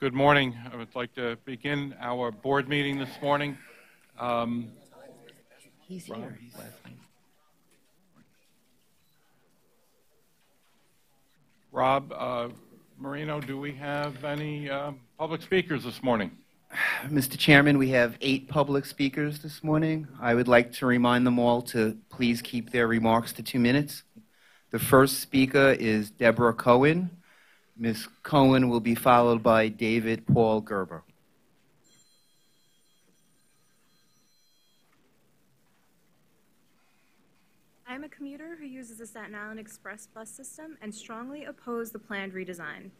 Good morning. I would like to begin our board meeting this morning. He's here. Rob Marino, do we have any public speakers this morning? Mr. Chairman, we have 8 public speakers this morning. I would like to remind them all to please keep their remarks to 2 minutes. The first speaker is Deborah Cohen. Ms. Cohen will be followed by David Paul Gerber. I am a commuter who uses the Staten Island Express bus system and strongly oppose the planned redesign.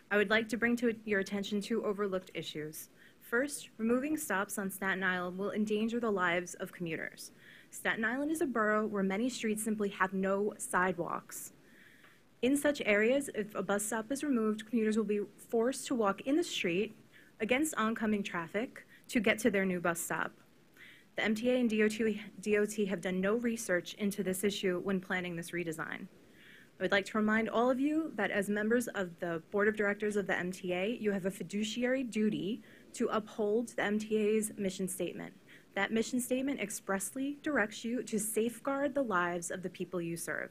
I would like to bring to your attention 2 overlooked issues. First, removing stops on Staten Island will endanger the lives of commuters. Staten Island is a borough where many streets simply have no sidewalks. In such areas, if a bus stop is removed, commuters will be forced to walk in the street against oncoming traffic to get to their new bus stop. The MTA and DOT have done no research into this issue when planning this redesign. I would like to remind all of you that as members of the Board of Directors of the MTA, you have a fiduciary duty to uphold the MTA's mission statement. That mission statement expressly directs you to safeguard the lives of the people you serve.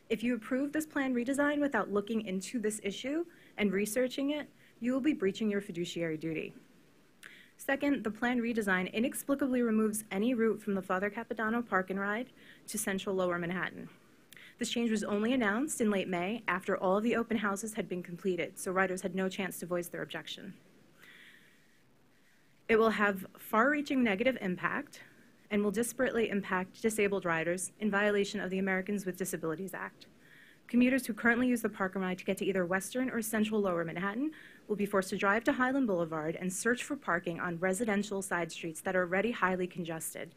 If you approve this plan redesign without looking into this issue and researching it, you will be breaching your fiduciary duty. Second, the plan redesign inexplicably removes any route from the Father Capodanno Park and Ride to central Lower Manhattan. This change was only announced in late May after all of the open houses had been completed, so riders had no chance to voice their objection. It will have far-reaching negative impact and will disparately impact disabled riders in violation of the Americans with Disabilities Act. Commuters who currently use the park and ride to get to either Western or Central Lower Manhattan will be forced to drive to Highland Boulevard and search for parking on residential side streets that are already highly congested.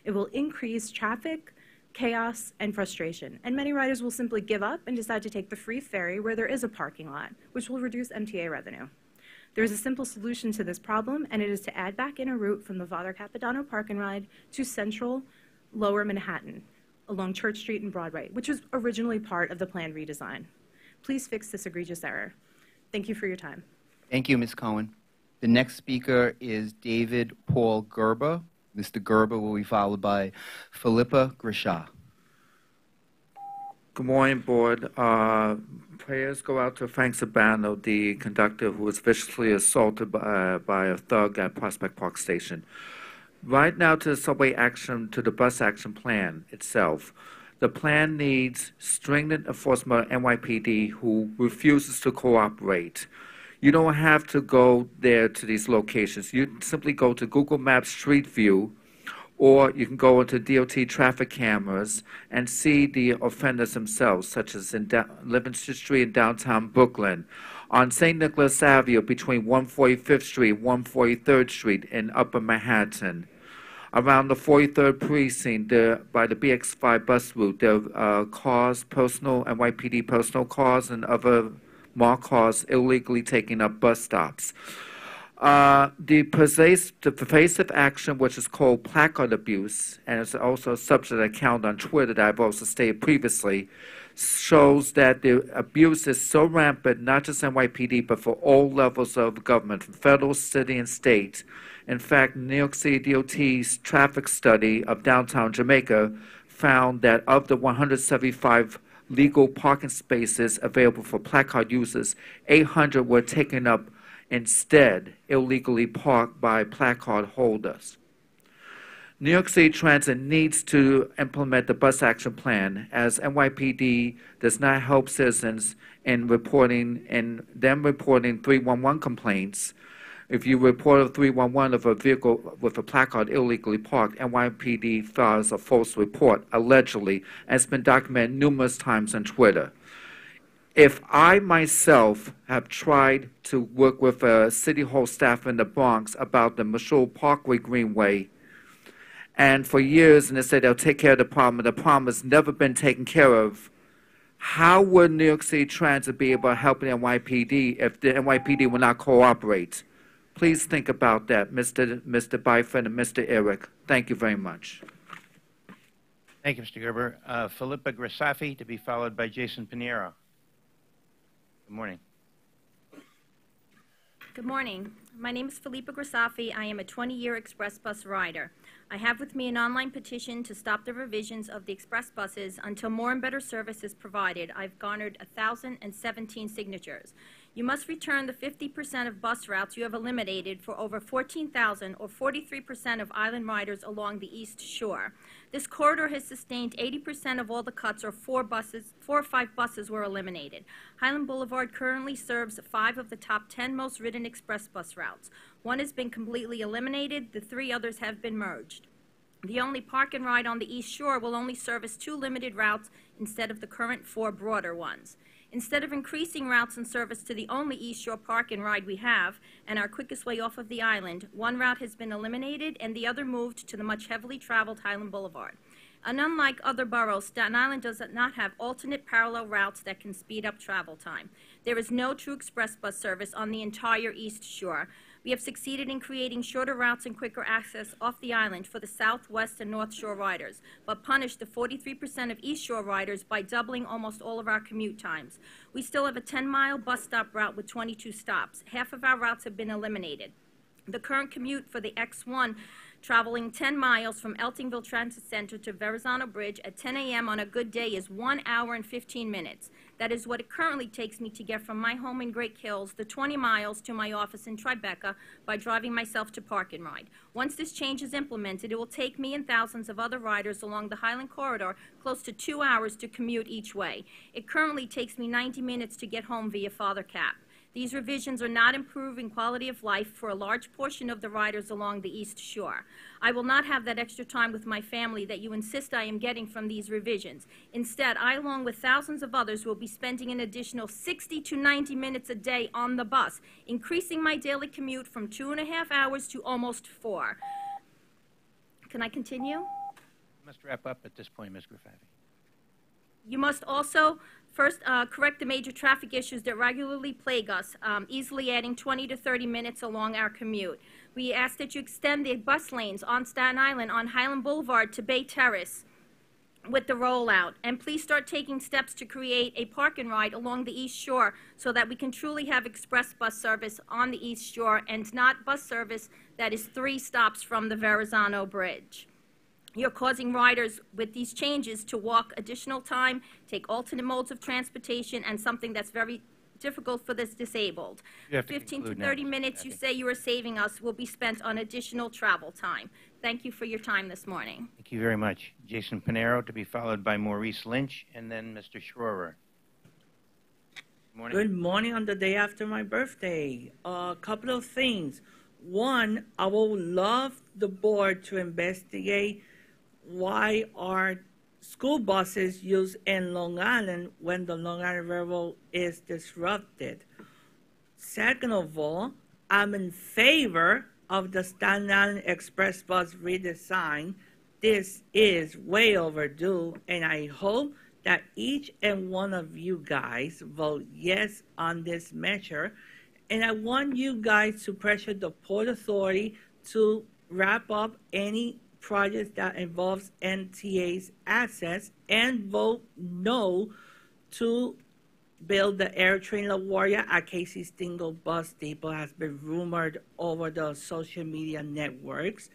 It will increase traffic, chaos, and frustration, and many riders will simply give up and decide to take the free ferry where there is a parking lot, which will reduce MTA revenue. There is a simple solution to this problem, and it is to add back in a route from the Father Capodanno Park and Ride to Central Lower Manhattan along Church Street and Broadway, which was originally part of the planned redesign. Please fix this egregious error. Thank you for your time. Thank you, Ms. Cohen. The next speaker is David Paul Gerber. Mr. Gerber will be followed by Philippa Grisha. Good morning, Board. Prayers go out to Frank Sabano, the conductor who was viciously assaulted by a thug at Prospect Park Station. Right now to the bus action plan itself. The plan needs stringent enforcement of NYPD who refuses to cooperate. You don't have to go there to these locations. You simply go to Google Maps Street View, or you can go into DOT traffic cameras and see the offenders themselves, such as in Livingston Street in downtown Brooklyn, on St. Nicholas Avenue between 145th Street and 143rd Street in Upper Manhattan. Around the 43rd precinct, by the BX5 bus route, there are cars, personal NYPD personal cars, and other marked cars illegally taking up bus stops. The pervasive action, which is called placard abuse, and it's also a subject account on Twitter that I've also stated previously, shows that the abuse is so rampant, not just NYPD, but for all levels of government, from federal, city, and state. In fact, New York City DOT's traffic study of downtown Jamaica found that of the 175 legal parking spaces available for placard users, 800 were taken up instead illegally parked by placard holders. New York City Transit needs to implement the bus action plan, as NYPD does not help citizens in reporting 311 complaints. If you report a 311 of a vehicle with a placard illegally parked, NYPD files a false report, allegedly, and it's been documented numerous times on Twitter. If I myself have tried to work with a City Hall staff in the Bronx about the Marshall Parkway Greenway, and for years, and they say they'll take care of the problem has never been taken care of, how would New York City Transit be able to help the NYPD if the NYPD will not cooperate? Please think about that, Mr. Byford and Mr. Eric. Thank you very much. Thank you, Mr. Gerber. Philippa Grisafi to be followed by Jason Pinheiro. Good morning. Good morning. My name is Felipa Grisafi. I am a 20-year express bus rider. I have with me an online petition to stop the revisions of the express buses until more and better service is provided. I've garnered 1,017 signatures. You must return the 50% of bus routes you have eliminated for over 14,000 or 43% of island riders along the East Shore. This corridor has sustained 80% of all the cuts, or 4 or 5 buses were eliminated. Highland Boulevard currently serves 5 of the top 10 most ridden express bus routes. 1 has been completely eliminated. The 3 others have been merged. The only park and ride on the East Shore will only service 2 limited routes instead of the current 4 broader ones. Instead of increasing routes and service to the only East Shore park and ride we have, and our quickest way off of the island, 1 route has been eliminated and the other moved to the much heavily traveled Highland Boulevard. And unlike other boroughs, Staten Island does not have alternate parallel routes that can speed up travel time. There is no true express bus service on the entire East Shore. We have succeeded in creating shorter routes and quicker access off the island for the South, West, and North Shore riders, but punished the 43% of East Shore riders by doubling almost all of our commute times. We still have a 10-mile bus stop route with 22 stops. Half of our routes have been eliminated. The current commute for the X1 traveling 10 miles from Eltingville Transit Center to Verrazano Bridge at 10 a.m. on a good day is 1 hour and 15 minutes. That is what it currently takes me to get from my home in Great Kills the 20 miles to my office in Tribeca by driving myself to Park and Ride. Once this change is implemented, it will take me and thousands of other riders along the Highland Corridor close to 2 hours to commute each way. It currently takes me 90 minutes to get home via Father Cap. These revisions are not improving quality of life for a large portion of the riders along the East Shore. I will not have that extra time with my family that you insist I am getting from these revisions. Instead, I, along with thousands of others, will be spending an additional 60 to 90 minutes a day on the bus, increasing my daily commute from 2.5 hours to almost 4. Can I continue? You must wrap up at this point, Ms. Grisafi. You must also first correct the major traffic issues that regularly plague us, easily adding 20 to 30 minutes along our commute. We ask that you extend the bus lanes on Staten Island on Highland Boulevard to Bay Terrace with the rollout. And please start taking steps to create a park and ride along the East Shore so that we can truly have express bus service on the East Shore and not bus service that is 3 stops from the Verrazano Bridge. You're causing riders with these changes to walk additional time, take alternate modes of transportation, and something that's very difficult for the disabled. 15 to 30 minutes you say you are saving us will be spent on additional travel time. Thank you for your time this morning. Thank you very much. Jason Pinero, to be followed by Maurice Lynch, and then Mr. Schroer. Good morning. Good morning on the day after my birthday. A couple of things. One, I would love the board to investigate why are school buses used in Long Island when the Long Island Railroad is disrupted. Second of all, I'm in favor of the Staten Island Express bus redesign. This is way overdue, and I hope that each and one of you guys vote yes on this measure. And I want you guys to pressure the Port Authority to wrap up any projects that involves MTA's assets and vote no to build the Air Train LaGuardia at Casey Stingle Bus Depot has been rumored over the social media networks.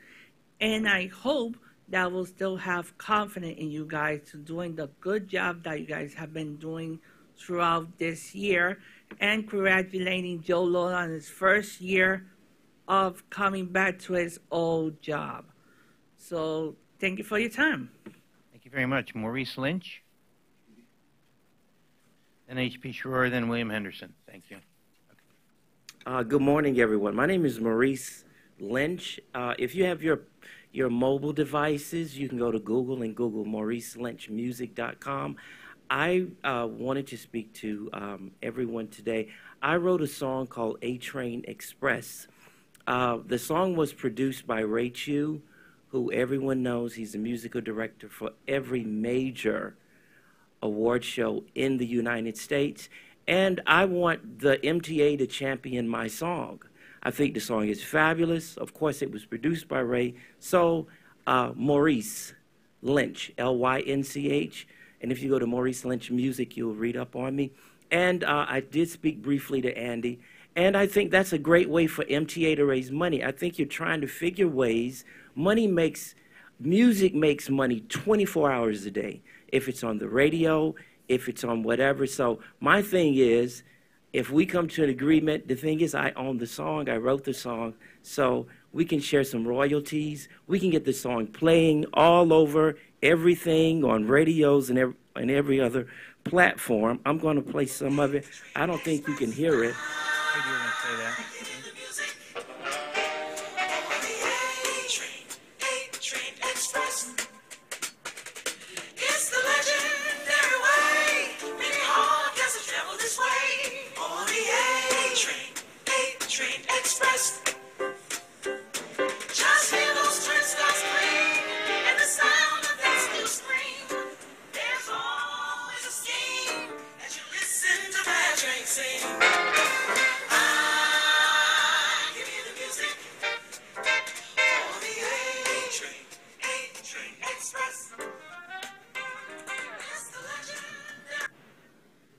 And I hope that we'll still have confidence in you guys to doing the good job that you guys have been doing throughout this year, and congratulating Joe Lowell on his first year of coming back to his old job. So thank you for your time. Thank you very much. Maurice Lynch. Then H.P. Schroer, then William Henderson. Thank you. Good morning, everyone. My name is Maurice Lynch. If you have your mobile devices, you can go to Google and Google MauriceLynchMusic.com. I wanted to speak to everyone today. I wrote a song called A Train Express. The song was produced by Ray Chu, who everyone knows. He's the musical director for every major award show in the United States. And I want the MTA to champion my song. I think the song is fabulous. Of course, it was produced by Ray. So, Maurice Lynch, L-Y-N-C-H. And if you go to Maurice Lynch Music, you'll read up on me. And I did speak briefly to Andy. And I think that's a great way for MTA to raise money. I think you're trying to figure ways. Music makes money 24 hours a day. If it's on the radio, if it's on whatever. So my thing is, if we come to an agreement, the thing is I own the song, I wrote the song, so we can share some royalties. We can get the song playing all over everything on radios and every other platform. I'm going to play some of it. I don't think you can hear it. I knew you were going to say that.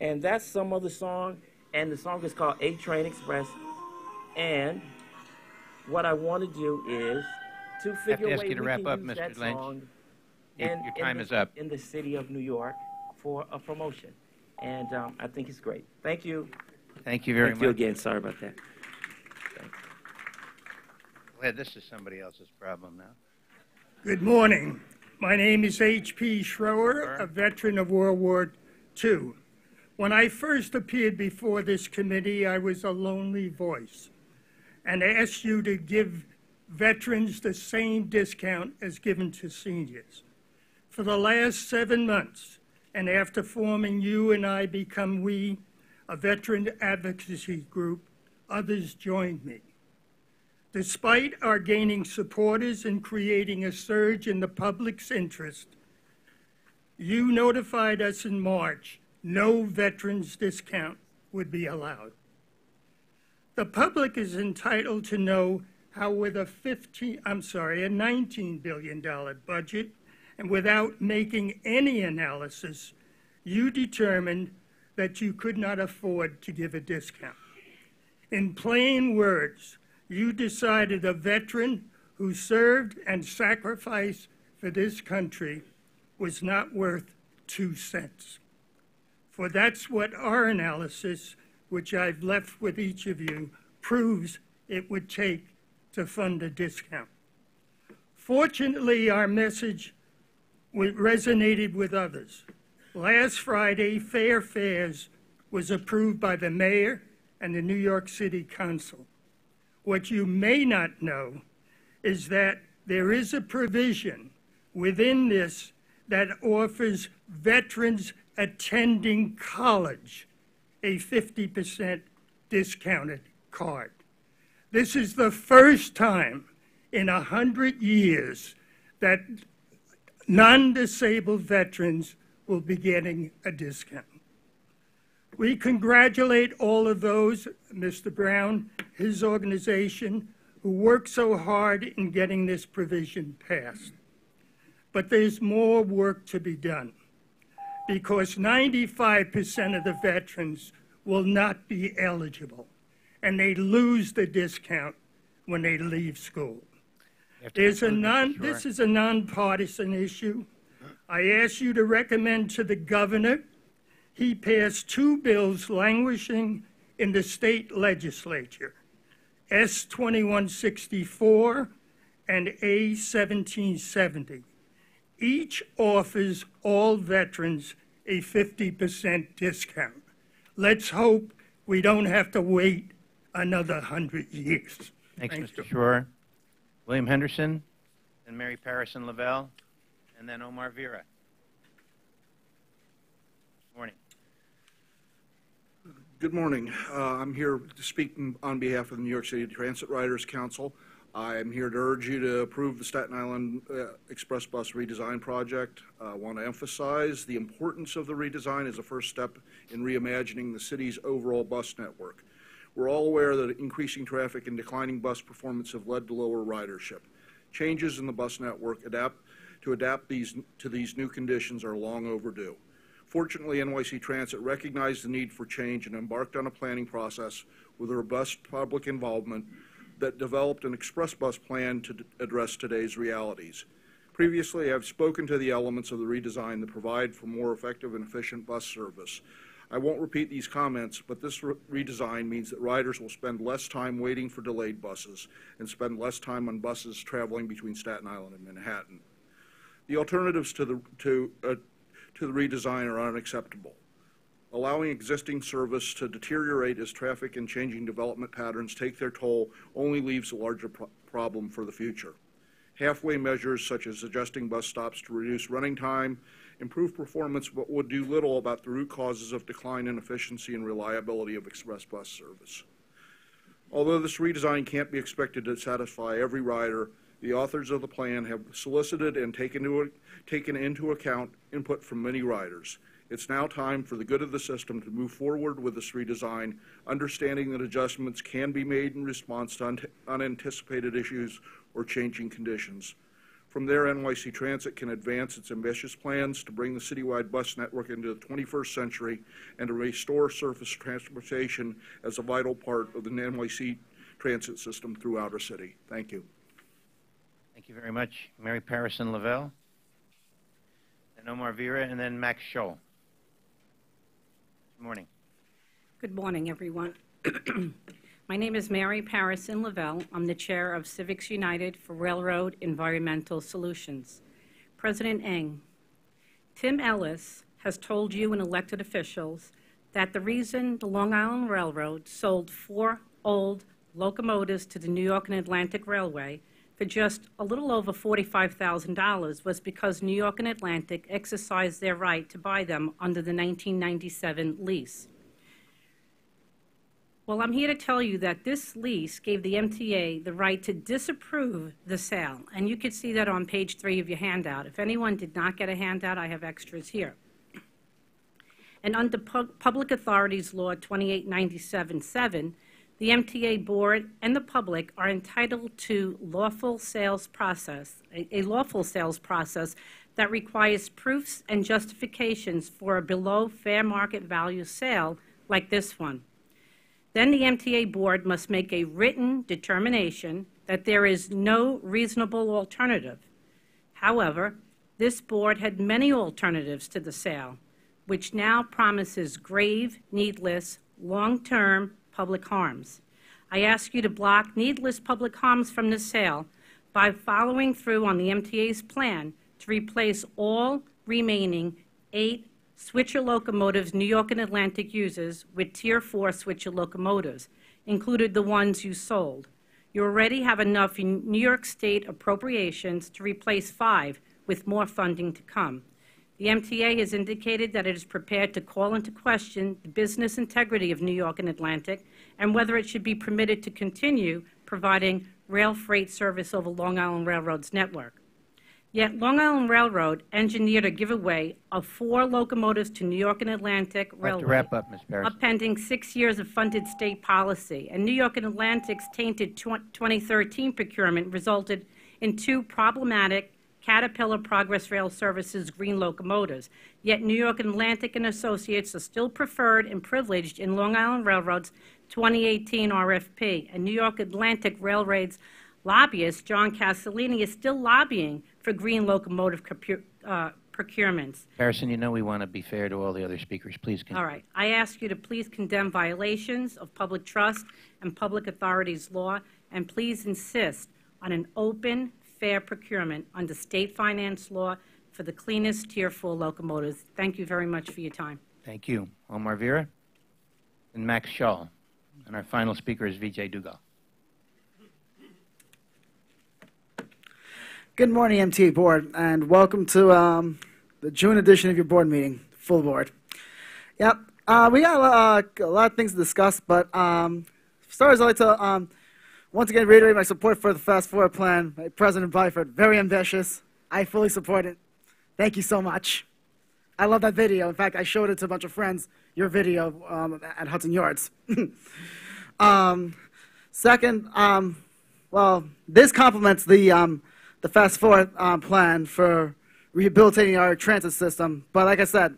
And that's some of the song, and the song is called A Train Express. And what I want to do is to figure a ask way you to we wrap can up, use Mr. that Lynch. song Your time is up. in the city of New York for a promotion. And I think it's great. Thank you. Thank you very Thank you much. again. Sorry about that. Glad this is somebody else's problem now. Good morning. My name is H.P. Schroer, a veteran of World War II. When I first appeared before this committee, I was a lonely voice and asked you to give veterans the same discount as given to seniors. For the last 7 months, and after forming You and I Become We, a veteran advocacy group, others joined me. Despite our gaining supporters and creating a surge in the public's interest, you notified us in March no veterans discount would be allowed. The public is entitled to know how with a $19 billion budget and without making any analysis, you determined that you could not afford to give a discount. In plain words, you decided a veteran who served and sacrificed for this country was not worth 2 cents. For that's what our analysis, which I've left with each of you, proves it would take to fund a discount. Fortunately, our message resonated with others. Last Friday, Fair Fares was approved by the mayor and the New York City Council. What you may not know is that there is a provision within this that offers veterans attending college a 50% discounted card. This is the first time in 100 years that non-disabled veterans will be getting a discount. We congratulate all of those, Mr. Brown, his organization, who worked so hard in getting this provision passed. But there's more work to be done, because 95% of the veterans will not be eligible, and they lose the discount when they leave school. This is a nonpartisan issue. I ask you to recommend to the governor. He passed 2 bills languishing in the state legislature, S 2164 and A 1770. Each offers all veterans a 50% discount. Let's hope we don't have to wait another 100 years. Thanks, Thank Mr. you. Schroer. William Henderson, then Mary Parrison Lavelle, and then Omar Vera. Morning. Good morning. I'm here speaking on behalf of the New York City Transit Riders Council. I'm here to urge you to approve the Staten Island Express Bus redesign project. I want to emphasize the importance of the redesign as a first step in reimagining the city's overall bus network. We're all aware that increasing traffic and declining bus performance have led to lower ridership. Changes in the bus network to adapt to these new conditions are long overdue. Fortunately, NYC Transit recognized the need for change and embarked on a planning process with robust public involvement that developed an express bus plan to address today's realities. Previously, I've spoken to the elements of the redesign that provide for more effective and efficient bus service. I won't repeat these comments, but this redesign means that riders will spend less time waiting for delayed buses and spend less time on buses traveling between Staten Island and Manhattan. The alternatives to the redesign are unacceptable. Allowing existing service to deteriorate as traffic and changing development patterns take their toll only leaves a larger problem for the future. Halfway measures such as adjusting bus stops to reduce running time improve performance but would do little about the root causes of decline in efficiency and reliability of express bus service. Although this redesign can't be expected to satisfy every rider, the authors of the plan have solicited and taken into account input from many riders. It's now time for the good of the system to move forward with this redesign, understanding that adjustments can be made in response to unanticipated issues or changing conditions. From there, NYC Transit can advance its ambitious plans to bring the citywide bus network into the 21st century and to restore surface transportation as a vital part of the NYC transit system throughout our city. Thank you. Thank you very much. Mary Parison Lavelle, then Omar Vera, and then Max Scholl. Good morning. Good morning, everyone. My name is Mary Parison Lavelle. I'm the chair of Civics United for Railroad Environmental Solutions. President Eng, Tim Ellis has told you and elected officials that the reason the Long Island Railroad sold 4 old locomotives to the New York and Atlantic Railway for just a little over $45,000 was because New York and Atlantic exercised their right to buy them under the 1997 lease. Well, I'm here to tell you that this lease gave the MTA the right to disapprove the sale, and you can see that on page 3 of your handout. If anyone did not get a handout, I have extras here. And under Public Authorities Law 2897-7, the MTA board and the public are entitled to lawful sales process, a lawful sales process that requires proofs and justifications for a below fair market value sale like this one. Then the MTA board must make a written determination that there is no reasonable alternative. However, this board had many alternatives to the sale, which now promises grave, needless, long-term public harms. I ask you to block needless public harms from the sale by following through on the MTA's plan to replace all remaining 8 switcher locomotives New York and Atlantic uses with Tier 4 switcher locomotives, included the ones you sold. You already have enough in New York State appropriations to replace 5, with more funding to come. The MTA has indicated that it is prepared to call into question the business integrity of New York and Atlantic and whether it should be permitted to continue providing rail freight service over Long Island Railroad's network. Yet Long Island Railroad engineered a giveaway of 4 locomotives to New York and Atlantic Railway. To wrap up, Ms. Parris. Pending 6 years of funded state policy. And New York and Atlantic's tainted 2013 procurement resulted in 2 problematic Caterpillar Progress Rail Services green locomotives. Yet New York and Atlantic and Associates are still preferred and privileged in Long Island Railroad's 2018 RFP. And New York Atlantic Railroad's lobbyist, John Castellini, is still lobbying for green locomotive procurements. Harrison, you know we want to be fair to all the other speakers. Please continue. All right. I ask you to please condemn violations of public trust and public authorities law, and please insist on an open, fair procurement under state finance law for the cleanest Tier 4 locomotives. Thank you very much for your time. Thank you. Omar Vera and Max Scholl. And our final speaker is Vijay Dugal. Good morning, MTA Board, and welcome to the June edition of your board meeting, full board. Yep, we got a lot of things to discuss, but for starters, I'd like to once again reiterate my support for the Fast Forward plan. President Byford, very ambitious. I fully support it. Thank you so much. I love that video. In fact, I showed it to a bunch of friends, your video at Hudson Yards. Second, well, this complements the Fast Forward plan for rehabilitating our transit system. But like I said,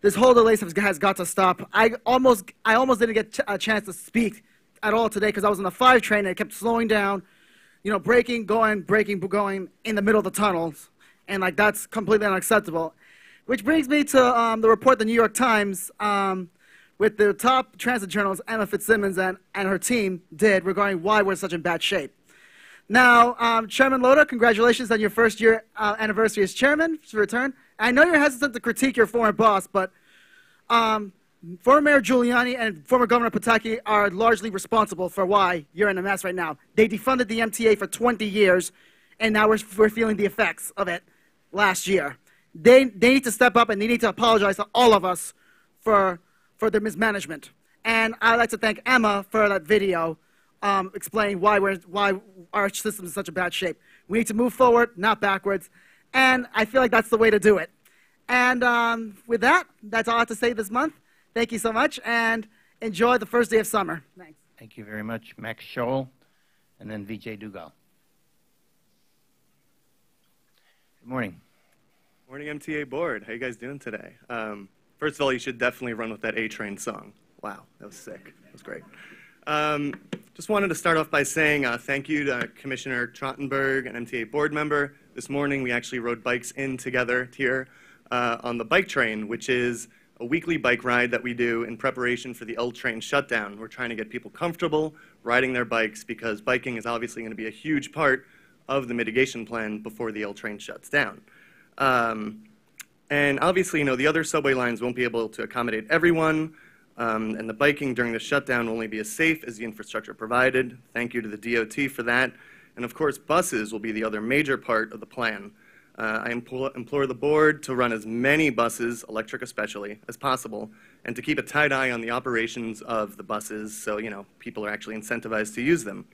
this whole delay has got to stop. I almost didn't get a chance to speak at all today because I was on the 5 train and it kept slowing down, braking, going in the middle of the tunnels. And like that's completely unacceptable. Which brings me to the report the New York Times with the top transit journalist Emma Fitzsimmons and her team did regarding why we're in such in bad shape. Now, Chairman Loda, congratulations on your first year anniversary as chairman for return. I know you're hesitant to critique your former boss, but former Mayor Giuliani and former Governor Pataki are largely responsible for why you're in a mess right now. They defunded the MTA for 20 years, and now we're feeling the effects of it last year. They need to step up and they need to apologize to all of us for their mismanagement. And I'd like to thank Emma for that video explaining why our system is in such a bad shape. We need to move forward, not backwards. And I feel like that's the way to do it. And with that, that's all I have to say this month. Thank you so much, and enjoy the first day of summer. Thanks. Thank you very much, Max Scholl, and then Vijay Dugal. Good morning. Morning, MTA board. How you guys doing today? First of all, you should definitely run with that A-Train song. Wow, that was sick. That was great. Just wanted to start off by saying thank you to Commissioner Trottenberg, an MTA board member. This morning, we actually rode bikes in together here on the bike train, which is a weekly bike ride that we do in preparation for the L train shutdown. We're trying to get people comfortable riding their bikes because biking is obviously going to be a huge part of the mitigation plan before the L train shuts down. And obviously, the other subway lines won't be able to accommodate everyone, and the biking during the shutdown will only be as safe as the infrastructure provided. Thank you to the DOT for that. And of course, buses will be the other major part of the plan. I implore the board to run as many buses, electric especially, as possible, and to keep a tight eye on the operations of the buses so, people are actually incentivized to use them.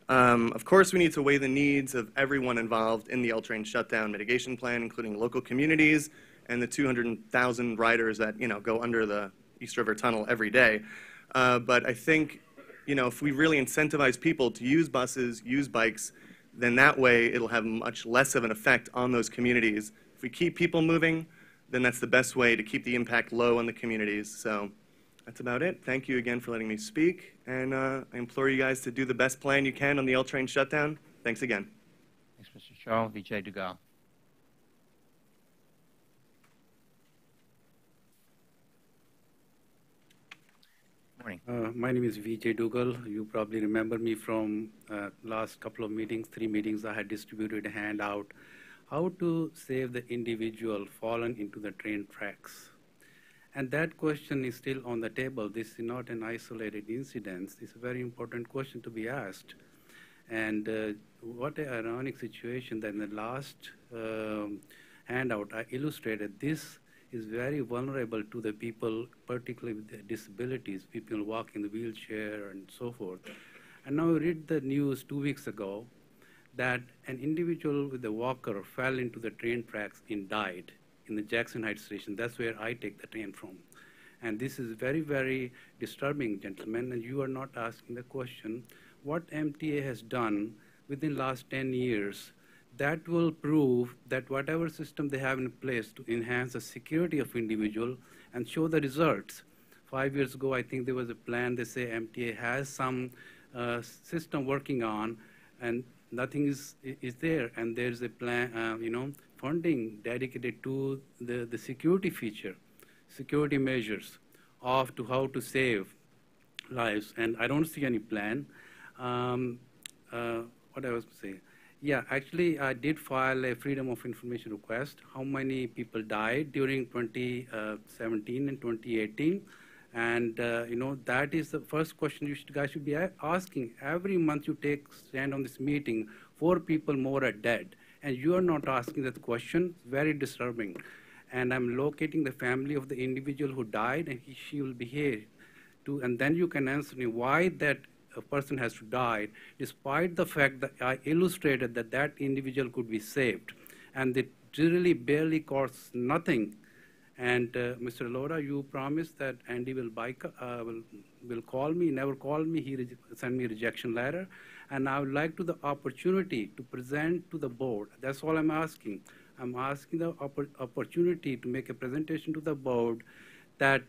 Of course, we need to weigh the needs of everyone involved in the L train shutdown mitigation plan, including local communities and the 200,000 riders that, go under the East River Tunnel every day. But I think, if we really incentivize people to use buses, use bikes, then that way it'll have much less of an effect on those communities. If we keep people moving, then that's the best way to keep the impact low on the communities. So that's about it. Thank you again for letting me speak, and I implore you guys to do the best plan you can on the L train shutdown. Thanks again. Thanks, Mr. Shaw. Vijay Dugal. My name is Vijay Dugal. You probably remember me from last couple of meetings, 3 meetings. I had distributed a handout how to save the individual fallen into the train tracks. And that question is still on the table. This is not an isolated incident. It's a very important question to be asked. And what an ironic situation that in the last handout I illustrated this is very vulnerable to the people, particularly with the disabilities, people who walk in the wheelchair and so forth. And now I read the news 2 weeks ago that an individual with a walker fell into the train tracks and died in the Jackson Heights station. That's where I take the train from. And this is very, very disturbing, gentlemen, and you are not asking the question, what MTA has done within the last 10 years that will prove that whatever system they have in place to enhance the security of individual and show the results. 5 years ago, I think there was a plan. They say MTA has some system working on, and nothing is there. And there's a plan, funding dedicated to the security feature, security measures of to how to save lives. And I don't see any plan. What I was to say. Yeah, actually, I did file a Freedom of Information request. How many people died during 2017 and 2018? And, that is the first question you guys should be asking. Every month you stand on this meeting, 4 people more are dead. And you are not asking that question. Very disturbing. And I'm locating the family of the individual who died, and she will be here. And then you can answer me why that a person has to die, despite the fact that I illustrated that that individual could be saved. And it really barely costs nothing. And Mr. Lora, you promised that Andy will call me, never called me. He sent me a rejection letter. And I would like the opportunity to present to the board. That's all I'm asking. I'm asking the opportunity to make a presentation to the board that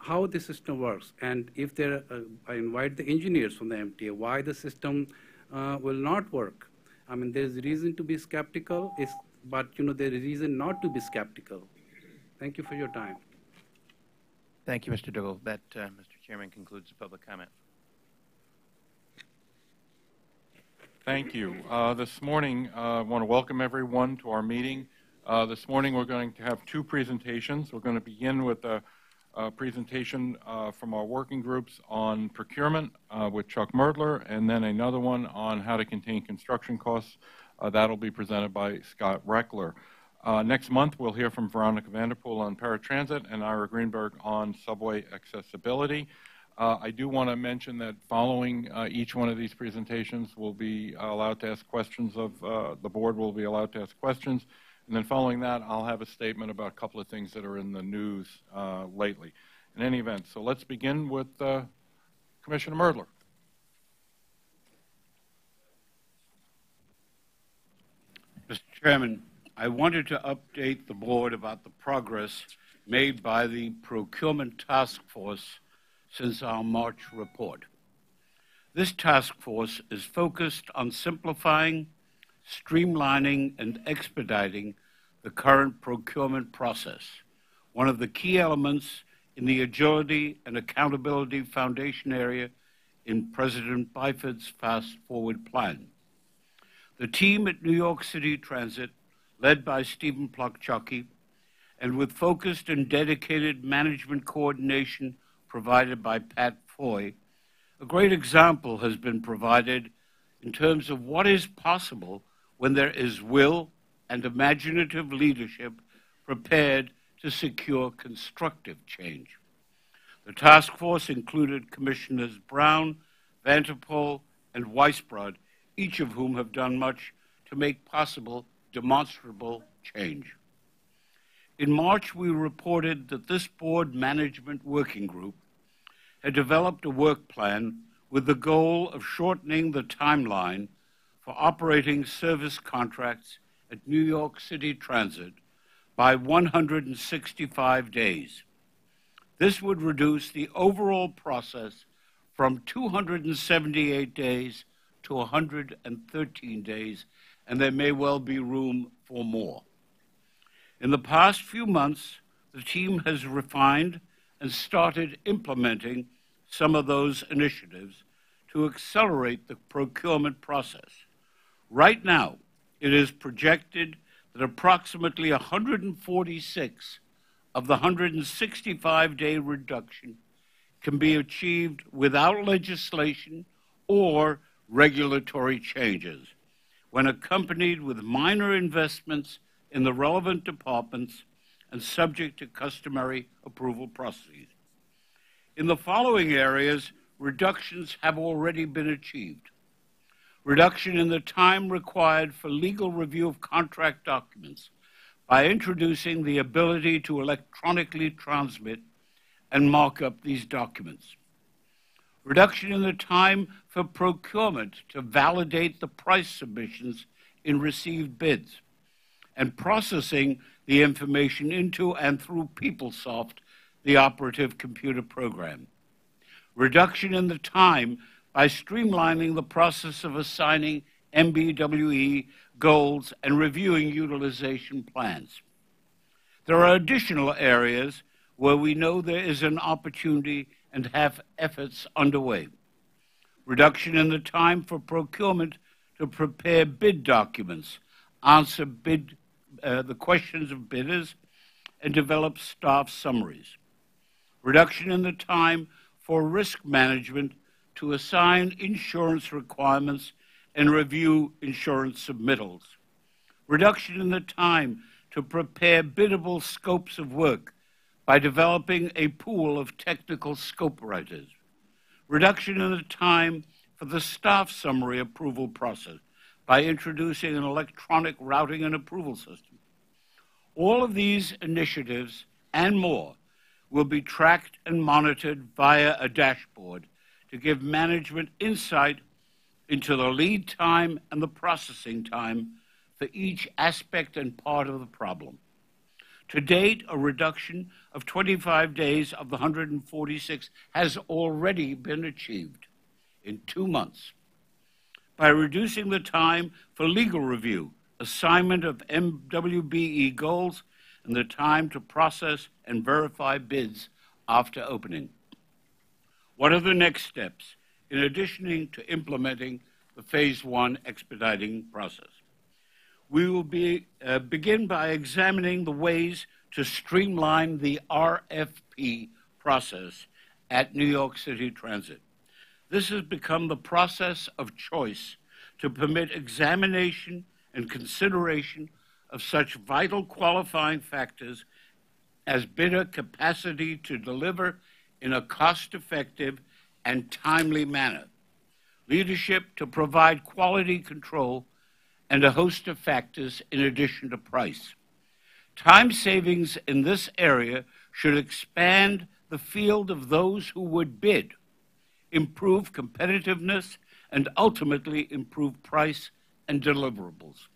how the system works, and if there, I invite the engineers from the MTA, why the system will not work. I mean, there's reason to be skeptical, but there is reason not to be skeptical. Thank you for your time. Thank you, Mr. Dougal. That, Mr. Chairman, concludes the public comment. Thank you. This morning, I want to welcome everyone to our meeting. This morning, we're going to have two presentations. We're going to begin with a presentation from our working groups on procurement with Chuck Merdler, and then another one on how to contain construction costs. That'll be presented by Scott Reckler. Next month, we'll hear from Veronica Vanderpool on paratransit and Ira Greenberg on subway accessibility. I do want to mention that following each one of these presentations, we'll be allowed to ask questions of the board will be allowed to ask questions. And then following that, I'll have a statement about a couple of things that are in the news lately. In any event, so let's begin with Commissioner Merdler. Mr. Chairman, I wanted to update the board about the progress made by the Procurement Task Force since our March report. This task force is focused on simplifying, streamlining, and expediting the current procurement process, one of the key elements in the Agility and Accountability Foundation area in President Byford's Fast Forward Plan. The team at New York City Transit, led by Stephen Plokchocki, and with focused and dedicated management coordination provided by Pat Foy, a great example has been provided in terms of what is possible when there is will and imaginative leadership prepared to secure constructive change. The task force included Commissioners Brown, Vanderpool, and Weisbrod, each of whom have done much to make possible demonstrable change. In March, we reported that this board management working group had developed a work plan with the goal of shortening the timeline for operating service contracts at New York City Transit by 165 days. This would reduce the overall process from 278 days to 113 days, and there may well be room for more. In the past few months, the team has refined and started implementing some of those initiatives to accelerate the procurement process. Right now, it is projected that approximately 146 of the 165-day reduction can be achieved without legislation or regulatory changes, when accompanied with minor investments in the relevant departments and subject to customary approval processes. In the following areas, reductions have already been achieved. Reduction in the time required for legal review of contract documents by introducing the ability to electronically transmit and mark up these documents. Reduction in the time for procurement to validate the price submissions in received bids, and processing the information into and through PeopleSoft, the operative computer program. Reduction in the time by streamlining the process of assigning MBWE goals and reviewing utilization plans. There are additional areas where we know there is an opportunity and have efforts underway. Reduction in the time for procurement to prepare bid documents, answer the questions of bidders, and develop staff summaries. Reduction in the time for risk management to assign insurance requirements and review insurance submittals. Reduction in the time to prepare biddable scopes of work by developing a pool of technical scope writers. Reduction in the time for the staff summary approval process by introducing an electronic routing and approval system. All of these initiatives and more will be tracked and monitored via a dashboard to give management insight into the lead time and the processing time for each aspect and part of the problem. To date, a reduction of 25 days of the 146 has already been achieved in 2 months. By reducing the time for legal review, assignment of MWBE goals, and the time to process and verify bids after opening. What are the next steps in addition to implementing the Phase 1 expediting process? We will begin by examining the ways to streamline the RFP process at New York City Transit. This has become the process of choice to permit examination and consideration of such vital qualifying factors as bidder capacity to deliver in a cost-effective and timely manner, leadership to provide quality control, and a host of factors in addition to price. Time savings in this area should expand the field of those who would bid, improve competitiveness, and ultimately improve price and deliverables.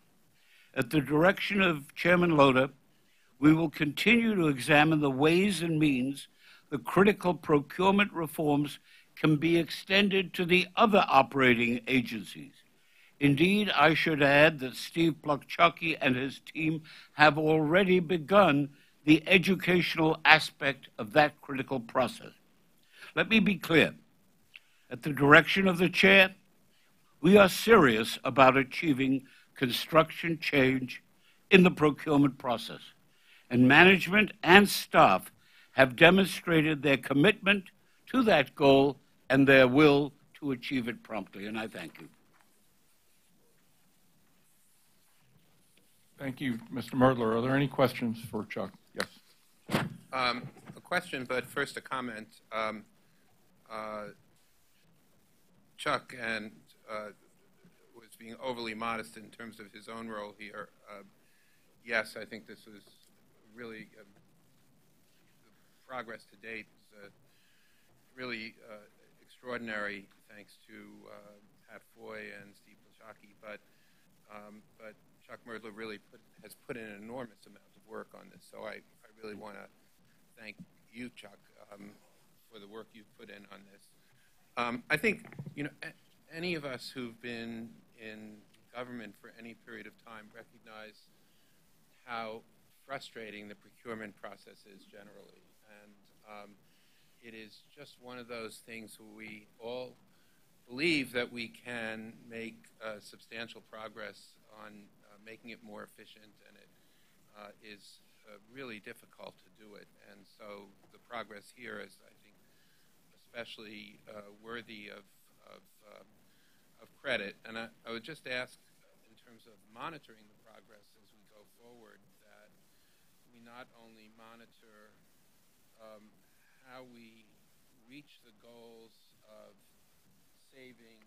At the direction of Chairman Loda, we will continue to examine the ways and means the critical procurement reforms can be extended to the other operating agencies. Indeed, I should add that Steve Plukchucky and his team have already begun the educational aspect of that critical process. Let me be clear. At the direction of the chair, we are serious about achieving construction change in the procurement process, and management and staff have demonstrated their commitment to that goal and their will to achieve it promptly, and I thank you. Thank you, Mr. Merdler. Are there any questions for Chuck? Yes. A question, but first a comment. Chuck was being overly modest in terms of his own role here. Yes, I think this was really the progress to date is really extraordinary, thanks to Pat Foy and Steve Plachaki. But Chuck Merdler really has put in an enormous amount of work on this. So I really want to thank you, Chuck, for the work you've put in on this. I think, any of us who've been in government for any period of time recognize how frustrating the procurement process is generally. And it is just one of those things where we all believe that we can make substantial progress on making it more efficient, and it is really difficult to do it. And so the progress here is, I think, especially worthy of credit. And I would just ask, in terms of monitoring the progress as we go forward, that we not only monitor how we reach the goals of saving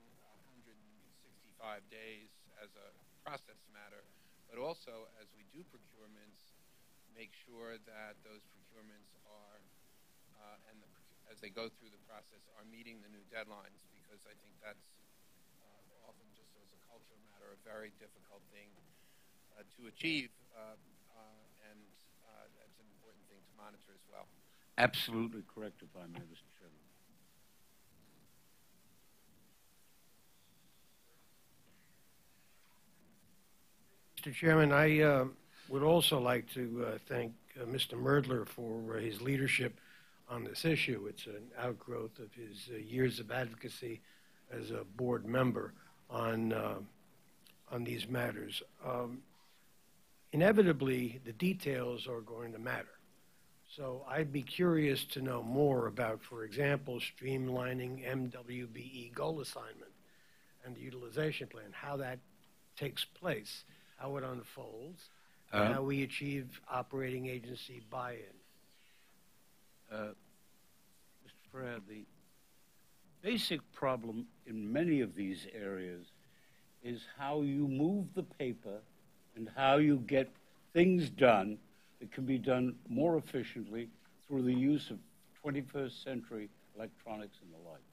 165 days as a process matter, but also as we do procurements, make sure that those procurements are, as they go through the process, are meeting the new deadlines, because I think that's often, just as a cultural matter, a very difficult thing to achieve, and that's an important thing to monitor as well. Absolutely correct, if I may, Mr. Chairman. Mr. Chairman, I would also like to thank Mr. Merdler for his leadership on this issue. It's an outgrowth of his years of advocacy as a board member on these matters. Inevitably, the details are going to matter. So I'd be curious to know more about, for example, streamlining MWBE goal assignment and the utilization plan, how that takes place, how it unfolds, and how we achieve operating agency buy-in. Mr. Ferrer, the basic problem in many of these areas is how you move the paper and how you get things done that can be done more efficiently through the use of 21st century electronics and the like.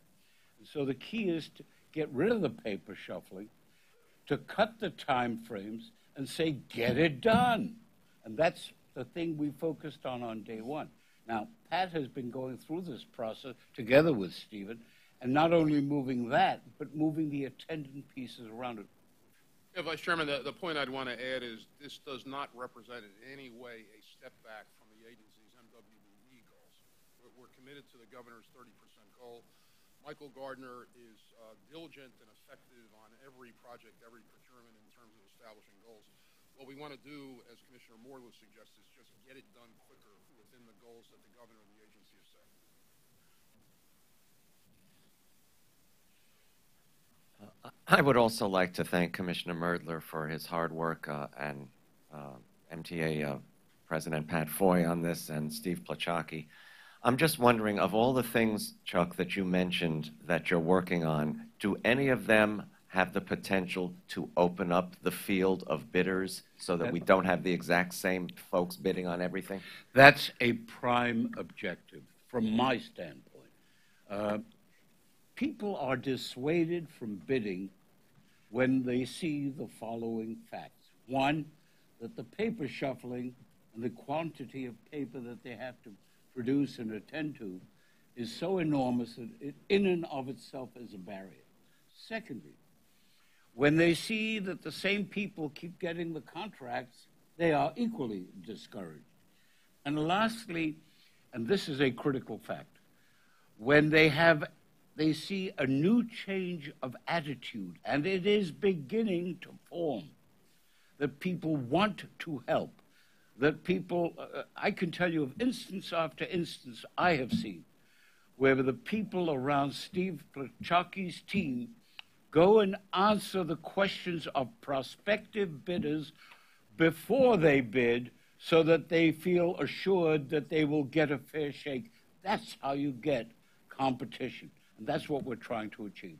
And so the key is to get rid of the paper shuffling, to cut the time frames and say, get it done. And that's the thing we focused on day one. Now, Pat has been going through this process together with Stephen, and not only moving that, but moving the attendant pieces around it. Yeah, Vice Chairman, the point I'd want to add is this does not represent in any way a step back from the agency's MWE goals. We're committed to the governor's 30% goal. Michael Gardner is diligent and effective on every project, every procurement in terms of establishing goals. What we want to do, as Commissioner Moore would suggest, is just get it done quicker within the goals that the governor and the agency have set. I would also like to thank Commissioner Merdler for his hard work and MTA President Pat Foy on this and Steve Plachocki. I'm just wondering, of all the things, Chuck, that you mentioned that you're working on, do any of them have the potential to open up the field of bidders so that we don't have the exact same folks bidding on everything? That's a prime objective from my standpoint. People are dissuaded from bidding when they see the following facts. One, that the paper shuffling and the quantity of paper that they have to produce and attend to is so enormous that it in and of itself is a barrier. Secondly, when they see that the same people keep getting the contracts, they are equally discouraged. And lastly, and this is a critical fact, when they see a new change of attitude, and it is beginning to form, that people want to help, that people, I can tell you of instance after instance I have seen, where the people around Steve Plachocki's team go and answer the questions of prospective bidders before they bid so that they feel assured that they will get a fair shake. That's how you get competition, and that's what we're trying to achieve.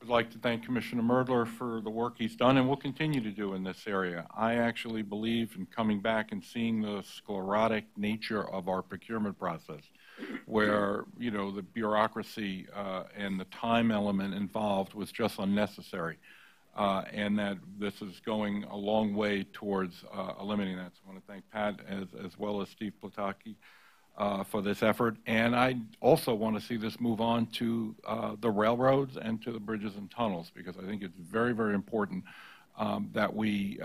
I'd like to thank Commissioner Merdler for the work he's done and will continue to do in this area. I actually believe in coming back and seeing the sclerotic nature of our procurement process, where, you know, the bureaucracy and the time element involved was just unnecessary, and that this is going a long way towards eliminating that. So I want to thank Pat as well as Steve Plachocki for this effort. And I also want to see this move on to the railroads and to the bridges and tunnels, because I think it's very, very important that we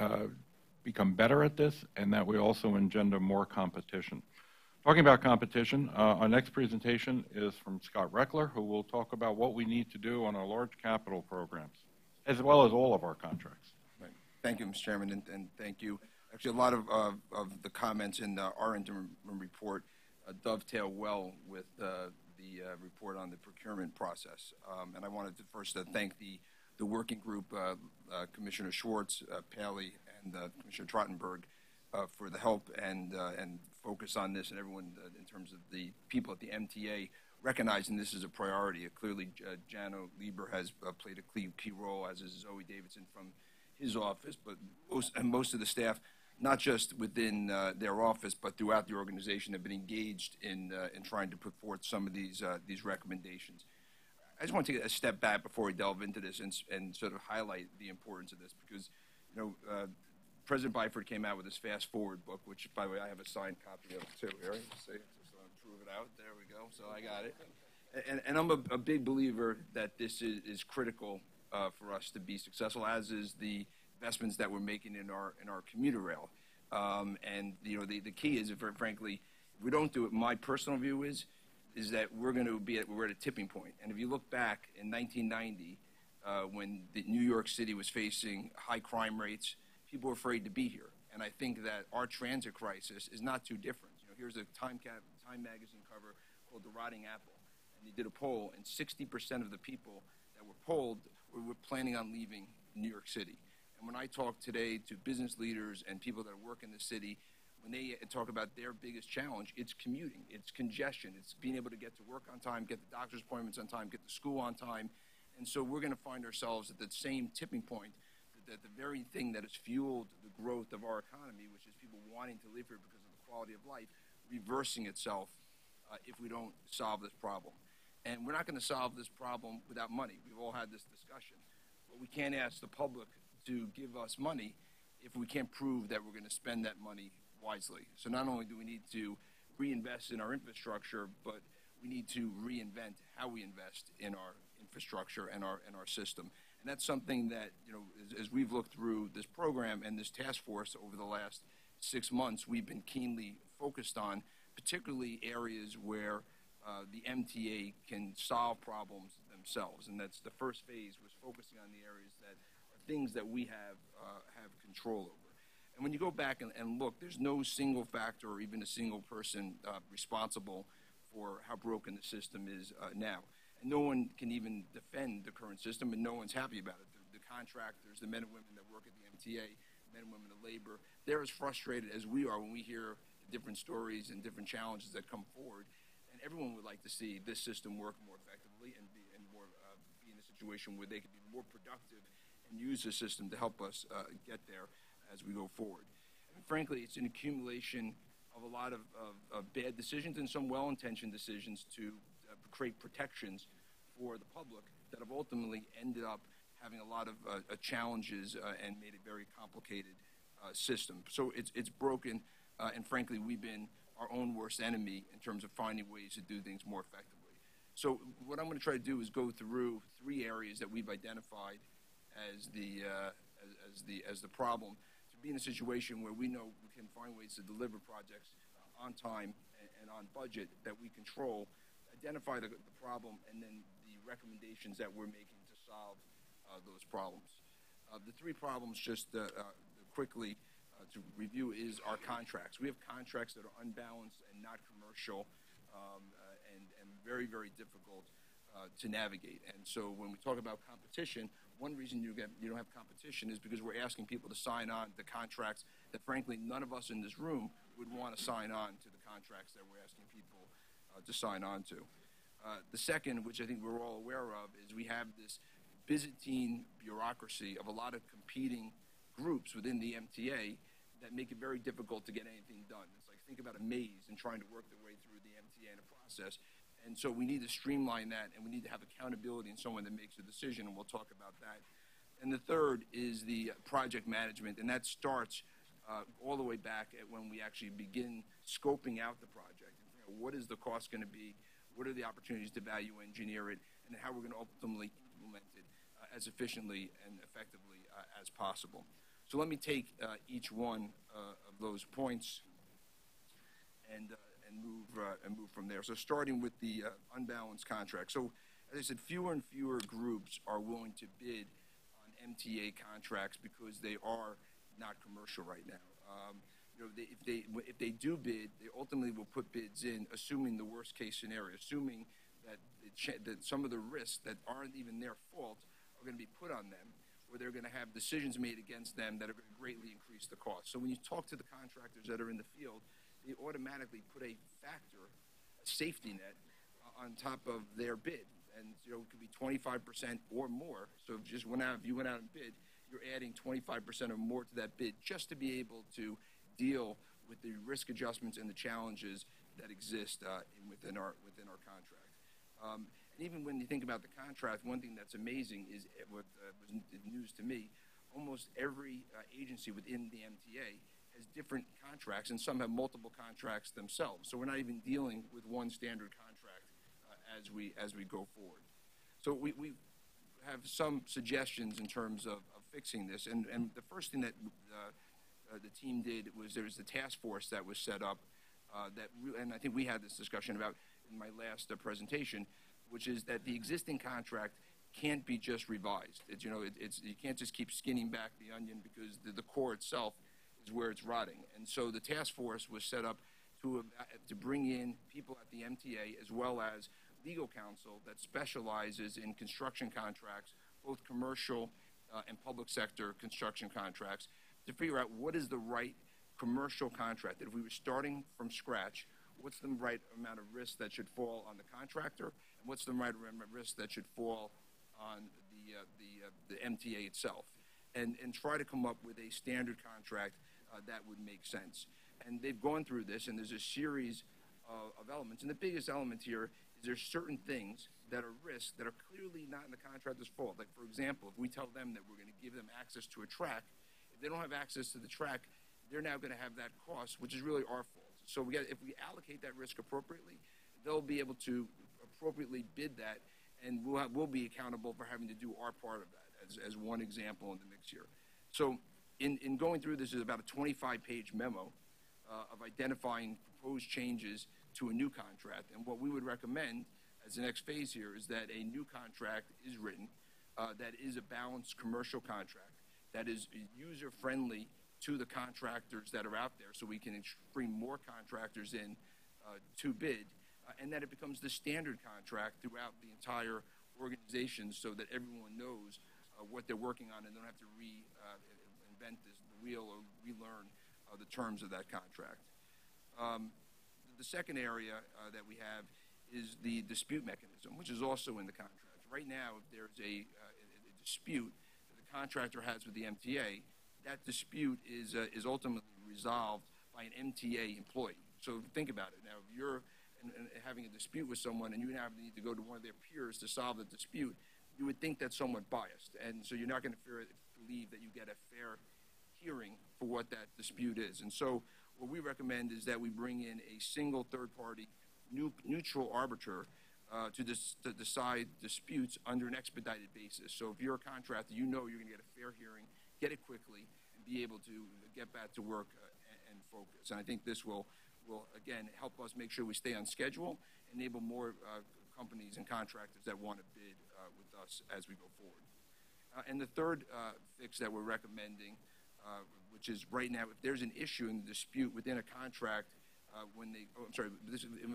become better at this and that we also engender more competition. Talking about competition, our next presentation is from Scott Reckler, who will talk about what we need to do on our large capital programs, as well as all of our contracts. Right. Thank you, Mr. Chairman, and thank you. Actually, a lot of the comments in our interim report dovetail well with the report on the procurement process. And I wanted to first thank the working group, Commissioner Schwartz, Paley, and Commissioner Trottenberg for the help and focus on this, and everyone in terms of the people at the MTA recognizing this is a priority. Clearly, Jano Lieber has played a key role, as is Zoe Davidson from his office, but most of the staff, not just within their office, but throughout the organization, have been engaged in trying to put forth some of these recommendations. I just want to take a step back before we delve into this and sort of highlight the importance of this, because, you know, President Byford came out with his Fast Forward book, which, by the way, I have a signed copy of too. Here, so prove it out. There we go. So I got it. And I'm a big believer that this is critical for us to be successful, as is the investments that we're making in our commuter rail. And you know, the key is, frankly, if we don't do it, my personal view is that we're at a tipping point. And if you look back in 1990, when New York City was facing high crime rates, people were afraid to be here. And I think that our transit crisis is not too different. You know, here's a Time magazine cover called The Rotting Apple. And they did a poll, and 60% of the people that were polled were planning on leaving New York City. And when I talk today to business leaders and people that work in the city, when they talk about their biggest challenge, it's commuting, it's congestion, it's being able to get to work on time, get the doctor's appointments on time, get to school on time. And so we're going to find ourselves at that same tipping point, that the very thing that has fueled the growth of our economy, which is people wanting to live here because of the quality of life, reversing itself if we don't solve this problem. And we're not going to solve this problem without money. We've all had this discussion. But we can't ask the public to give us money if we can't prove that we're going to spend that money wisely. So not only do we need to reinvest in our infrastructure, but we need to reinvent how we invest in our infrastructure and our system. And that's something that, as we've looked through this program and this task force over the last 6 months, we've been keenly focused on, particularly areas where the MTA can solve problems themselves. And that's the first phase, was focusing on the areas that are things that we have control over. And when you go back and look, there's no single factor or even a single person responsible for how broken the system is now. And no one can even defend the current system, and no one's happy about it. The contractors, the men and women that work at the MTA, men and women of labor, they're as frustrated as we are when we hear the different stories and different challenges that come forward. And everyone would like to see this system work more effectively and be in a situation where they can be more productive and use the system to help us get there as we go forward. And frankly, it's an accumulation of a lot of bad decisions and some well-intentioned decisions to create protections for the public that have ultimately ended up having a lot of challenges and made a very complicated system. So it's broken, and frankly, we've been our own worst enemy in terms of finding ways to do things more effectively. So what I'm going to try to do is go through 3 areas that we've identified as the problem, to be in a situation where we know we can find ways to deliver projects on time and on budget that we control, identify the problem, and then the recommendations that we're making to solve those problems. The 3 problems, just quickly to review, is our contracts. We have contracts that are unbalanced and not commercial, and very, very difficult to navigate. And so when we talk about competition, one reason you don't have competition is because we're asking people to sign on to contracts that, frankly, none of us in this room would want to sign on to the contracts that we're asking people to sign on to. The second, which I think we're all aware of, is we have this Byzantine bureaucracy of a lot of competing groups within the MTA that make it very difficult to get anything done. It's like, think about a maze and trying to work their way through the MTA in a process. And so we need to streamline that, and we need to have accountability in someone that makes a decision, and we'll talk about that. And the third is the project management, and that starts all the way back at when we actually begin scoping out the project. What is the cost going to be? What are the opportunities to value engineer it? And how we're going to ultimately implement it as efficiently and effectively as possible. So let me take each one of those points and move from there. So starting with the unbalanced contract. So as I said, fewer and fewer groups are willing to bid on MTA contracts because they are not commercial right now. If they do bid, they ultimately will put bids in, assuming the worst case scenario, assuming that some of the risks that aren't even their fault are going to be put on them, or they're going to have decisions made against them that are going to greatly increase the cost. So when you talk to the contractors that are in the field, they automatically put a factor, a safety net, on top of their bid. And it could be 25% or more. So if you went out and bid, you're adding 25% or more to that bid just to be able to deal with the risk adjustments and the challenges that exist within our contract. And even when you think about the contract, one thing that's amazing is what was news to me. Almost every agency within the MTA has different contracts, and some have multiple contracts themselves. So we're not even dealing with one standard contract as we go forward. So we have some suggestions in terms of fixing this. And the first thing that the team did was there was a task force that was set up and I think we had this discussion about in my last presentation, which is that the existing contract can't be just revised. You can't just keep skinning back the onion because the core itself is where it's rotting. And so the task force was set up to bring in people at the MTA as well as legal counsel that specializes in construction contracts, both commercial and public sector construction contracts, to figure out what is the right commercial contract. That if we were starting from scratch, what's the right amount of risk that should fall on the contractor, and what's the right amount of risk that should fall on the MTA itself, and try to come up with a standard contract that would make sense. And they've gone through this, and there's a series of elements. And the biggest element here is there's certain things that are risks that are clearly not in the contractor's fault. Like, for example, if we tell them that we're going to give them access to a track, if they don't have access to the track, they're now going to have that cost, which is really our fault. So if we allocate that risk appropriately, they'll be able to appropriately bid that, and we'll be accountable for having to do our part of that as one example in the mix here. So in going through this is about a 25-page memo of identifying proposed changes to a new contract. And what we would recommend as the next phase here is that a new contract is written that is a balanced commercial contract, that is user-friendly to the contractors that are out there, so we can bring more contractors in to bid, and that it becomes the standard contract throughout the entire organization so that everyone knows what they're working on and don't have to reinvent the wheel or relearn the terms of that contract. The second area that we have is the dispute mechanism, which is also in the contract. Right now, if there's a dispute that the contractor has with the MTA, that dispute is ultimately resolved by an MTA employee. So think about it. Now, if you're having a dispute with someone and you now need to go to one of their peers to solve the dispute, you would think that's somewhat biased. And so you're not going to believe that you get a fair hearing for what that dispute is. And so what we recommend is that we bring in a single third-party neutral arbiter to decide disputes under an expedited basis. So if you're a contractor, you know you're going to get a fair hearing, get it quickly, and be able to get back to work and focus. And I think this will again, help us make sure we stay on schedule, enable more companies and contractors that want to bid with us as we go forward. And the third fix that we're recommending, which is right now, if there's an issue in the dispute within a contract,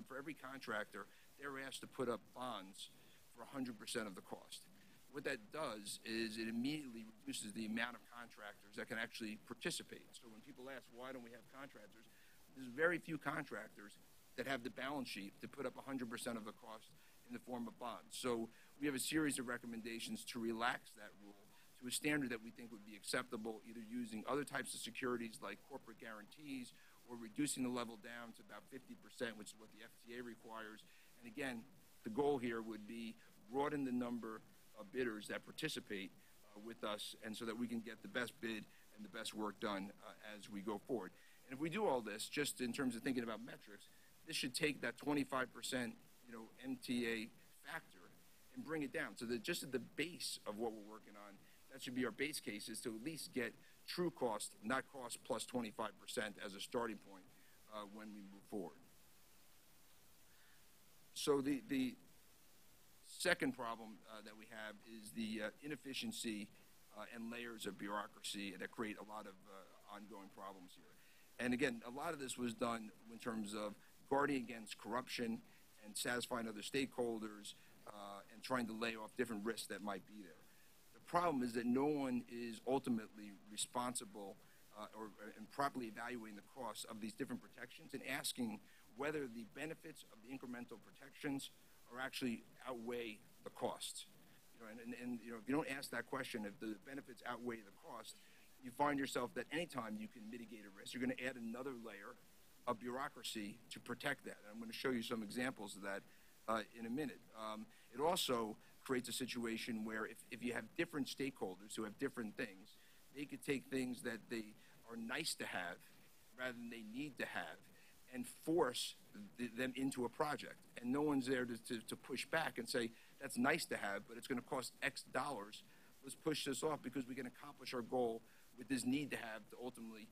for every contractor, they're asked to put up bonds for 100% of the cost. What that does is it immediately reduces the amount of contractors that can actually participate. So when people ask, why don't we have contractors? There's very few contractors that have the balance sheet to put up 100% of the cost in the form of bonds. So we have a series of recommendations to relax that rule to a standard that we think would be acceptable, either using other types of securities like corporate guarantees or reducing the level down to about 50%, which is what the FTA requires. And again, the goal here would be broaden the number of bidders that participate with us, and so that we can get the best bid and the best work done as we go forward. And if we do all this, just in terms of thinking about metrics, this should take that 25% MTA factor and bring it down. So that just at the base of what we're working on, that should be our base case, is to at least get true cost, not cost plus 25% as a starting point when we move forward. So the second problem that we have is the inefficiency and layers of bureaucracy that create a lot of ongoing problems here. And again, a lot of this was done in terms of guarding against corruption and satisfying other stakeholders and trying to lay off different risks that might be there. The problem is that no one is ultimately responsible and properly evaluating the costs of these different protections and asking whether the benefits of the incremental protections are actually outweigh the costs. And if you don't ask that question, if the benefits outweigh the cost, you find yourself that anytime you can mitigate a risk, you're going to add another layer of bureaucracy to protect that. And I'm going to show you some examples of that in a minute. It also creates a situation where if you have different stakeholders who have different things, they could take things that they are nice to have rather than they need to have and force them into a project. And no one's there to push back and say, that's nice to have, but it's going to cost X dollars. Let's push this off because we can accomplish our goal with this need to have to ultimately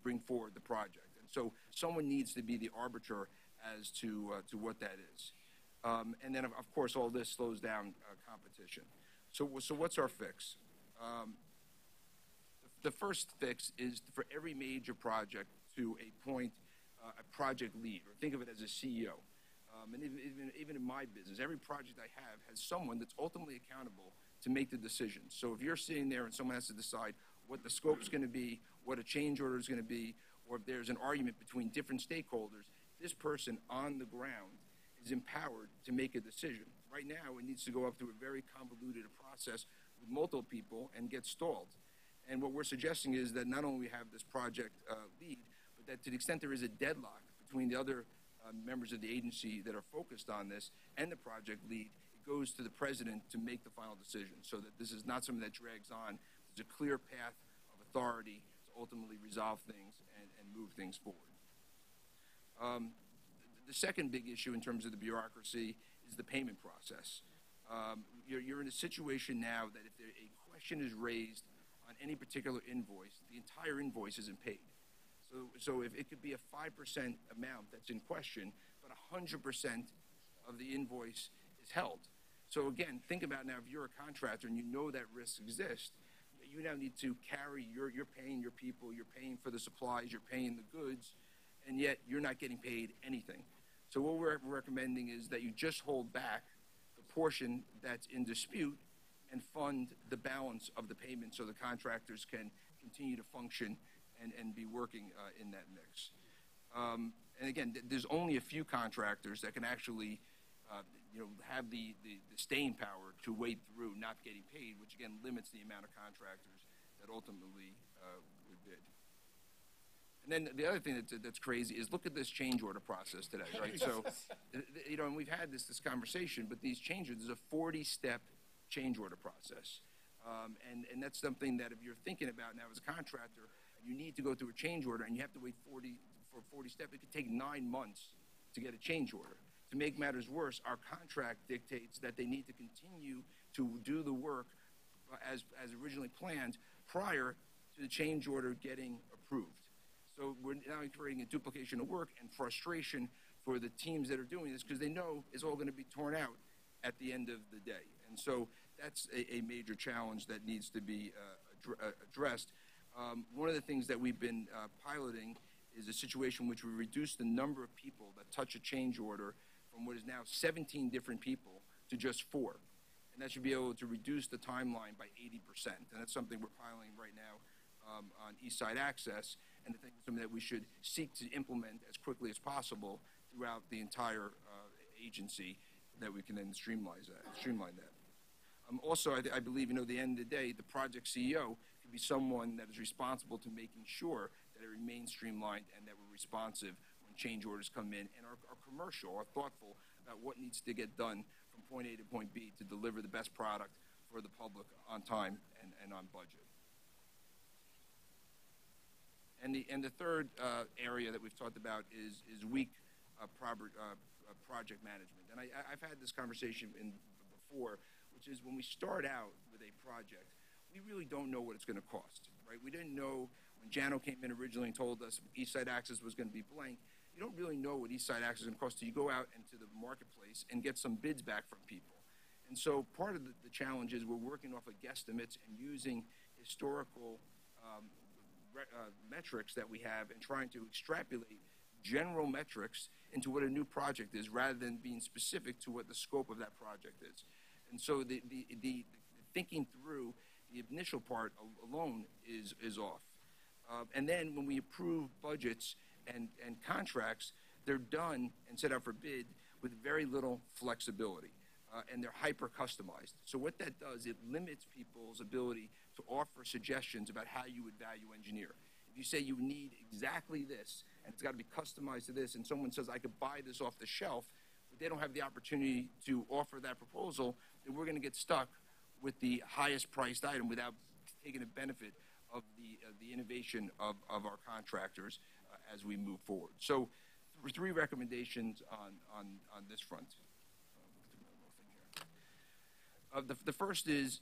bring forward the project. And so someone needs to be the arbiter as to what that is. And then, of course, all this slows down competition. So what's our fix? The first fix is for every major project to appoint a project lead, or think of it as a CEO. And even in my business, every project I have has someone that's ultimately accountable to make the decisions. So if you're sitting there and someone has to decide what the scope's going to be, what a change order is going to be, or if there's an argument between different stakeholders, this person on the ground is empowered to make a decision. Right now, it needs to go up through a very convoluted process with multiple people and get stalled. And what we're suggesting is that not only we have this project lead, but that to the extent there is a deadlock between the other members of the agency that are focused on this and the project lead, it goes to the president to make the final decision so that this is not something that drags on. There's a clear path of authority to ultimately resolve things and move things forward. The second big issue in terms of the bureaucracy is the payment process. You're in a situation now that if a question is raised on any particular invoice, the entire invoice isn't paid. So if it could be a 5% amount that's in question, but 100% of the invoice is held. So again, think about now, if you're a contractor and you know that risks exist, you now need to carry, you're paying your people, you're paying for the supplies, you're paying the goods, and yet you're not getting paid anything. So what we're recommending is that you just hold back the portion that's in dispute and fund the balance of the payment so the contractors can continue to function and be working in that mix. And again, there's only a few contractors that can actually have the staying power to wait through not getting paid, which again limits the amount of contractors that ultimately would bid. And then the other thing that's crazy is look at this change order process today, right? So, and we've had this conversation, but these change orders, there's a 40-step change order process. And that's something that if you're thinking about now as a contractor, you need to go through a change order and you have to wait for 40 steps. It could take 9 months to get a change order. To make matters worse, our contract dictates that they need to continue to do the work as originally planned prior to the change order getting approved. So we're now creating a duplication of work and frustration for the teams that are doing this because they know it's all going to be torn out at the end of the day. And so that's a major challenge that needs to be addressed. One of the things that we've been piloting is a situation in which we reduce the number of people that touch a change order from what is now 17 different people to just 4. And that should be able to reduce the timeline by 80%. And that's something we're piloting right now on East Side Access, and I think it's something that we should seek to implement as quickly as possible throughout the entire agency, that we can then streamline that. Also, I believe, at the end of the day, the project CEO could be someone that is responsible to making sure that it remains streamlined and that we're responsive when change orders come in and are commercial, are thoughtful about what needs to get done from point A to point B to deliver the best product for the public on time and on budget. And the third area that we've talked about is weak project management. And I've had this conversation before, which is when we start out with a project, we really don't know what it's going to cost, right? We didn't know when Jano came in originally and told us East Side Access was going to be blank. You don't really know what East Side Access is going to cost till you go out into the marketplace and get some bids back from people. And so part of the challenge is we're working off of guesstimates and using historical metrics that we have and trying to extrapolate general metrics into what a new project is rather than being specific to what the scope of that project is. And so the thinking through the initial part alone is off. And then when we approve budgets and contracts, they're done and set out for bid with very little flexibility. And they're hyper-customized. So what that does, it limits people's ability to offer suggestions about how you would value engineer. If you say you need exactly this, and it's got to be customized to this, and someone says, I could buy this off the shelf, but they don't have the opportunity to offer that proposal, then we're going to get stuck with the highest priced item without taking the benefit of the innovation of our contractors as we move forward. So 3 recommendations on this front. The first is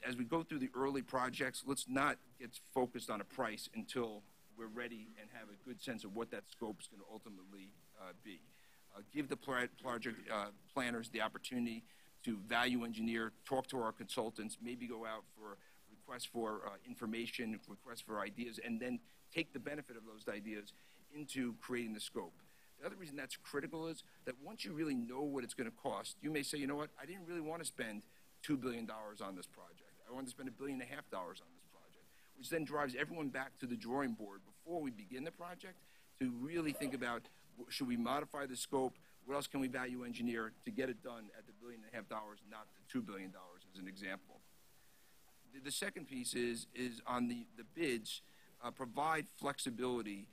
as we go through the early projects, let's not get focused on a price until we're ready and have a good sense of what that scope is going to ultimately be. Give the project planners the opportunity to value engineer, talk to our consultants, maybe go out for requests for information, requests for ideas, and then take the benefit of those ideas into creating the scope. The other reason that's critical is that once you really know what it's going to cost, you may say, you know what, I didn't really want to spend $2 billion on this project. I want to spend $1.5 billion on this project, which then drives everyone back to the drawing board before we begin the project to really think about, should we modify the scope? What else can we value engineer to get it done at the $1.5 billion, not the $2 billion as an example? The second piece is on the bids, provide flexibility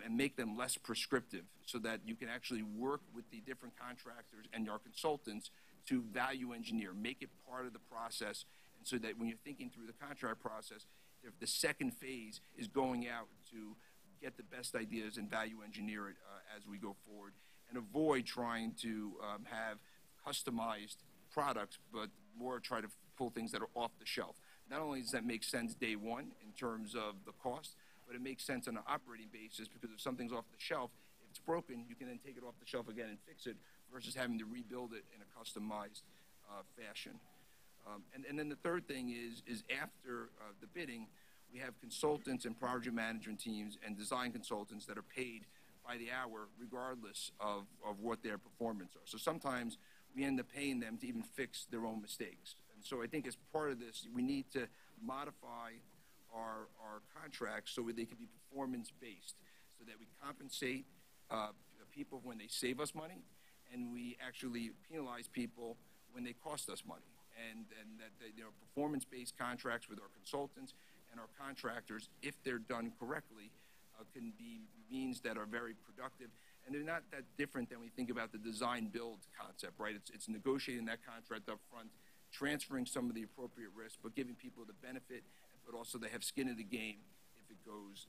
and make them less prescriptive so that you can actually work with the different contractors and our consultants to value engineer, make it part of the process, and so that when you're thinking through the contract process, if the second phase is going out to get the best ideas and value engineer it as we go forward, and avoid trying to have customized products, but more try to pull things that are off the shelf. Not only does that make sense day one in terms of the cost, but it makes sense on an operating basis, because if something's off the shelf, if it's broken, you can then take it off the shelf again and fix it versus having to rebuild it in a customized fashion. And then the third thing is after the bidding, we have consultants and project management teams and design consultants that are paid by the hour regardless of what their performance are. So sometimes we end up paying them to even fix their own mistakes. And so I think as part of this, we need to modify our contracts so they can be performance-based, so that we compensate people when they save us money, and we actually penalize people when they cost us money. And that performance-based contracts with our consultants and our contractors, if they're done correctly, can be means that are very productive. And they're not that different than we think about the design-build concept, right? It's negotiating that contract up front, transferring some of the appropriate risk, but giving people the benefit, but also they have skin in the game if it goes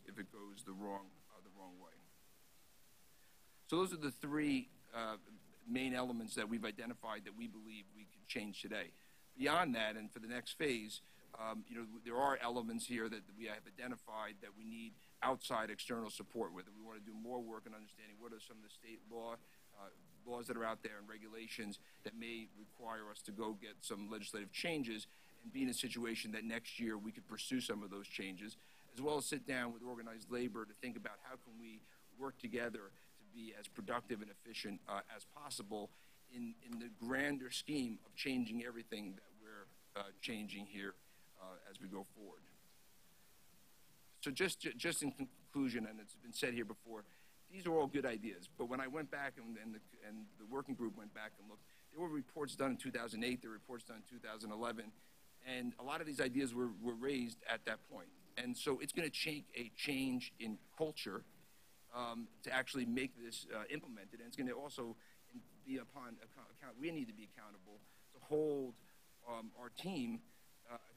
the wrong way. So those are the three main elements that we've identified that we believe we can change today. Beyond that, and for the next phase, there are elements here that we have identified that we need outside external support with. And we want to do more work in understanding what are some of the state laws that are out there and regulations that may require us to go get some legislative changes and be in a situation that next year we could pursue some of those changes, as well as sit down with organized labor to think about how can we work together to be as productive and efficient as possible in the grander scheme of changing everything that we're changing here as we go forward. So just in conclusion, and it's been said here before, these are all good ideas. But when I went back and the working group went back and looked, there were reports done in 2008, there were reports done in 2011, and a lot of these ideas were raised at that point. And so it's going to take a change in culture to actually make this implemented, and it's going to also be upon account. We need to be accountable to hold our team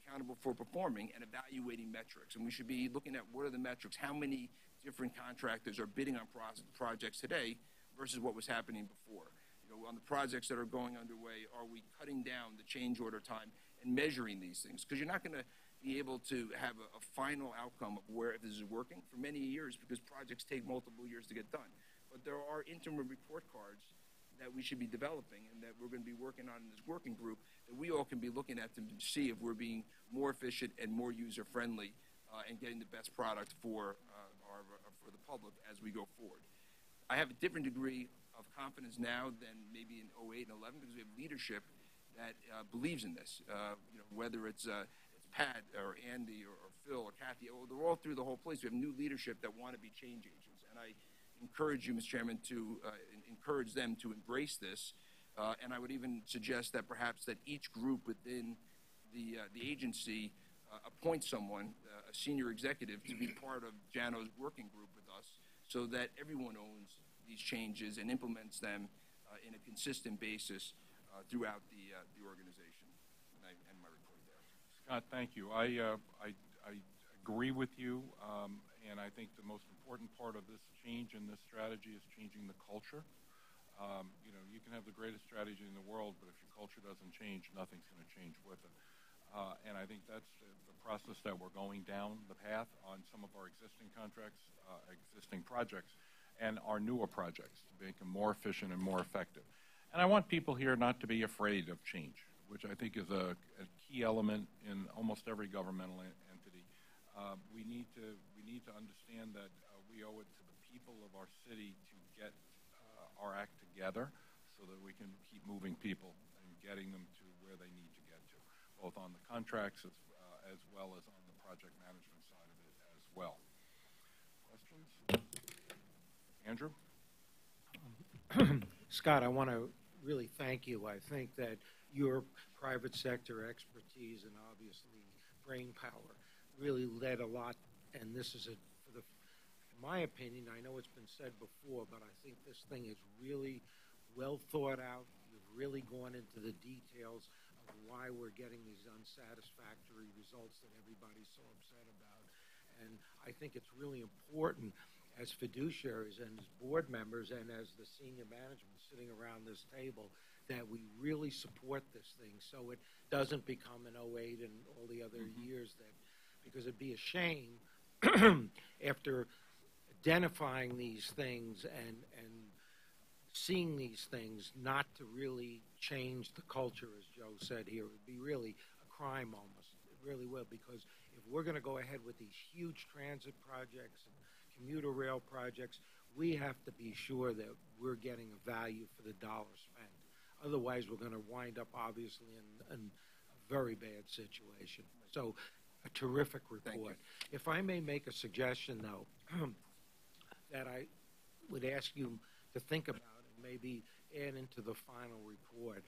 accountable for performing and evaluating metrics. And we should be looking at what are the metrics, how many different contractors are bidding on projects today versus what was happening before. On the projects that are going underway, are we cutting down the change order time and measuring these things? Because you're not going to be able to have a final outcome of where this is working for many years, because projects take multiple years to get done. But there are interim report cards that we should be developing and that we're going to be working on in this working group that we all can be looking at to see if we're being more efficient and more user-friendly and getting the best product for the public as we go forward. I have a different degree of confidence now than maybe in 08 and 11, because we have leadership that believes in this. Whether it's Pat or Andy or Phil or Kathy, they're all through the whole place. We have new leadership that want to be change agents, and I encourage you, Mr. Chairman, to encourage them to embrace this. And I would even suggest that perhaps that each group within the agency appoint someone, a senior executive, to be part of JANO's working group with us, so that everyone owns these changes and implements them in a consistent basis throughout the organization. And I end my report there. Scott, thank you. I agree with you, and I think the most important part of this change in this strategy is changing the culture. You can have the greatest strategy in the world, but if your culture doesn't change, nothing's going to change with it. And I think that's the process that we're going down the path on some of our existing contracts, existing projects, and our newer projects to make them more efficient and more effective. And I want people here not to be afraid of change, which I think is a key element in almost every governmental entity. We need to understand that we owe it to the people of our city to get our act together so that we can keep moving people and getting them to where they need to get to, both on the contracts as well as on the project management side of it as well. Questions? Andrew? Scott, I want to really thank you. I think that your private sector expertise and obviously brain power really led a lot, and this is my opinion, I know it's been said before, but I think this thing is really well thought out. You've really gone into the details of why we're getting these unsatisfactory results that everybody's so upset about. And I think it's really important as fiduciaries and as board members and as the senior management sitting around this table that we really support this thing so it doesn't become an 08 and all the other years that, because it'd be a shame after identifying these things and seeing these things not to really change the culture, as Joe said here. It would be really a crime almost. It really will, because if we're going to go ahead with these huge transit projects and commuter rail projects, we have to be sure that we're getting a value for the dollar spent. Otherwise, we're going to wind up, obviously, in a very bad situation. So, a terrific report. If I may make a suggestion, though, that I would ask you to think about and maybe add into the final report.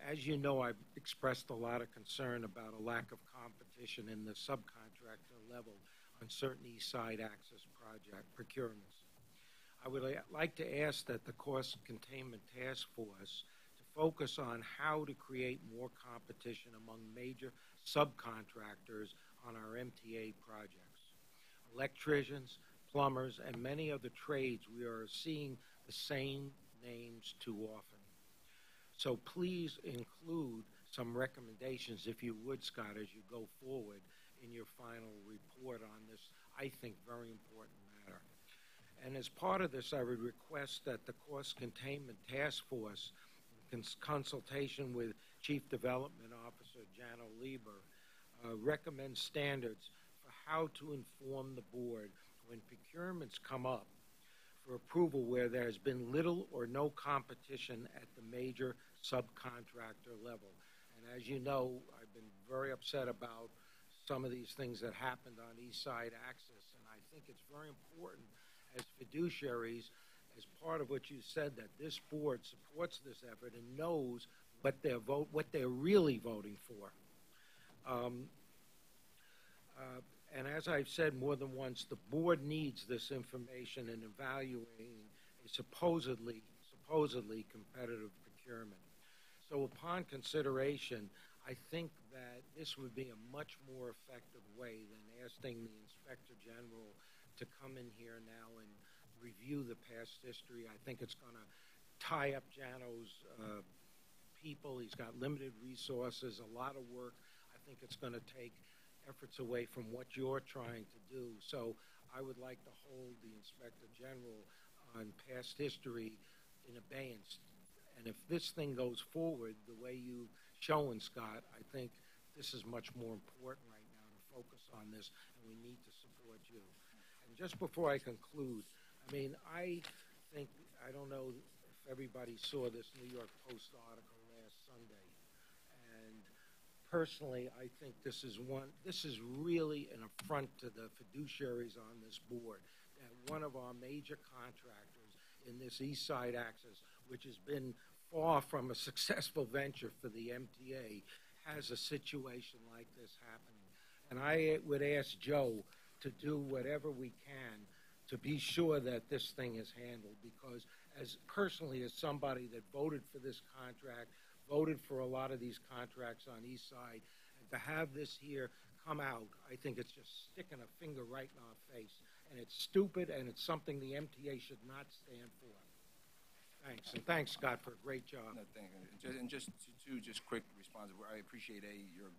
As you know, I've expressed a lot of concern about a lack of competition in the subcontractor level on certain East Side Access project procurements. I would like to ask that the Cost Containment Task Force to focus on how to create more competition among major subcontractors on our MTA projects. Electricians, plumbers, and many other trades, we are seeing the same names too often. So please include some recommendations, if you would, Scott, as you go forward in your final report on this, I think, very important matter. And as part of this, I would request that the Cost Containment Task Force, in consultation with Chief Development Officer Jano Lieber, recommend standards for how to inform the board when procurements come up for approval where there has been little or no competition at the major subcontractor level. And as you know, I've been very upset about some of these things that happened on East Side Access, and I think it's very important as fiduciaries, as part of what you said, that this board supports this effort and knows what they're really voting for. And as I've said more than once, the board needs this information in evaluating a supposedly competitive procurement. So upon consideration, I think that this would be a much more effective way than asking the Inspector General to come in here now and review the past history. I think it's going to tie up Jano's people. He's got limited resources, a lot of work. I think it's going to take efforts away from what you're trying to do. So I would like to hold the Inspector General on past history in abeyance. And if this thing goes forward the way you've shown, Scott, I think this is much more important right now to focus on this, and we need to support you. And just before I conclude, I mean, I think, I don't know if everybody saw this New York Post article last Sunday, and personally, I think this is really an affront to the fiduciaries on this board, that one of our major contractors in this East Side Access, which has been far from a successful venture for the MTA, has a situation like this happening. And I would ask Joe to do whatever we can to be sure that this thing is handled, because as personally as somebody that voted for this contract, voted for a lot of these contracts on East Side, and to have this here come out, I think it's just sticking a finger right in our face. And it's stupid, and it's something the MTA should not stand for. Thanks. And thanks, Scott, for a great job. No, thank you. And just two quick responses. I appreciate, your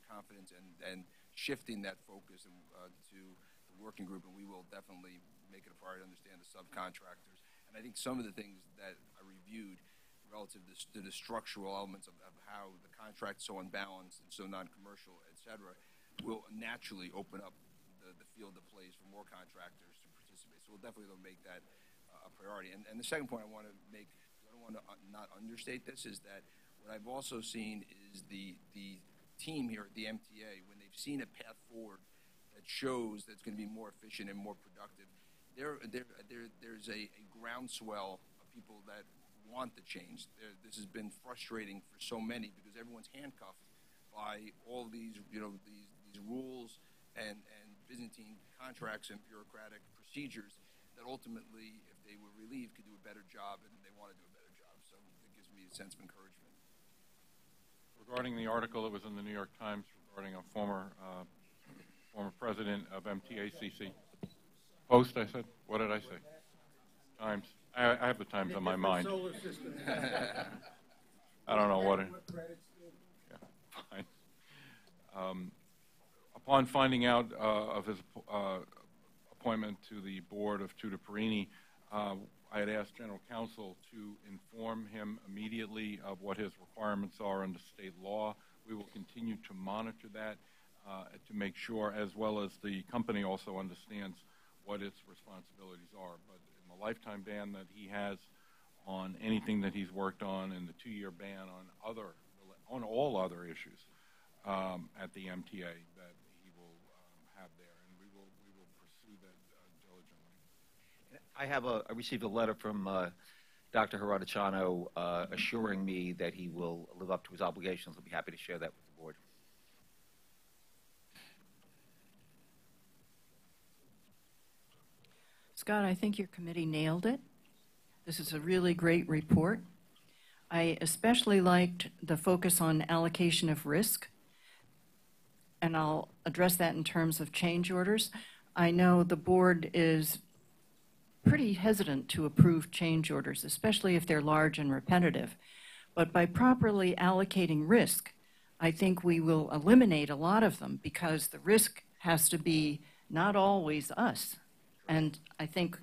confidence and shifting that focus to the working group, and we will definitely make it a priority to understand the subcontractors. And I think some of the things that I reviewed relative to the structural elements of how the contract's so unbalanced and so non-commercial, et cetera, will naturally open up the field of plays for more contractors to participate. So we'll definitely make that a priority. And the second point I want to make, I don't want to not understate this, is that what I've also seen is the team here at the MTA, when they've seen a path forward that shows that it's going to be more efficient and more productive, there's a groundswell of people that want the change. This has been frustrating for so many because everyone's handcuffed by all these, these rules and Byzantine contracts and bureaucratic procedures that ultimately, if they were relieved, could do a better job, and they want to do a better job. So it gives me a sense of encouragement. Regarding the article that was in the New York Times regarding a former president of MTACC. Post, I said? What did I say? Times. I have the Times on my mind. I don't know what it is. Yeah, fine. Upon finding out of his appointment to the board of Tutor Perini, I had asked General Counsel to inform him immediately of what his requirements are under state law. We will continue to monitor that to make sure, as well as the company also understands what its responsibilities are. But in the lifetime ban that he has on anything that he's worked on, and the 2-year ban on all other issues at the MTA that he will have there, and we will pursue that diligently. I received a letter from Dr. Herodiciano assuring me that he will live up to his obligations. I'll be happy to share that with the board. Scott, I think your committee nailed it. This is a really great report. I especially liked the focus on allocation of risk, and I'll address that in terms of change orders. I know the board is pretty hesitant to approve change orders, especially if they're large and repetitive. But by properly allocating risk, I think we will eliminate a lot of them, because the risk has to be not always us. And I think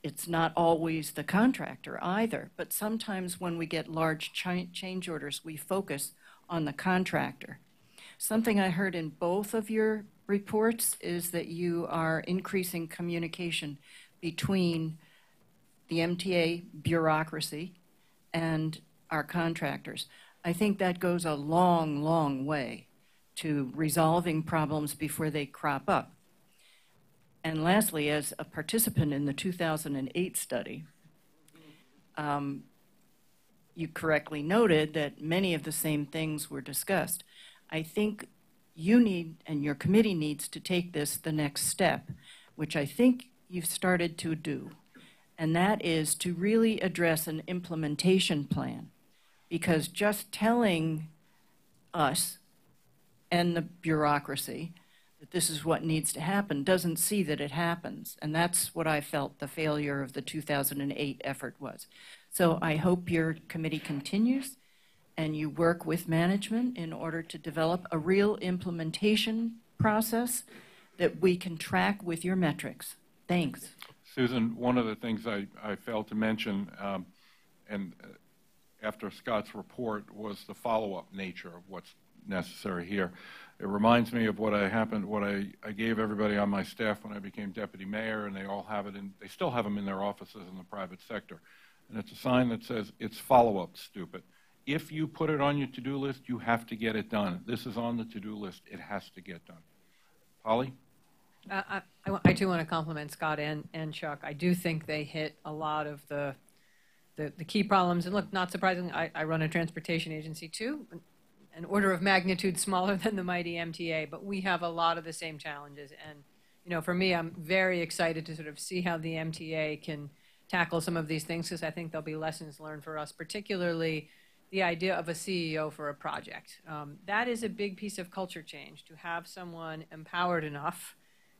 it's not always the contractor either. But sometimes when we get large change orders, we focus on the contractor. Something I heard in both of your reports is that you are increasing communication between the MTA bureaucracy and our contractors. I think that goes a long, long way to resolving problems before they crop up. And lastly, as a participant in the 2008 study, you correctly noted that many of the same things were discussed. I think you need, and your committee needs, to take this the next step, which I think you've started to do, and that is to really address an implementation plan. Because just telling us and the bureaucracy that this is what needs to happen doesn't see that it happens. And that's what I felt the failure of the 2008 effort was. So I hope your committee continues and you work with management in order to develop a real implementation process that we can track with your metrics. Thanks. Susan, one of the things I failed to mention, after Scott's report, was the follow-up nature of what's necessary here. It reminds me of what I gave everybody on my staff when I became deputy mayor, and they all have it they still have them in their offices in the private sector. And it's a sign that says, it's follow-up, stupid. If you put it on your to-do list, you have to get it done. This is on the to-do list. It has to get done. Polly? I too want to compliment Scott and Chuck. I do think they hit a lot of the key problems. And look, not surprisingly, I run a transportation agency too, an order of magnitude smaller than the mighty MTA, but we have a lot of the same challenges. And, you know, for me, I'm very excited to sort of see how the MTA can tackle some of these things, because I think there'll be lessons learned for us, particularly the idea of a CEO for a project. That is a big piece of culture change, to have someone empowered enough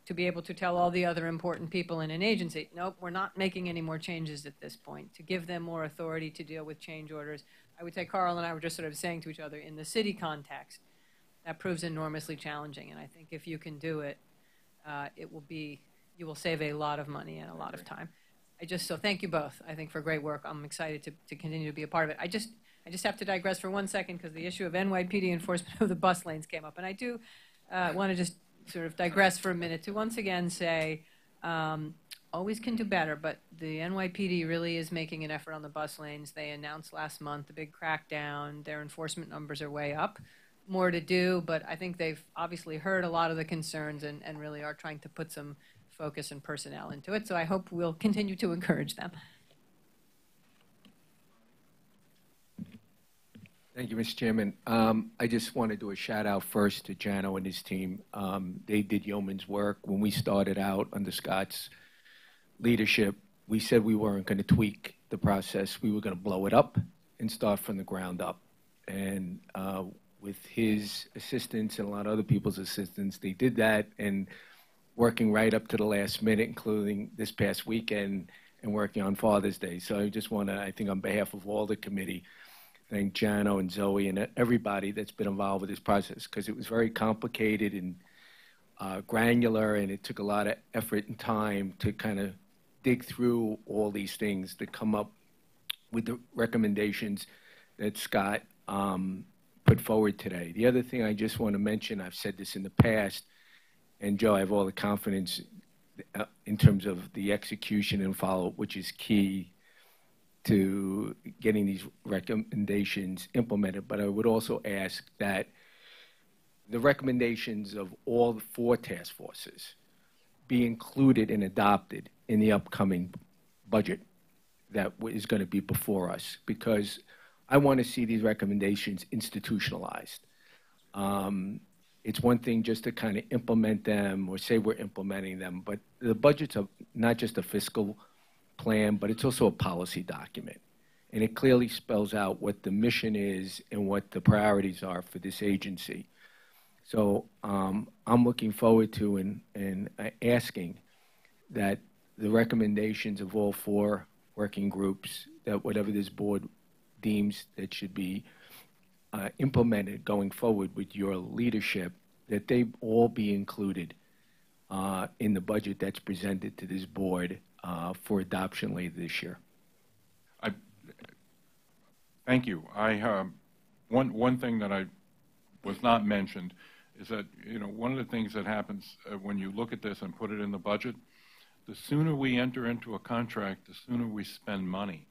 to be able to tell all the other important people in an agency, nope, we're not making any more changes at this point, to give them more authority to deal with change orders. I would say Carl and I were just sort of saying to each other, in the city context, that proves enormously challenging. And I think if you can do it, you will save a lot of money and a lot of time. So thank you both, I think, for great work. I'm excited to continue to be a part of it. I just have to digress for 1 second, because the issue of NYPD enforcement of the bus lanes came up. And I do want to just sort of digress for a minute to once again say, always can do better, but the NYPD really is making an effort on the bus lanes. They announced last month a big crackdown. Their enforcement numbers are way up. More to do, but I think they've obviously heard a lot of the concerns and really are trying to put some focus and personnel into it. So I hope we'll continue to encourage them. Thank you, Mr. Chairman. I just want to do a shout out first to Jano and his team. They did yeoman's work. When we started out under Scott's leadership, we said we weren't going to tweak the process. We were going to blow it up and start from the ground up. And with his assistance and a lot of other people's assistance, they did that, and working right up to the last minute, including this past weekend, and working on Father's Day. So I just want to, I think on behalf of all the committee, thank Jano and Zoe and everybody that's been involved with this process, because it was very complicated and granular, and it took a lot of effort and time to kind of dig through all these things to come up with the recommendations that Scott put forward today. The other thing I just want to mention, I've said this in the past, and Joe, I have all the confidence in terms of the execution and follow-up, which is key to getting these recommendations implemented. But I would also ask that the recommendations of all the 4 task forces be included and adopted in the upcoming budget that is going to be before us, because I want to see these recommendations institutionalized. It's one thing just to kind of implement them or say we're implementing them, but the budget's not just a fiscal plan, but it's also a policy document. And it clearly spells out what the mission is and what the priorities are for this agency. So I'm looking forward to and asking that the recommendations of all 4 working groups, that whatever this board deems that should be implemented going forward with your leadership, that they all be included in the budget that's presented to this board for adoption later this year. Thank you. One thing that I was not mentioned is that, you know, one of the things that happens when you look at this and put it in the budget, the sooner we enter into a contract, the sooner we spend money.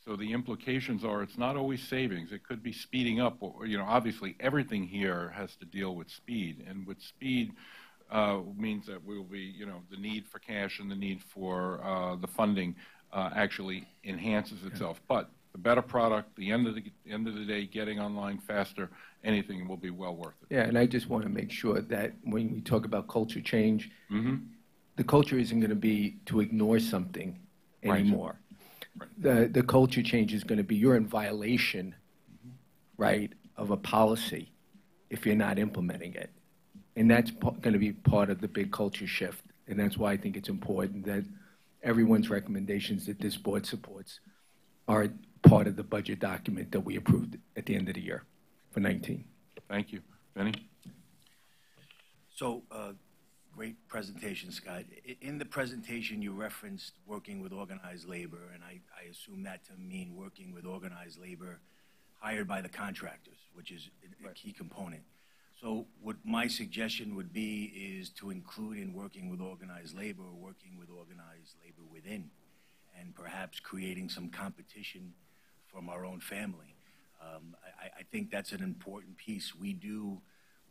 So the implications are it's not always savings. It could be speeding up. Or, you know, obviously everything here has to deal with speed, and with speed means that we will be, you know, the need for cash and the need for the funding actually enhances itself. But the better product, the end of the day, getting online faster, anything will be well worth it. Yeah, and I just want to make sure that when we talk about culture change, the culture isn't going to be to ignore something anymore. Right. The culture change is going to be you're in violation, right, of a policy if you're not implementing it. And that's going to be part of the big culture shift. And that's why I think it's important that everyone's recommendations that this board supports are part of the budget document that we approved at the end of the year for 19. Thank you. Benny? So, great presentation, Scott. In the presentation, you referenced working with organized labor, and I assume that to mean working with organized labor hired by the contractors, which is a key component. So what my suggestion would be is to include in working with organized labor, working with organized labor within, and perhaps creating some competition from our own family. I think that's an important piece. We do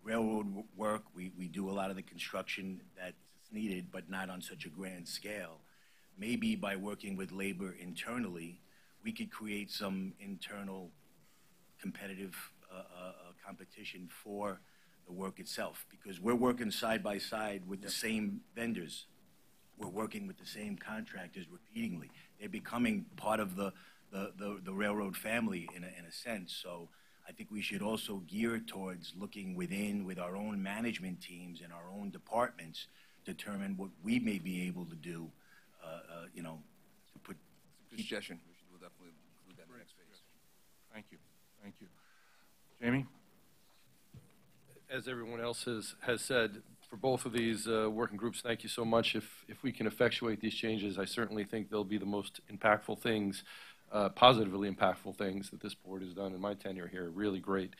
railroad work. We do a lot of the construction that's needed, but not on such a grand scale. Maybe by working with labor internally, we could create some internal competitive competition for the work itself, because we're working side by side with the same vendors. We're working with the same contractors repeatedly. They're becoming part of the railroad family in a sense. So I think we should also gear towards looking within with our own management teams and our own departments, determine what we may be able to do, you know, to put... Suggestion. We'll definitely include that in the next phase. Thank you. Thank you. Jamie? As everyone else has said, for both of these working groups, thank you so much. If we can effectuate these changes, I certainly think they'll be the most impactful things, positively impactful things that this board has done in my tenure here. Really great.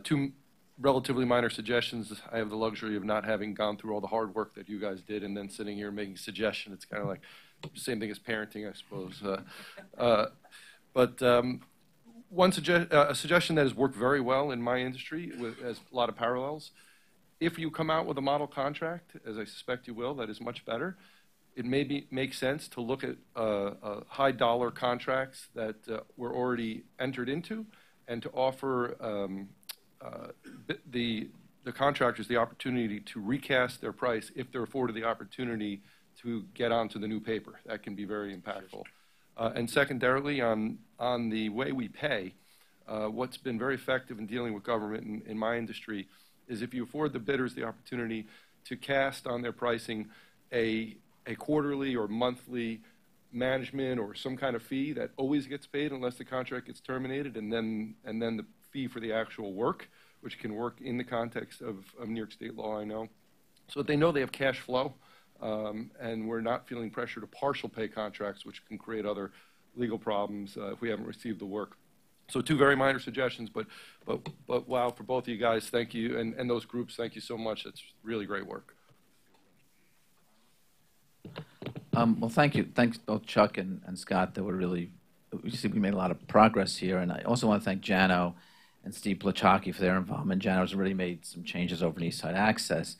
2 relatively minor suggestions. I have the luxury of not having gone through all the hard work that you guys did and then sitting here making suggestions. It's kind of like the same thing as parenting, I suppose. One suggestion that has worked very well in my industry has a lot of parallels. If you come out with a model contract, as I suspect you will, that is much better, it may make sense to look at high dollar contracts that were already entered into and to offer the contractors the opportunity to recast their price if they're afforded the opportunity to get onto the new paper. That can be very impactful. And secondarily, on the way we pay, what's been very effective in dealing with government in my industry is if you afford the bidders the opportunity to cast on their pricing a quarterly or monthly management or some kind of fee that always gets paid unless the contract gets terminated, and then the fee for the actual work, which can work in the context of New York State law, I know. So they know they have cash flow, and we're not feeling pressure to partial pay contracts, which can create other legal problems if we haven't received the work. So two very minor suggestions, but wow, for both of you guys, thank you, and those groups, thank you so much. It's really great work. Well, thank you. Thanks both Chuck and Scott. That were really, we made a lot of progress here. And I also want to thank Jano and Steve Plachocki for their involvement. Jano's really made some changes over in East Side Access.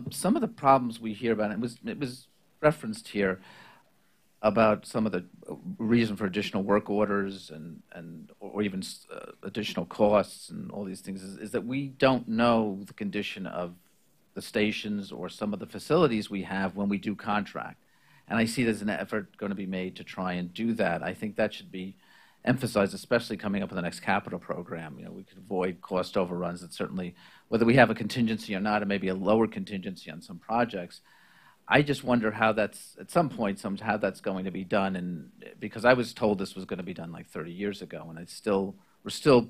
Some of the problems we hear about, it was referenced here, about some of the reason for additional work orders or even additional costs and all these things is that we don't know the condition of the stations or some of the facilities we have when we do contract. And I see there's an effort going to be made to try and do that. I think that should be emphasized, especially coming up with the next capital program. You know, we could avoid cost overruns. That certainly, whether we have a contingency or not, or maybe a lower contingency on some projects. I just wonder how that's, at some point, how that's going to be done. And because I was told this was going to be done like 30 years ago, and we're still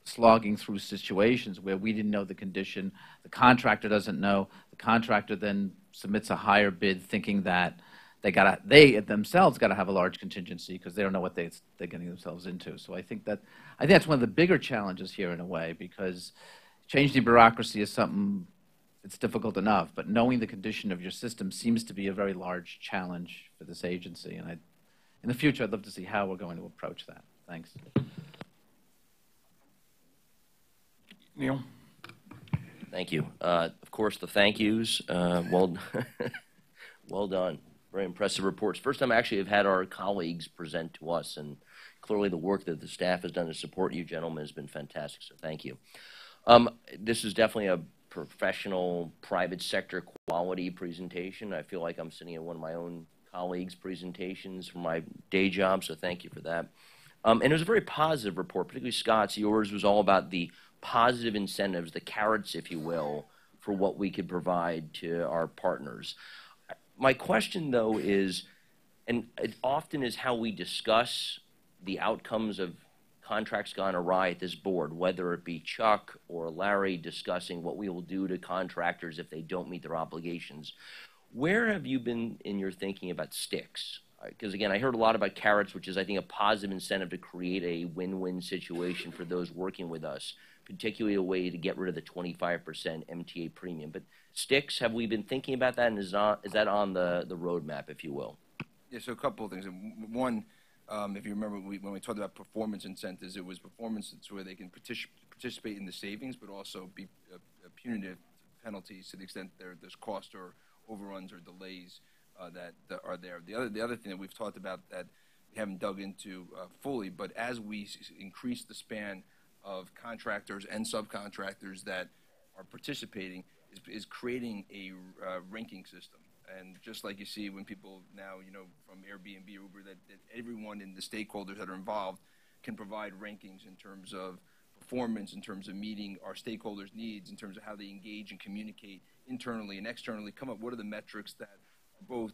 slogging through situations where we didn't know the condition, the contractor doesn't know, the contractor then submits a higher bid thinking that they themselves got to have a large contingency because they don't know what they're getting themselves into. So I think that's one of the bigger challenges here in a way, because changing bureaucracy is something, it's difficult enough, but knowing the condition of your system seems to be a very large challenge for this agency. And in the future, I'd love to see how we're going to approach that. Thanks. Neil? Thank you. Of course, the thank yous. Well done. Very impressive reports. First time I actually have had our colleagues present to us, and clearly the work that the staff has done to support you gentlemen has been fantastic, so thank you. This is definitely a professional, private sector quality presentation. I feel like I'm sitting in one of my own colleagues' presentations from my day job, so thank you for that. And it was a very positive report, particularly Scott's. Yours was all about the positive incentives, the carrots, if you will, for what we could provide to our partners. My question, though, is, and it often is how we discuss the outcomes of contracts gone awry at this board, whether it be Chuck or Larry discussing what we will do to contractors if they don't meet their obligations. Where have you been in your thinking about sticks? Because, again, I heard a lot about carrots, which is, I think, a positive incentive to create a win-win situation for those working with us, particularly a way to get rid of the 25% MTA premium. But sticks, have we been thinking about that, and is that on the roadmap, if you will? Yeah, so a couple of things. One, if you remember, when we talked about performance incentives, it was performance where they can participate in the savings, but also be punitive penalties to the extent there's cost or overruns or delays that are there. The other thing that we've talked about that we haven't dug into fully, but as we increase the span of contractors and subcontractors that are participating, is creating a ranking system. And just like you see when people now, from Airbnb, Uber, that everyone in the stakeholders that are involved can provide rankings in terms of performance, in terms of meeting our stakeholders' needs, in terms of how they engage and communicate internally and externally, come up what are the metrics that are both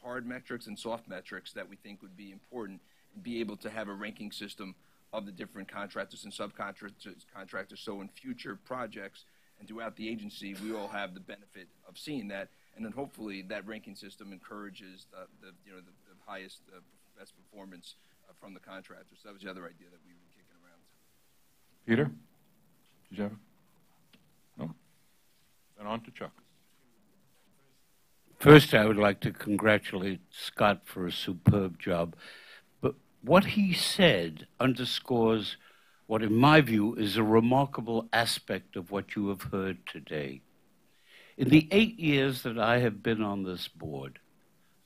hard metrics and soft metrics that we think would be important, and be able to have a ranking system of the different contractors and subcontractors. So in future projects and throughout the agency, we all have the benefit of seeing that. And then hopefully that ranking system encourages the highest, best performance from the contractors. So that was the other idea that we were kicking around. Peter, did you have? No. Then on to Chuck. First, I would like to congratulate Scott for a superb job. But what he said underscores what, in my view, is a remarkable aspect of what you have heard today. In the 8 years that I have been on this board,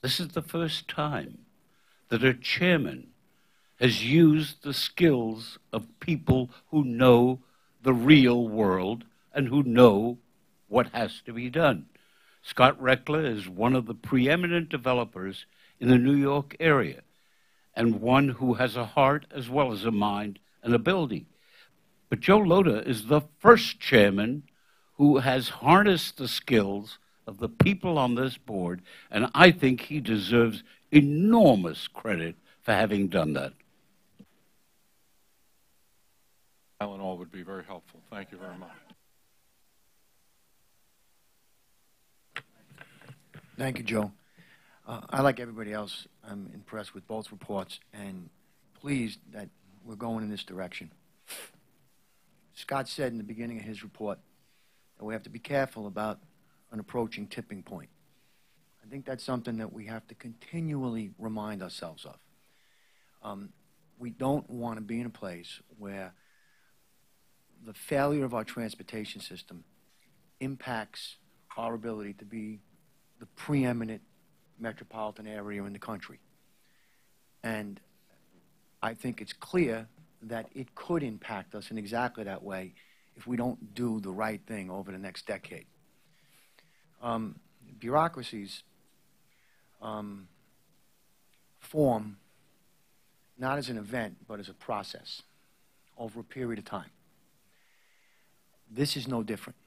this is the first time that a chairman has used the skills of people who know the real world and who know what has to be done. Scott Reckler is one of the preeminent developers in the New York area, and one who has a heart as well as a mind and ability. But Joe Loda is the first chairman who has harnessed the skills of the people on this board, and I think he deserves enormous credit for having done that. Alan All would be very helpful. Thank you very much. Thank you, Joe. I, like everybody else, I'm impressed with both reports and pleased that we're going in this direction. Scott said in the beginning of his report that we have to be careful about an approaching tipping point. I think that's something that we have to continually remind ourselves of. We don't want to be in a place where the failure of our transportation system impacts our ability to be the preeminent metropolitan area in the country. And I think it's clear that it could impact us in exactly that way if we don't do the right thing over the next decade. Bureaucracies form not as an event, but as a process over a period of time. This is no different.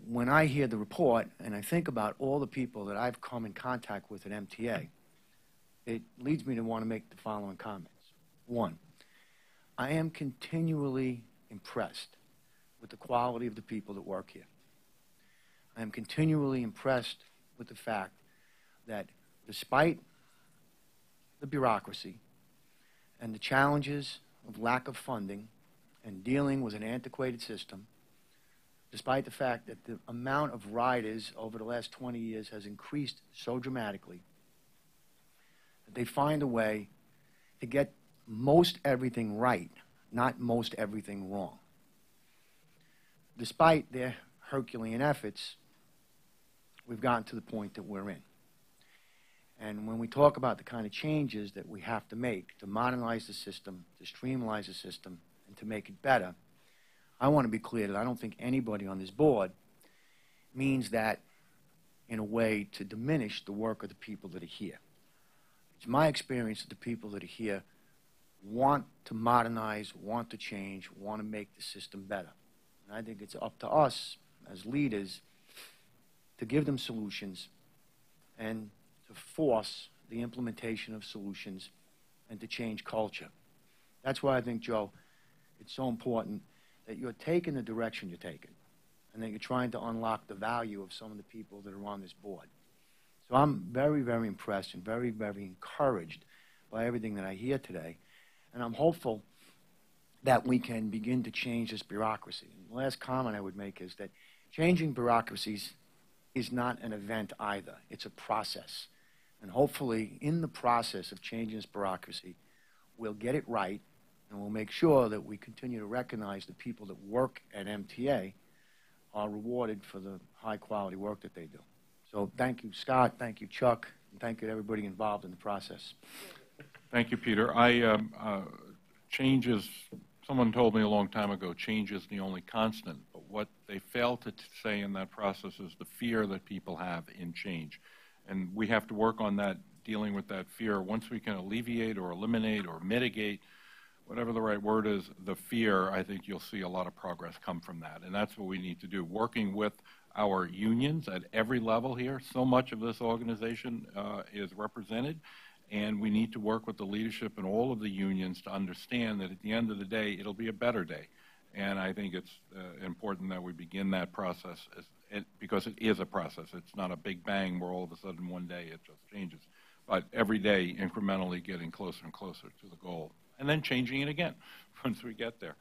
When I hear the report and I think about all the people that I've come in contact with at MTA, it leads me to want to make the following comments. One, I am continually impressed with the quality of the people that work here. I am continually impressed with the fact that despite the bureaucracy and the challenges of lack of funding and dealing with an antiquated system, despite the fact that the amount of riders over the last 20 years has increased so dramatically, that they find a way to get most everything right, not most everything wrong. Despite their Herculean efforts, we've gotten to the point that we're in. And when we talk about the kind of changes that we have to make to modernize the system, to streamline the system, and to make it better, I want to be clear that I don't think anybody on this board means that in a way to diminish the work of the people that are here. It's my experience that the people that are here want to modernize, want to change, want to make the system better. And I think it's up to us as leaders to give them solutions and to force the implementation of solutions and to change culture. That's why I think, Joe, it's so important that you're taking the direction you're taking and that you're trying to unlock the value of some of the people that are on this board. So I'm very, very impressed and very, very encouraged by everything that I hear today. And I'm hopeful that we can begin to change this bureaucracy. And the last comment I would make is that changing bureaucracies is not an event either. It's a process. And hopefully, in the process of changing this bureaucracy, we'll get it right, and we'll make sure that we continue to recognize the people that work at MTA are rewarded for the high-quality work that they do. So thank you, Scott. Thank you, Chuck. And thank you to everybody involved in the process. Thank you, Peter. Change is, someone told me a long time ago, change is the only constant. But what they fail to say in that process is the fear that people have in change. And we have to work on that, dealing with that fear. Once we can alleviate or eliminate or mitigate, whatever the right word is, the fear, I think you'll see a lot of progress come from that. And that's what we need to do, working with our unions at every level here. So much of this organization is represented. And we need to work with the leadership and all of the unions to understand that at the end of the day, it'll be a better day. And I think it's important that we begin that process because it is a process. It's not a big bang where all of a sudden one day it just changes. But every day, incrementally getting closer and closer to the goal. And then changing it again once we get there.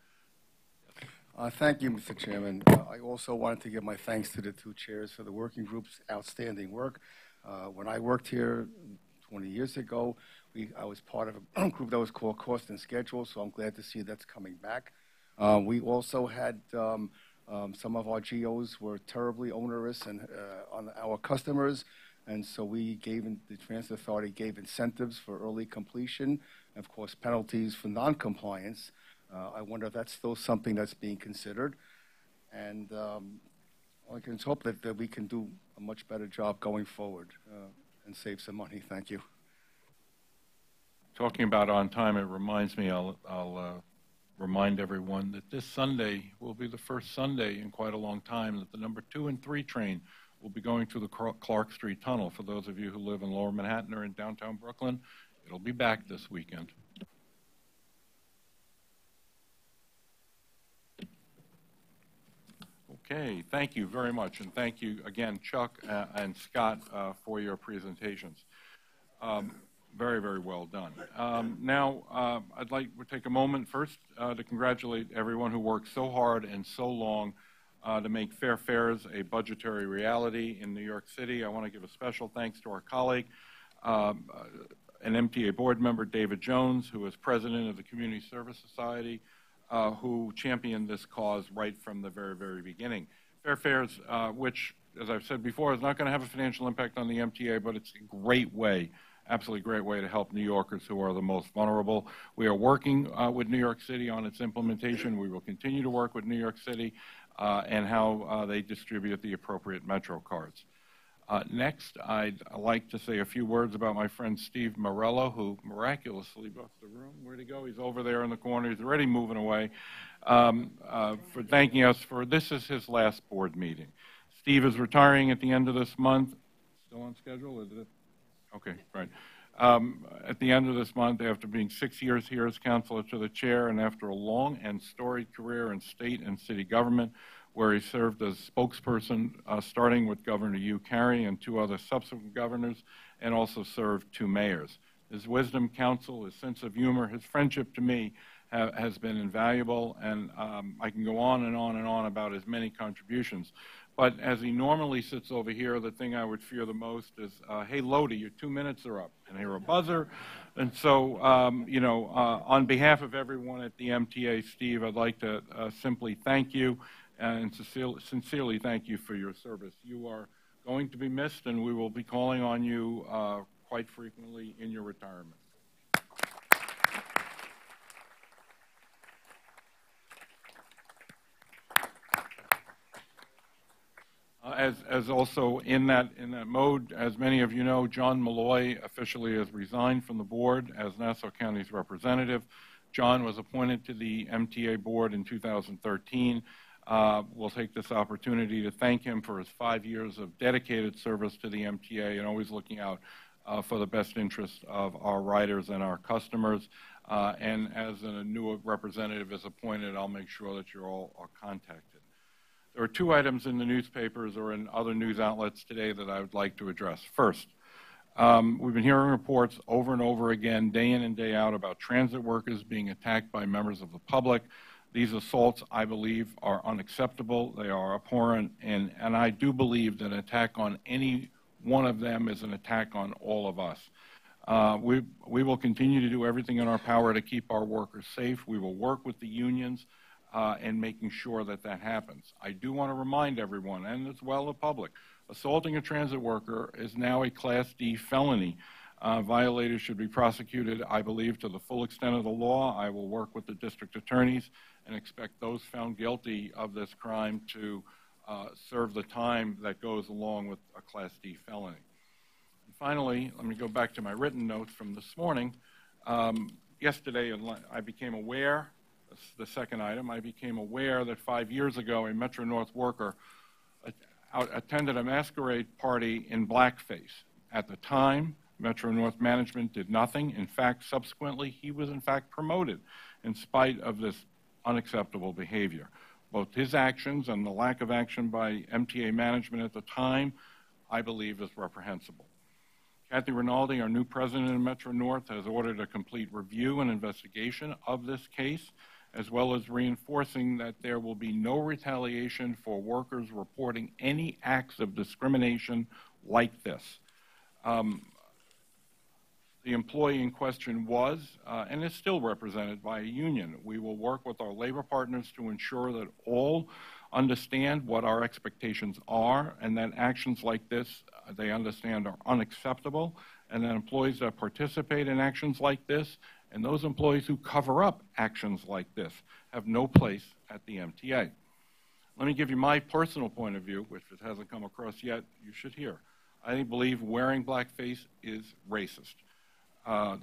Thank you, Mr. Chairman. I also wanted to give my thanks to the two chairs for the working group's outstanding work. When I worked here 20 years ago, I was part of a group that was called Cost and Schedule, so I'm glad to see that's coming back. We also had some of our GOs were terribly onerous and on our customers, And so the Transit Authority gave incentives for early completion, and of course penalties for non-compliance. I wonder if that's still something that's being considered. And I can just hope that we can do a much better job going forward and save some money. Thank you. Talking about on time, it reminds me, I'll remind everyone that this Sunday will be the first Sunday in quite a long time that the number 2 and 3 train will be going through the Clark Street Tunnel. For those of you who live in Lower Manhattan or in downtown Brooklyn, it'll be back this weekend. Okay, thank you very much, and thank you again, Chuck and Scott, for your presentations. Very, very well done. Now, I'd like to take a moment first to congratulate everyone who worked so hard and so long to make fair fares a budgetary reality in New York City. I want to give a special thanks to our colleague, an MTA board member, David Jones, who is president of the Community Service Society, who championed this cause right from the very, very beginning. Fair fares, which, as I've said before, is not going to have a financial impact on the MTA, but it's a great way, absolutely great way to help New Yorkers who are the most vulnerable. We are working with New York City on its implementation. We will continue to work with New York City and how they distribute the appropriate Metro cards. Next, I'd like to say a few words about my friend Steve Morello, who miraculously left the room. Where'd he go? He's over there in the corner. He's already moving away, for thanking us for this is his last board meeting. Steve is retiring at the end of this month. Still on schedule, is it? Okay, right. At the end of this month, after being 6 years here as counselor to the chair, and after a long and storied career in state and city government, where he served as spokesperson, starting with Governor Hugh Carey and 2 other subsequent governors, and also served 2 mayors. His wisdom, counsel, his sense of humor, his friendship to me has been invaluable, and I can go on and on and on about his many contributions. But as he normally sits over here, the thing I would fear the most is, hey, Lodi, your 2 minutes are up. And I hear a buzzer. And so, on behalf of everyone at the MTA, Steve, I'd like to simply thank you and sincerely thank you for your service. You are going to be missed, and we will be calling on you quite frequently in your retirement. As also in that mode, as many of you know, John Malloy officially has resigned from the board as Nassau County's representative. John was appointed to the MTA board in 2013. We'll take this opportunity to thank him for his 5 years of dedicated service to the MTA and always looking out for the best interests of our riders and our customers. And as a new representative is appointed, I'll make sure that you're all contacted. There are 2 items in the newspapers or in other news outlets today that I would like to address. First, we've been hearing reports over and over again, day in and day out, about transit workers being attacked by members of the public. These assaults, I believe, are unacceptable. They are abhorrent, and I do believe that an attack on any one of them is an attack on all of us. We will continue to do everything in our power to keep our workers safe. We will work with the unions and making sure that that happens. I do want to remind everyone, and as well the public, assaulting a transit worker is now a Class D felony. Violators should be prosecuted, I believe, to the full extent of the law. I will work with the district attorneys and expect those found guilty of this crime to serve the time that goes along with a Class D felony. And finally, let me go back to my written notes from this morning. Yesterday, I became aware, the second item, I became aware that 5 years ago a Metro North worker attended a masquerade party in blackface. At the time, Metro North management did nothing. In fact, subsequently, he was in fact promoted in spite of this unacceptable behavior. Both his actions and the lack of action by MTA management at the time, I believe, is reprehensible. Kathy Rinaldi, our new president of Metro North, has ordered a complete review and investigation of this case, as well as reinforcing that there will be no retaliation for workers reporting any acts of discrimination like this. The employee in question was and is still represented by a union. We will work with our labor partners to ensure that all understand what our expectations are and that actions like this they understand are unacceptable, and that employees that participate in actions like this and those employees who cover up actions like this have no place at the MTA. Let me give you my personal point of view, which it hasn't come across yet. You should hear. I believe wearing blackface is racist.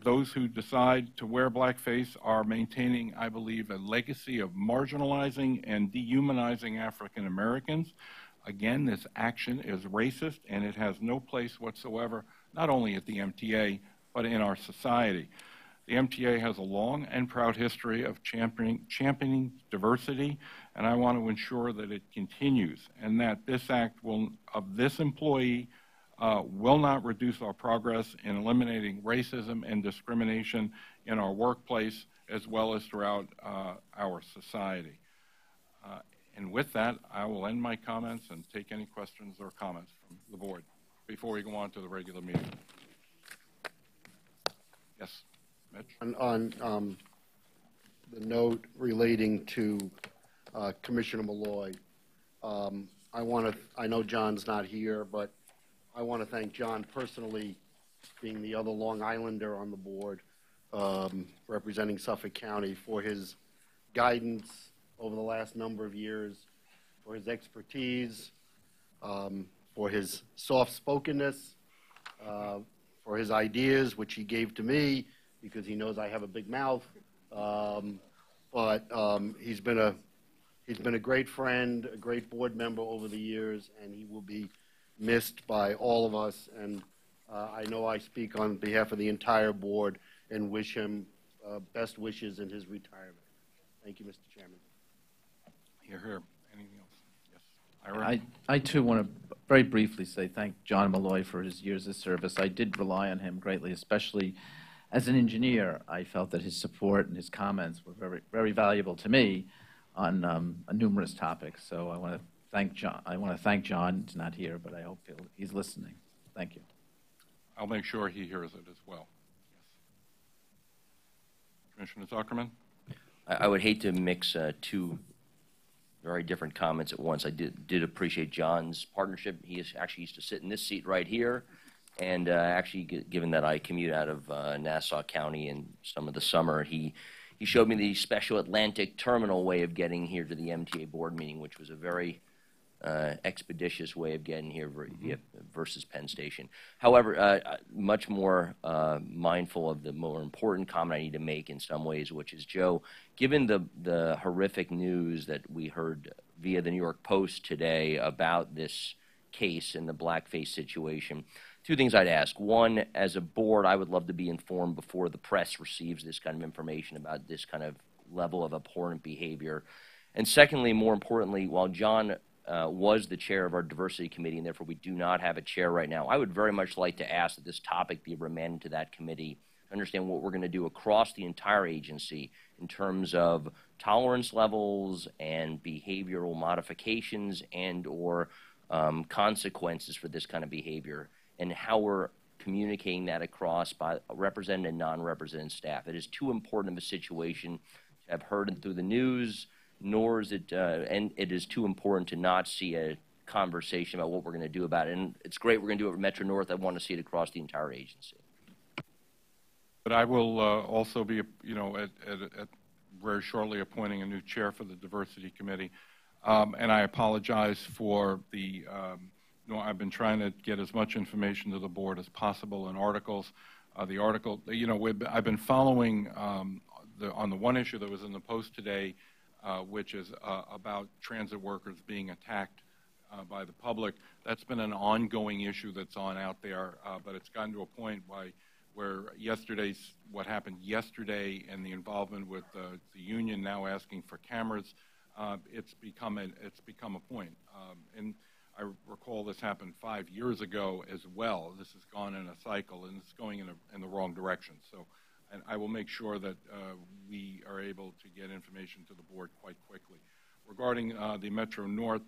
Those who decide to wear blackface are maintaining, I believe, a legacy of marginalizing and dehumanizing African Americans. Again, this action is racist, and it has no place whatsoever, not only at the MTA, but in our society. The MTA has a long and proud history of championing diversity, and I want to ensure that it continues, and that this act of this employee will not reduce our progress in eliminating racism and discrimination in our workplace as well as throughout our society. And with that, I will end my comments and take any questions or comments from the board before we go on to the regular meeting. Yes, Mitch? On the note relating to Commissioner Malloy, I know John's not here, but I want to thank John personally, being the other Long Islander on the board, representing Suffolk County, for his guidance over the last number of years, for his expertise, for his soft-spokenness, for his ideas, which he gave to me because he knows I have a big mouth. But he's been a great friend, a great board member over the years, and he will be missed by all of us. And I know I speak on behalf of the entire board and wish him best wishes in his retirement. Thank you, Mr. Chairman. Hear, hear. Anything else? Yes. Ira? I too want to very briefly say thank John Malloy for his years of service. I did rely on him greatly, especially as an engineer. I felt that his support and his comments were very, very valuable to me on numerous topics. So I want to thank John. I want to thank John. He's not here, but I hope he's listening. Thank you. I'll make sure he hears it as well. Yes. Commissioner Zuckerman? I would hate to mix two very different comments at once. I did appreciate John's partnership. He actually used to sit in this seat right here, and actually, given that I commute out of Nassau County in some of the summer, he showed me the Special Atlantic Terminal way of getting here to the MTA board meeting, which was a very expeditious way of getting here versus Penn Station. However, much more mindful of the more important comment I need to make in some ways, which is, Joe, given the horrific news that we heard via the New York Post today about this case and the blackface situation, two things I'd ask. One, as a board, I would love to be informed before the press receives this kind of information about this kind of level of abhorrent behavior. And secondly, more importantly, while John was the chair of our diversity committee, and therefore we do not have a chair right now, I would very much like to ask that this topic be remanded to that committee to understand what we're going to do across the entire agency in terms of tolerance levels and behavioral modifications and or consequences for this kind of behavior, and how we're communicating that across by represented and non-represented staff. It is too important of a situation to have heard it through the news, nor is it, and it is too important to not see a conversation about what we're going to do about it. And it's great we're going to do it with Metro North. I want to see it across the entire agency. But I will also be, very shortly appointing a new chair for the Diversity Committee. And I apologize for the, I've been trying to get as much information to the board as possible in articles. The article, I've been following on the one issue that was in the Post today, which is about transit workers being attacked by the public. That's been an ongoing issue that's on out there, but it's gotten to a point where what happened yesterday and the involvement with the union now asking for cameras, it's become a point. And I recall this happened 5 years ago as well. This has gone in a cycle, and it's going in the wrong direction. So. And I will make sure that we are able to get information to the board quite quickly. Regarding the Metro North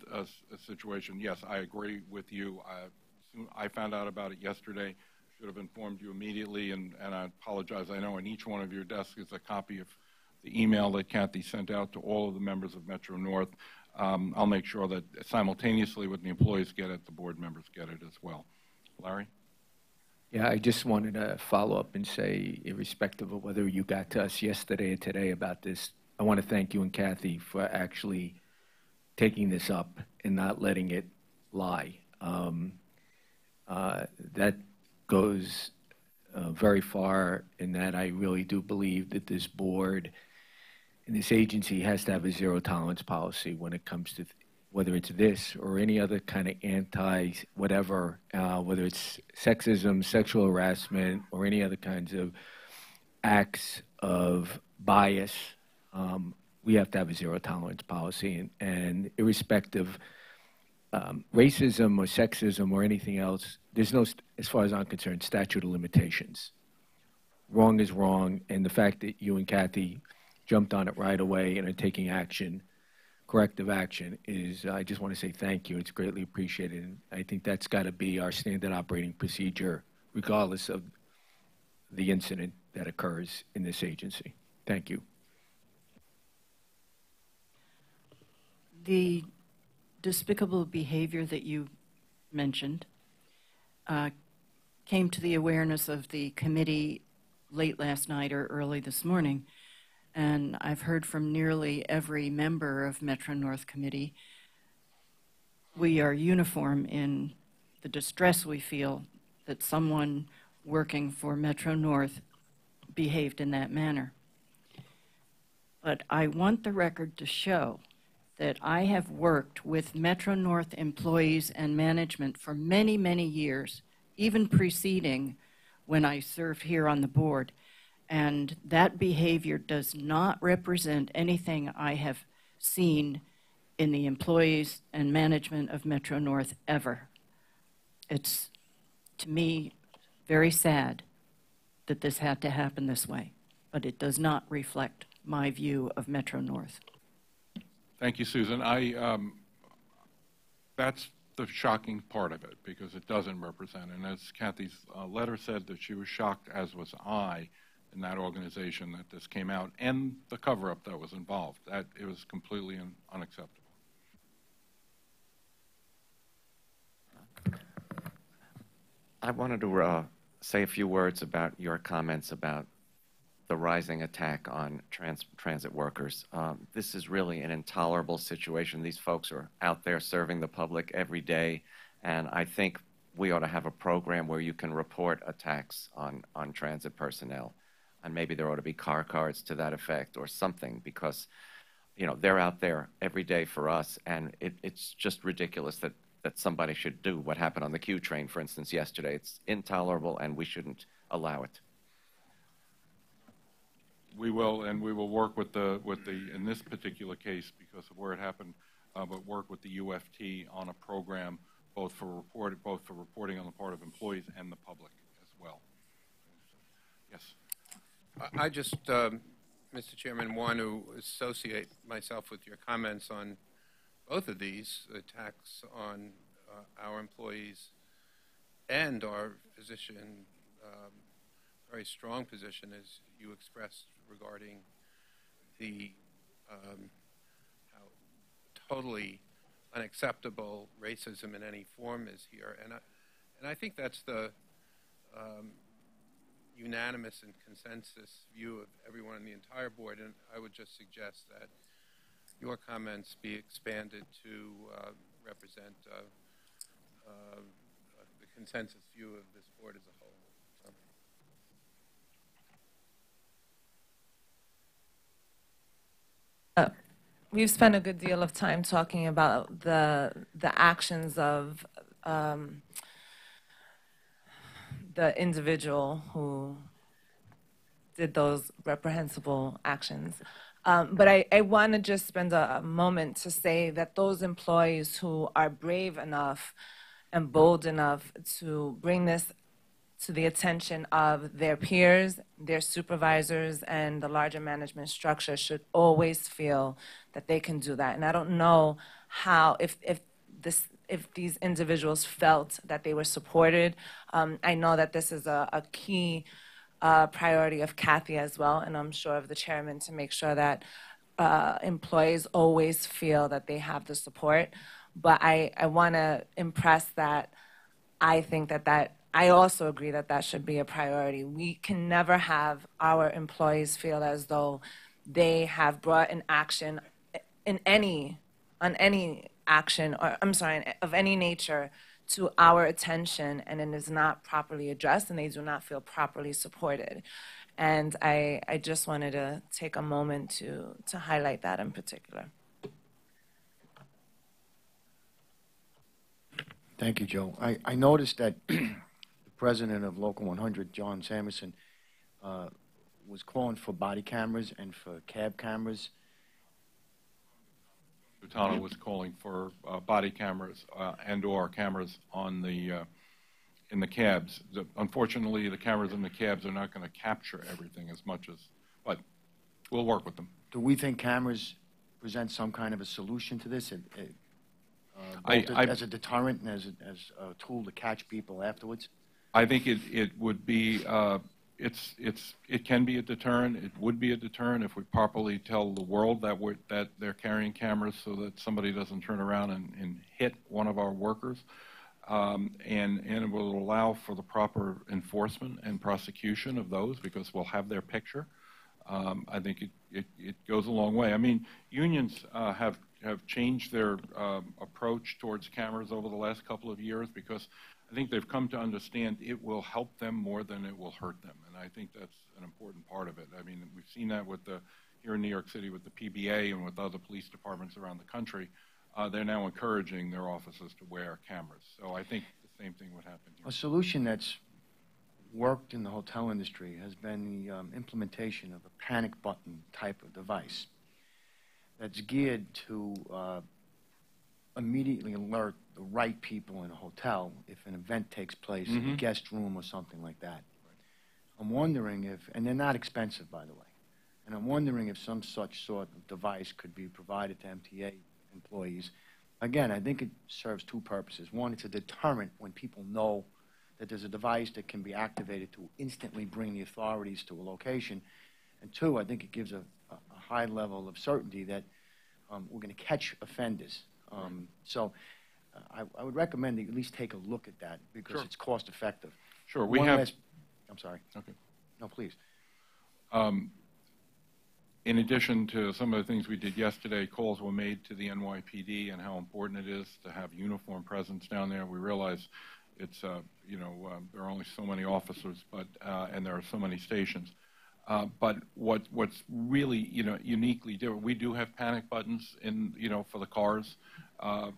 situation, yes, I agree with you. I found out about it yesterday. Should have informed you immediately, and I apologize. I know on each one of your desks is a copy of the email that Kathy sent out to all of the members of Metro North. I'll make sure that simultaneously with the employees get it, the board members get it as well. Larry? Yeah, I just wanted to follow up and say, irrespective of whether you got to us yesterday or today about this, I want to thank you and Kathy for actually taking this up and not letting it lie. That goes very far in that I really do believe that this board and this agency has to have a zero tolerance policy when it comes to whether it's this or any other kind of anti-whatever, whether it's sexism, sexual harassment, or any other kinds of acts of bias. We have to have a zero tolerance policy, and irrespective racism or sexism or anything else, there's no, as far as I'm concerned, statute of limitations. Wrong is wrong, and the fact that you and Kathy jumped on it right away and are taking action, corrective action, is, I just want to say thank you. It's greatly appreciated, and I think that's got to be our standard operating procedure, regardless of the incident that occurs in this agency. Thank you. The despicable behavior that you mentioned came to the awareness of the committee late last night or early this morning, and I've heard from nearly every member of Metro North Committee. We are uniform in the distress we feel that someone working for Metro North behaved in that manner. But I want the record to show that I have worked with Metro North employees and management for many, many years, even preceding when I served here on the board. And that behavior does not represent anything I have seen in the employees and management of Metro North ever. It's, to me, very sad that this had to happen this way, but it does not reflect my view of Metro North. Thank you, Susan. That's the shocking part of it, because it doesn't represent. And as Kathy's letter said, that she was shocked, as was I, in that organization that this came out, and the cover-up that was involved. That it was completely unacceptable. I wanted to say a few words about your comments about the rising attack on transit workers. This is really an intolerable situation. These folks are out there serving the public every day, and I think we ought to have a program where you can report attacks on transit personnel. And maybe there ought to be car cards to that effect or something, because, you know, they're out there every day for us, and it's just ridiculous that somebody should do what happened on the Q train, for instance, yesterday. It's intolerable, and we shouldn't allow it. We will, and we will work with the in this particular case, because of where it happened, but work with the UFT on a program both for reporting on the part of employees and the public as well. Yes. I just, Mr. Chairman, want to associate myself with your comments on both of these attacks on our employees and our position, very strong position, as you expressed, regarding the how totally unacceptable racism in any form is here, and I think that's the unanimous and consensus view of everyone in the entire board, and I would just suggest that your comments be expanded to represent the consensus view of this board as a whole. We've spent a good deal of time talking about the actions of the individual who did those reprehensible actions. But I want to just spend a moment to say that those employees who are brave enough and bold enough to bring this to the attention of their peers, their supervisors, and the larger management structure should always feel that they can do that. And I don't know how, if these individuals felt that they were supported. I know that this is a key priority of Kathy as well, and I'm sure of the chairman, to make sure that employees always feel that they have the support. But I want to impress that I think that I also agree that that should be a priority. We can never have our employees feel as though they have brought an action on any action, or I'm sorry, of any nature to our attention, and it is not properly addressed, and they do not feel properly supported. And I just wanted to take a moment to highlight that in particular. Thank you, Joe. I noticed that the president of Local 100, John Samerson, was calling for body cameras and for cab cameras. Butano was calling for body cameras and/or cameras on the in the cabs. Unfortunately, the cameras in the cabs are not going to capture everything as much as, but we'll work with them. Do we think cameras present some kind of a solution to this? As a deterrent and as a tool to catch people afterwards? I think it would be it can be a deterrent. It would be a deterrent if we properly tell the world that they're carrying cameras so that somebody doesn't turn around and hit one of our workers, and it will allow for the proper enforcement and prosecution of those because we'll have their picture. I think it goes a long way. I mean, unions have changed their approach towards cameras over the last couple of years because I think they've come to understand it will help them more than it will hurt them, and I think that's an important part of it. I mean, we've seen that with here in New York City with the PBA and with other police departments around the country. They're now encouraging their officers to wear cameras. So I think the same thing would happen here. A solution that's worked in the hotel industry has been the implementation of a panic button type of device that's geared to immediately alert the right people in a hotel if an event takes place in a guest room or something like that. Right. I'm wondering if, and they're not expensive, by the way, and I'm wondering if some such sort of device could be provided to MTA employees. Again, I think it serves two purposes. One, it's a deterrent when people know that there's a device that can be activated to instantly bring the authorities to a location. And two, I think it gives a high level of certainty that we're going to catch offenders. So I would recommend that you at least take a look at that because it's cost effective. Sure. I'm sorry. Okay. No, please. In addition to some of the things we did yesterday, calls were made to the NYPD and how important it is to have uniform presence down there. We realize it's, there are only so many officers, but and there are so many stations. But what's really, uniquely different, we do have panic buttons in, for the cars,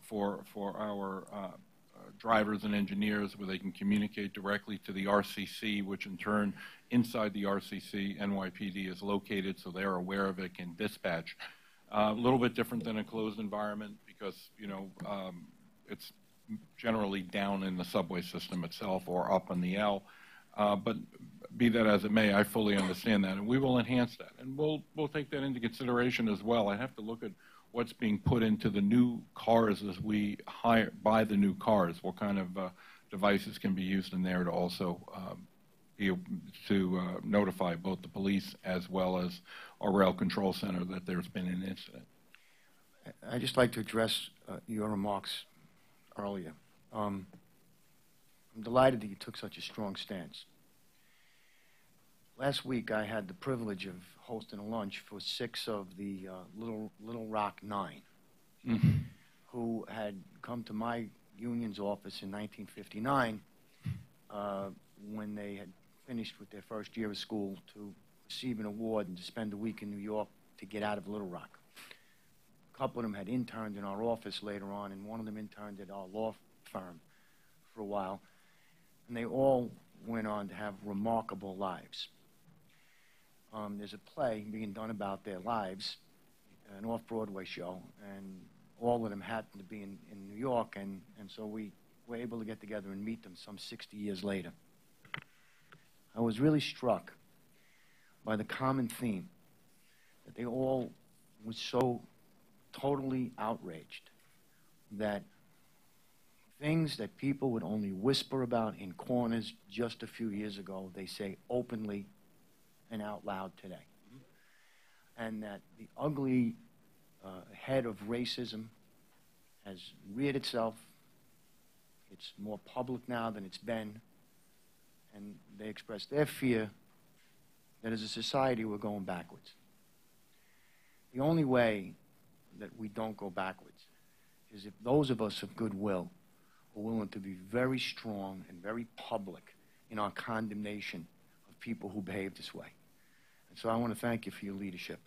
for our drivers and engineers where they can communicate directly to the RCC, which in turn, inside the RCC, NYPD is located, so they're aware of it, can dispatch. A little bit different than a closed environment because, it's generally down in the subway system itself or up on the L. But be that as it may, I fully understand that, and we will enhance that, and we'll take that into consideration as well. I have to look at what's being put into the new cars as we buy the new cars. What kind of devices can be used in there to also notify both the police as well as our rail control center that there's been an incident. I'd just like to address your remarks earlier. I'm delighted that you took such a strong stance. Last week, I had the privilege of hosting a lunch for 6 of the Little Rock 9, who had come to my union's office in 1959 when they had finished with their first year of school to receive an award and to spend a week in New York to get out of Little Rock. A couple of them had interned in our office later on, and one of them interned at our law firm for a while, and they all went on to have remarkable lives. There's a play being done about their lives, an off-Broadway show, and all of them happened to be in New York, and so we were able to get together and meet them some 60 years later. I was really struck by the common theme that they all were so totally outraged that things that people would only whisper about in corners just a few years ago, they say openly and out loud today. And that the ugly head of racism has reared itself. It's more public now than it's been. And they expressed their fear that as a society we're going backwards. The only way that we don't go backwards is if those of us of goodwill are willing to be very strong and very public in our condemnation of people who behave this way. And so I want to thank you for your leadership.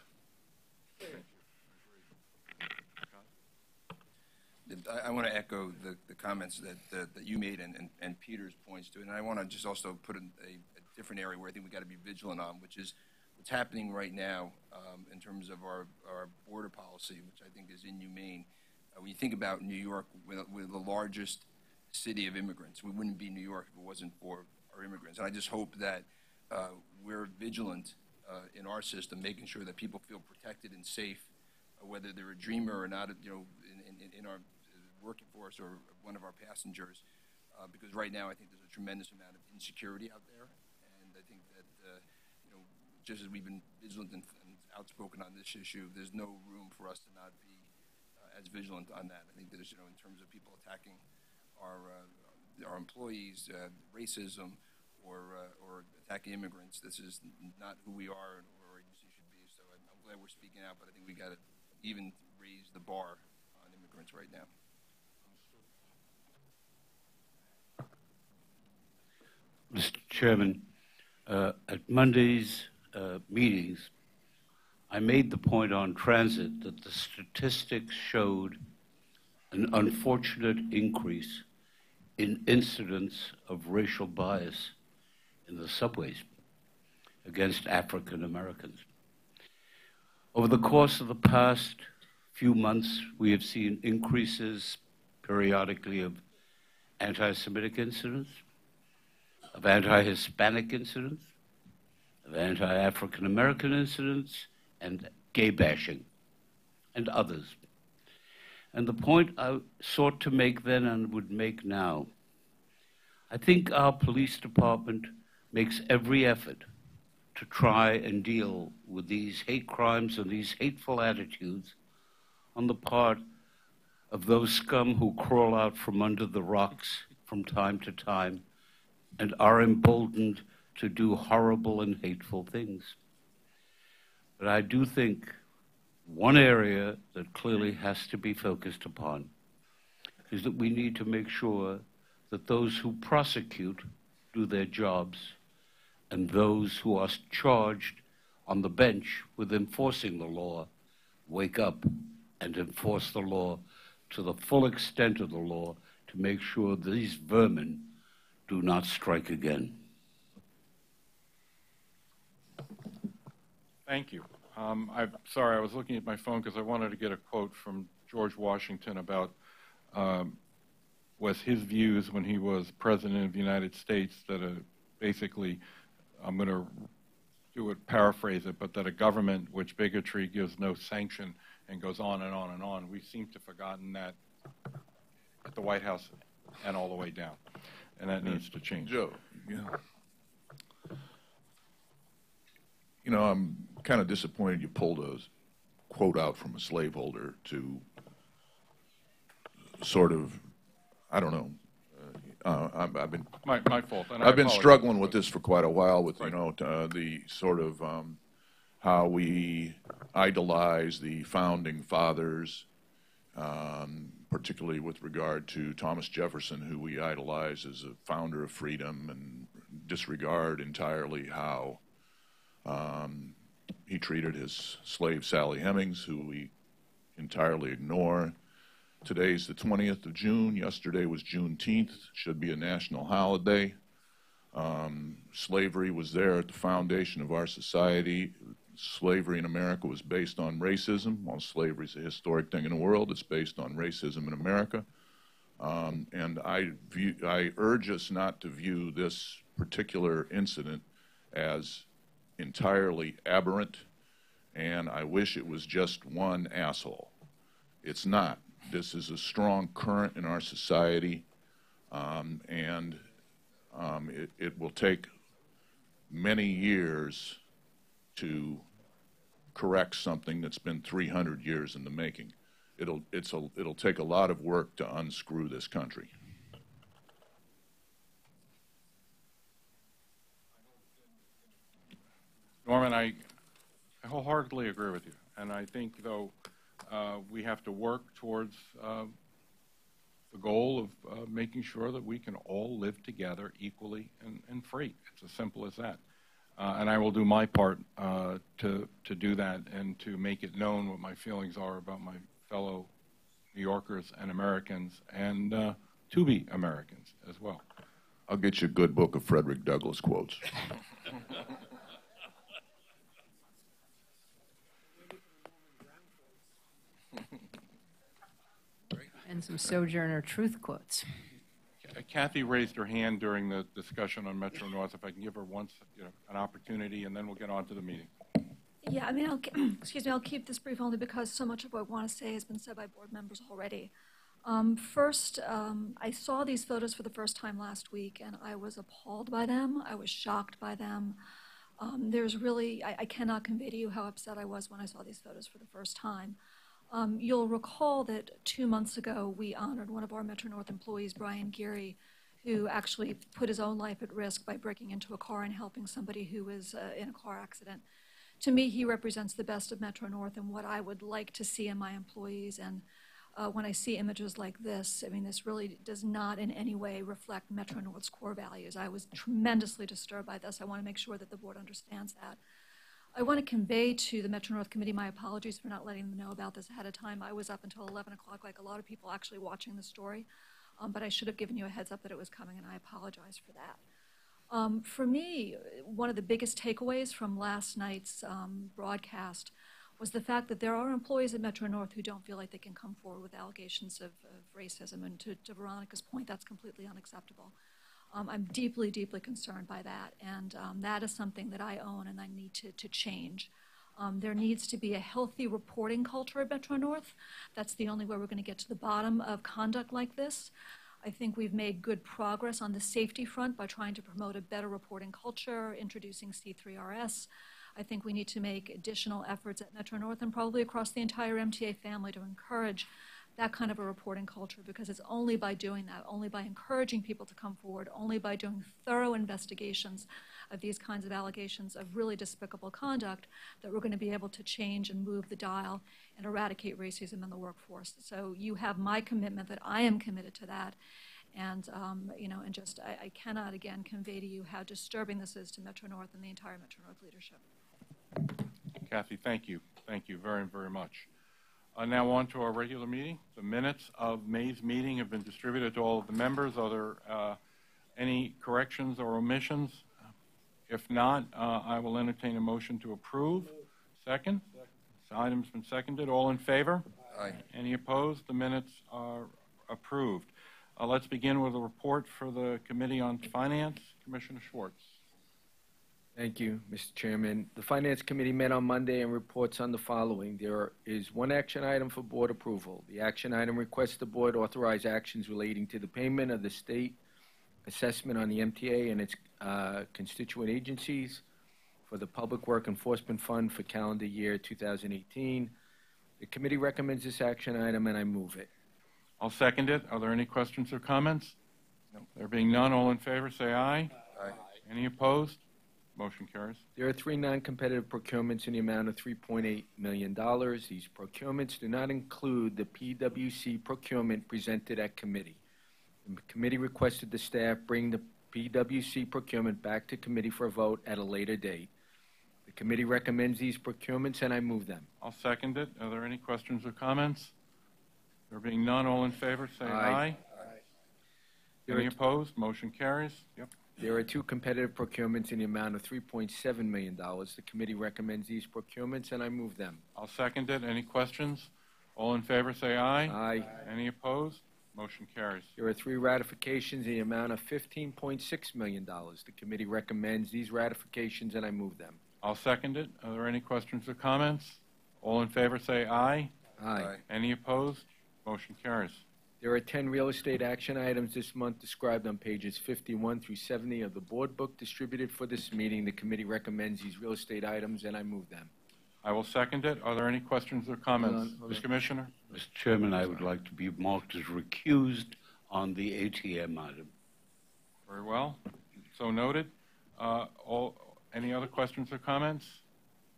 I want to echo the comments that you made and Peter's points to it. And I want to just also put in a different area where I think we got to be vigilant on, which is what's happening right now in terms of our border policy, which I think is inhumane. When you think about New York, we're the largest city of immigrants. We wouldn't be New York if it wasn't for our immigrants. And I just hope that we're vigilant in our system, making sure that people feel protected and safe, whether they're a dreamer or not, you know, in our working for us or one of our passengers. Because right now I think there's a tremendous amount of insecurity out there. And I think that, you know, just as we've been vigilant and outspoken on this issue, there's no room for us to not be as vigilant on that. I think there's, you know, in terms of people attacking our employees, racism, or attacking immigrants, this is not who we are or our agency should be. So I'm glad we're speaking out, but I think we got to even raise the bar on immigrants right now. Mr. Chairman, at Monday's meetings, I made the point on transit that the statistics showed an unfortunate increase in incidents of racial bias in the subways against African Americans. Over the course of the past few months, we have seen increases periodically of anti-Semitic incidents, of anti-Hispanic incidents, of anti-African American incidents, and gay bashing, and others. And the point I sought to make then and would make now, I think our police department makes every effort to try and deal with these hate crimes and these hateful attitudes on the part of those scum who crawl out from under the rocks from time to time and are emboldened to do horrible and hateful things. But I do think one area that clearly has to be focused upon is that we need to make sure that those who prosecute do their jobs and those who are charged on the bench with enforcing the law wake up and enforce the law to the full extent of the law to make sure these vermin do not strike again. Thank you. I'm sorry, I was looking at my phone because I wanted to get a quote from George Washington about was his views when he was president of the United States that basically, I'm going to paraphrase it, but that a government which bigotry gives no sanction and goes on and on and on. We seem to have forgotten that at the White House and all the way down, and that needs to change. Joe, you know, I'm kind of disappointed you pulled a quote out from a slaveholder to sort of, I don't know. I've been my fault. And I've been struggling with this for quite a while. With you know the sort of how we idolize the founding fathers, particularly with regard to Thomas Jefferson, who we idolize as a founder of freedom, and disregard entirely how he treated his slave Sally Hemings, who we entirely ignore. Today's the 20th of June. Yesterday was Juneteenth. Should be a national holiday. Slavery was there at the foundation of our society. Slavery in America was based on racism. While slavery is a historic thing in the world, it's based on racism in America. And I urge us not to view this particular incident as entirely aberrant, and I wish it was just one asshole. It's not. This is a strong current in our society, and it will take many years to correct something that's been 300 years in the making. It'll take a lot of work to unscrew this country. Norman, I wholeheartedly agree with you. And I think, though, we have to work towards the goal of making sure that we can all live together equally and free. It's as simple as that. And I will do my part to do that and to make it known what my feelings are about my fellow New Yorkers and Americans, and to be Americans as well. I'll get you a good book of Frederick Douglass quotes. And some Sojourner Truth quotes. Kathy raised her hand during the discussion on Metro North. If I can give her an opportunity, and then we'll get on to the meeting. Yeah, I mean, excuse me, I'll keep this brief only because so much of what I want to say has been said by board members already. First, I saw these photos for the first time last week, and I was appalled by them. I was shocked by them. There's really, I cannot convey to you how upset I was when I saw these photos for the first time. You'll recall that 2 months ago, we honored one of our Metro North employees, Brian Geary, who actually put his own life at risk by breaking into a car and helping somebody who was in a car accident. To me, he represents the best of Metro North and what I would like to see in my employees. And when I see images like this, I mean, this really does not in any way reflect Metro North's core values. I was tremendously disturbed by this. I want to make sure that the board understands that. I want to convey to the Metro North Committee my apologies for not letting them know about this ahead of time. I was up until 11 o'clock, like a lot of people actually watching the story, but I should have given you a heads up that it was coming, and I apologize for that. For me, one of the biggest takeaways from last night's broadcast was the fact that there are employees at Metro North who don't feel like they can come forward with allegations of racism, and to Veronica's point, that's completely unacceptable. I'm deeply, deeply concerned by that, and that is something that I own and I need to change. There needs to be a healthy reporting culture at Metro North. That's the only way we're going to get to the bottom of conduct like this. I think we've made good progress on the safety front by trying to promote a better reporting culture, introducing C3RS. I think we need to make additional efforts at Metro North and probably across the entire MTA family to encourage that kind of a reporting culture, because it's only by doing that, only by encouraging people to come forward, only by doing thorough investigations of these kinds of allegations of really despicable conduct, that we're going to be able to change and move the dial and eradicate racism in the workforce. So you have my commitment that I am committed to that. And, and just I cannot, again, convey to you how disturbing this is to Metro North and the entire Metro North leadership. Kathy, thank you. Thank you very, very much. Now on to our regular meeting. The minutes of May's meeting have been distributed to all of the members. Are there any corrections or omissions? If not, I will entertain a motion to approve. Second? This item's been seconded. All in favor? Aye. Any opposed? The minutes are approved. Let's begin with a report for the Committee on Finance. Commissioner Schwartz. Thank you, Mr. Chairman. The Finance Committee met on Monday and reports on the following. There is one action item for board approval. The action item requests the board authorize actions relating to the payment of the state assessment on the MTA and its constituent agencies for the Public Work Enforcement Fund for calendar year 2018. The committee recommends this action item, and I move it. I'll second it. Are there any questions or comments? No. There being none, all in favor, say aye. Aye. Any opposed? Motion carries. There are 3 non-competitive procurements in the amount of $3.8 million. These procurements do not include the PWC procurement presented at committee. The committee requested the staff bring the PWC procurement back to committee for a vote at a later date. The committee recommends these procurements, and I move them. I'll second it. Are there any questions or comments? There being none, all in favor, say aye. Any opposed? Motion carries. Yep. There are 2 competitive procurements in the amount of $3.7 million. The committee recommends these procurements, and I move them. I'll second it. Any questions? All in favor, say aye. Aye. Any opposed? Motion carries. There are 3 ratifications in the amount of $15.6 million. The committee recommends these ratifications, and I move them. I'll second it. Are there any questions or comments? All in favor, say aye. Aye. Any opposed? Motion carries. There are 10 real estate action items this month described on pages 51 through 70 of the board book distributed for this meeting. The committee recommends these real estate items, and I move them. I will second it. Are there any questions or comments? Mr. Commissioner? Mr. Chairman, I would like to be marked as recused on the ATM item. Very well. So noted. Any other questions or comments?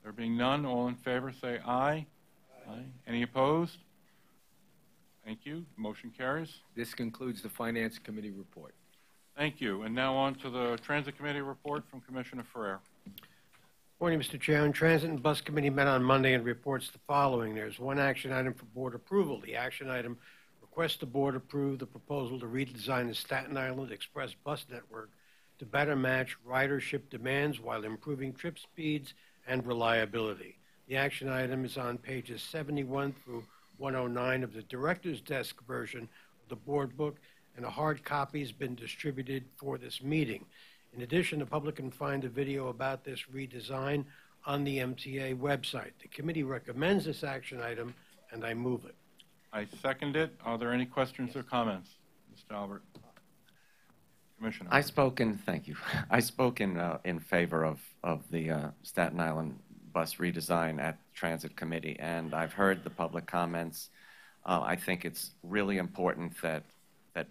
There being none, all in favor say aye. Aye. Any opposed? Thank you. Motion carries. This concludes the Finance Committee report. Thank you. And now on to the Transit Committee report from Commissioner Ferrer. Morning, Mr. Chairman. Transit and Bus Committee met on Monday and reports the following. There's one action item for board approval. The action item requests the board approve the proposal to redesign the Staten Island Express bus network to better match ridership demands while improving trip speeds and reliability. The action item is on pages 71 through 109 of the Director's Desk version of the board book, and a hard copy has been distributed for this meeting. In addition, the public can find a video about this redesign on the MTA website. The committee recommends this action item, and I move it. I second it. Are there any questions or comments? Mr. Albert. Commissioner. Thank you. I spoke in favor of the Staten Island bus redesign at Transit Committee, and I've heard the public comments. I think it's really important that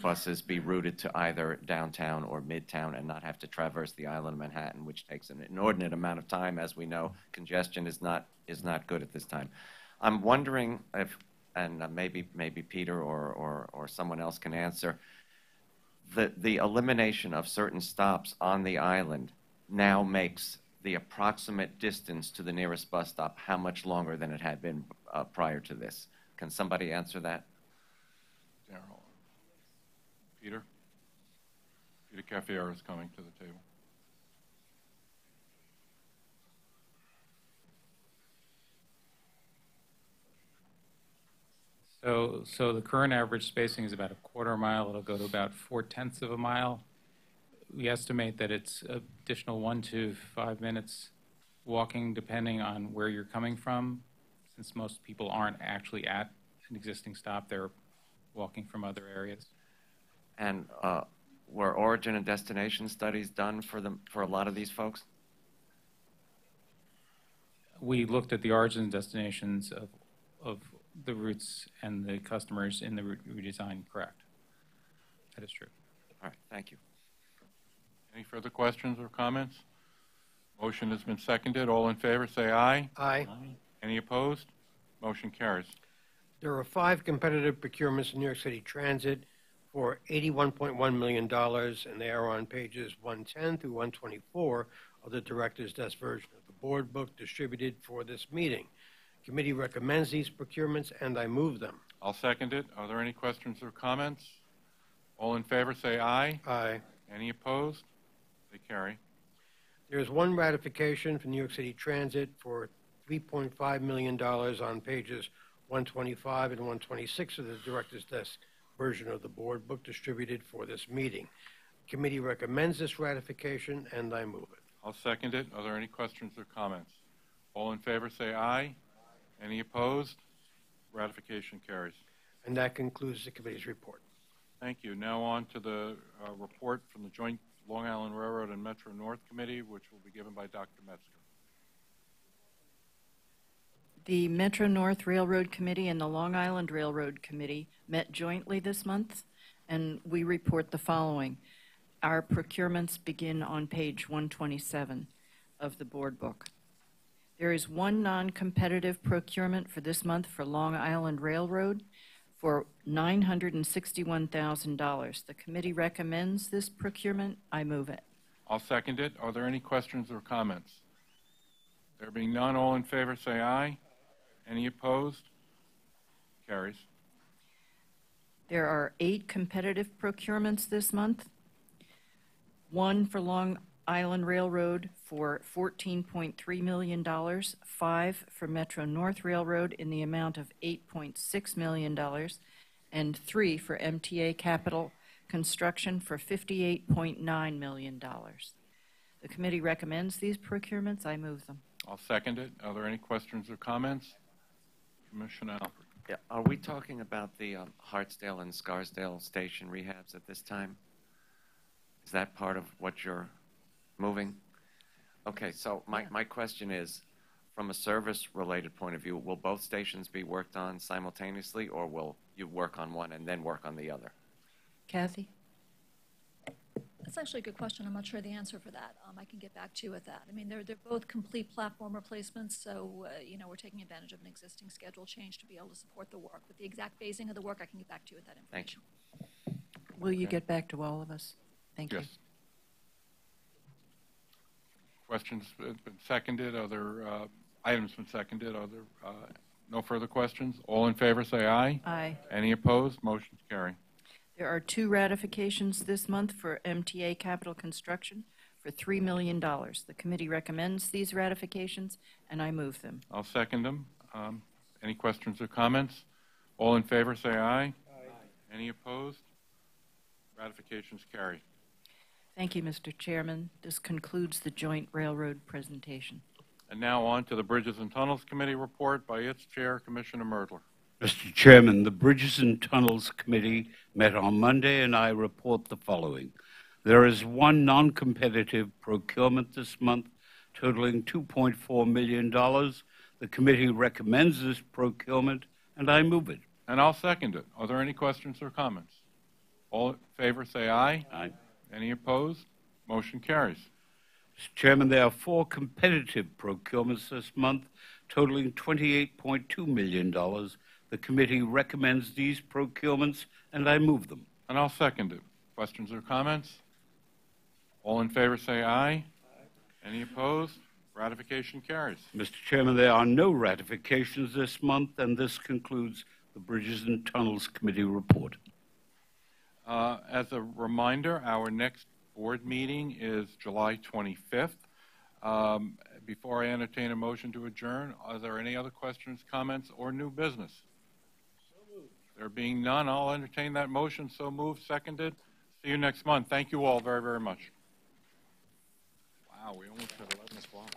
buses be routed to either downtown or midtown and not have to traverse the island of Manhattan, which takes an inordinate amount of time. As we know, congestion is not good at this time. I'm wondering if, and maybe Peter or someone else can answer, the elimination of certain stops on the island now makes the approximate distance to the nearest bus stop how much longer than it had been prior to this? Can somebody answer that? Darryl. Peter? Peter Cafiero is coming to the table. So the current average spacing is about a quarter mile. It'll go to about 4/10 of a mile. We estimate that it's additional 1 to 5 minutes walking, depending on where you're coming from. Since most people aren't actually at an existing stop, they're walking from other areas. And were origin and destination studies done for a lot of these folks? We looked at the origin and destinations of the routes and the customers in the redesign, correct. That is true. All right, thank you. Any further questions or comments? Motion has been seconded. All in favor say aye. Aye. Any opposed? Motion carries. There are 5 competitive procurements in New York City Transit for $81.1 million, and they are on pages 110 through 124 of the Director's Desk version of the board book distributed for this meeting. Committee recommends these procurements, and I move them. I'll second it. Are there any questions or comments? All in favor say aye. Aye. Any opposed? They carry. There is one ratification for New York City Transit for $3.5 million on pages 125 and 126 of the Director's Desk version of the board book distributed for this meeting. Committee recommends this ratification, and I move it. I'll second it. Are there any questions or comments? All in favor say aye. Any opposed? Ratification carries. And that concludes the committee's report. Thank you. Now on to the report from the Joint Long Island Railroad and Metro North Committee, which will be given by Dr. Metzger. The Metro North Railroad Committee and the Long Island Railroad Committee met jointly this month, and we report the following. Our procurements begin on page 127 of the board book. There is one non-competitive procurement for this month for Long Island Railroad for $961,000. The committee recommends this procurement. I move it. I'll second it. Are there any questions or comments? There being none, all in favor say aye. Any opposed? Carries. There are 8 competitive procurements this month. One for Long Island Railroad for $14.3 million, 5 for Metro North Railroad in the amount of $8.6 million, and 3 for MTA Capital Construction for $58.9 million. The committee recommends these procurements. I move them. I'll second it. Are there any questions or comments? Commissioner Alford. Yeah, are we talking about the Hartsdale and Scarsdale station rehabs at this time? Is that part of what you're moving? Okay, so my question is, from a service-related point of view, will both stations be worked on simultaneously, or will you work on one and then work on the other? Kathy? That's actually a good question. I'm not sure the answer for that. I can get back to you with that. I mean, they're both complete platform replacements, so, we're taking advantage of an existing schedule change to be able to support the work. With the exact phasing of the work, I can get back to you with that information. Thank you. Will you get back to all of us? Thank you. Yes. Questions been seconded? Other items been seconded? Other no further questions? All in favor, say aye. Aye. Any opposed? Motion's carry. There are 2 ratifications this month for MTA capital construction for $3 million. The committee recommends these ratifications, and I move them. I'll second them. Any questions or comments? All in favor, say aye. Aye. Any opposed? Ratifications carry. Thank you, Mr. Chairman. This concludes the joint railroad presentation. And now on to the Bridges and Tunnels Committee report by its chair, Commissioner Merdler. Mr. Chairman, the Bridges and Tunnels Committee met on Monday, and I report the following. There is one non-competitive procurement this month totaling $2.4 million. The committee recommends this procurement, and I move it. And I'll second it. Are there any questions or comments? All in favor, say aye. Aye. Any opposed? Motion carries. Mr. Chairman, there are 4 competitive procurements this month totaling $28.2 million. The committee recommends these procurements, and I move them. And I'll second it. Questions or comments? All in favor, say aye. Aye. Any opposed? Ratification carries. Mr. Chairman, there are no ratifications this month, and this concludes the Bridges and Tunnels Committee report. As a reminder, our next board meeting is July 25th. Before I entertain a motion to adjourn, are there any other questions, comments, or new business? So moved. There being none, I'll entertain that motion. So moved, seconded. See you next month. Thank you all very, very much. Wow, we almost had 11 o'clock.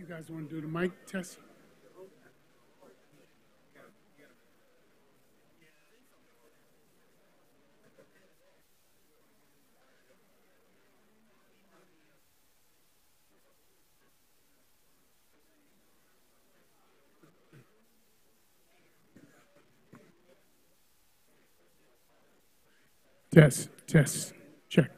guys want to do the mic test? Test, test, check.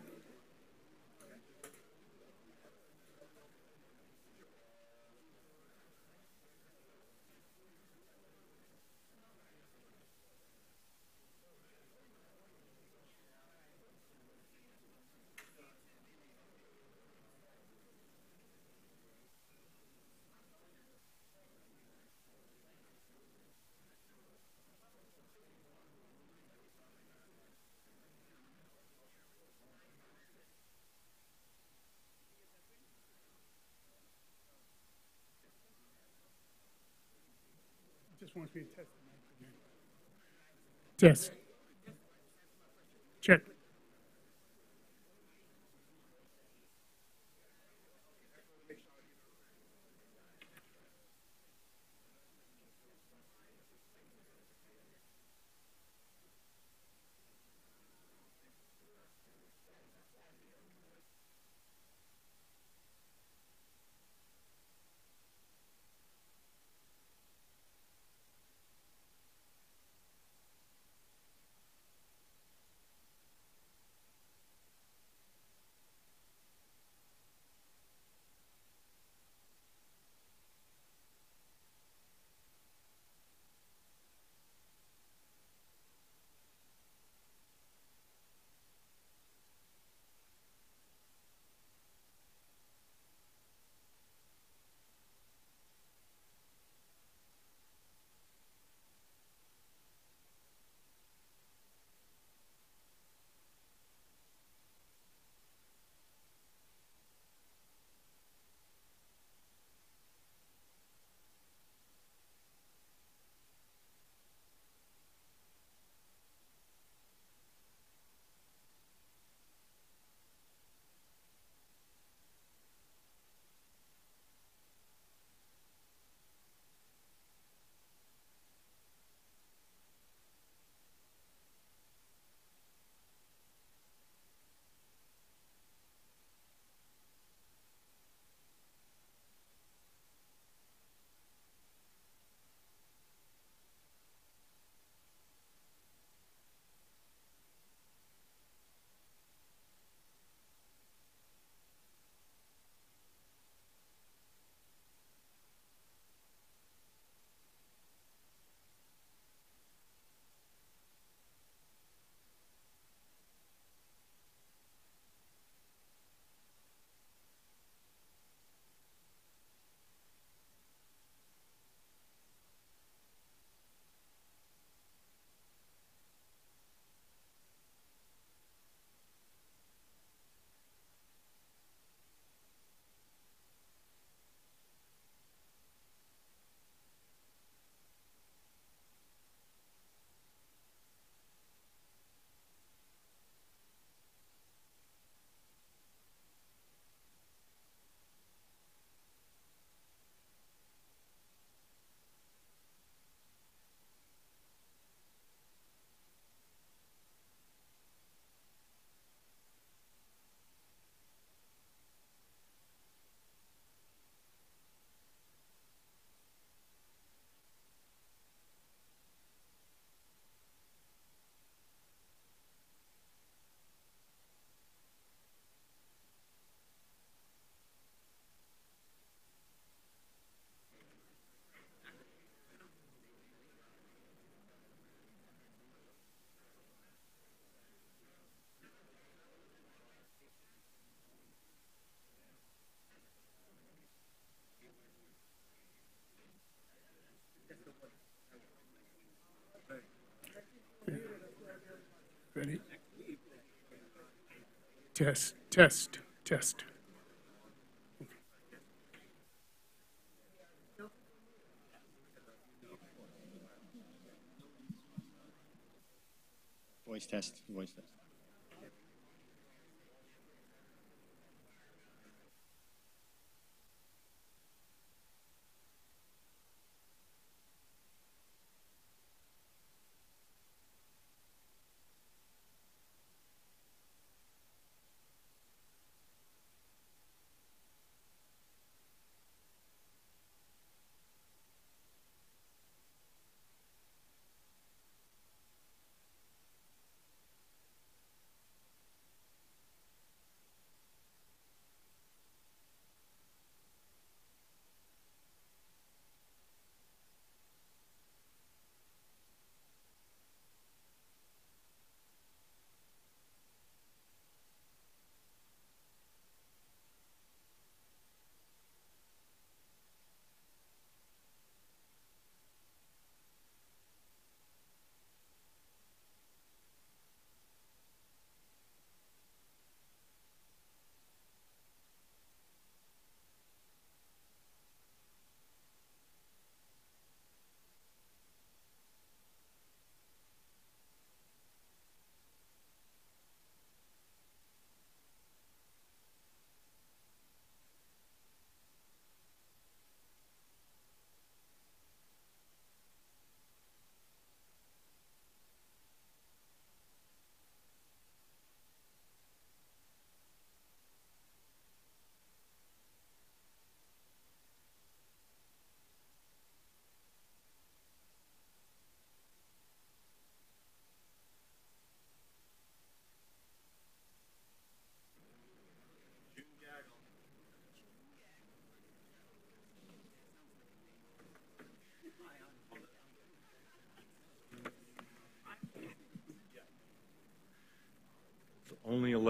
Just wants me to test the mic again. Test. Check. Ready? Test, test, test. Voice test, voice test.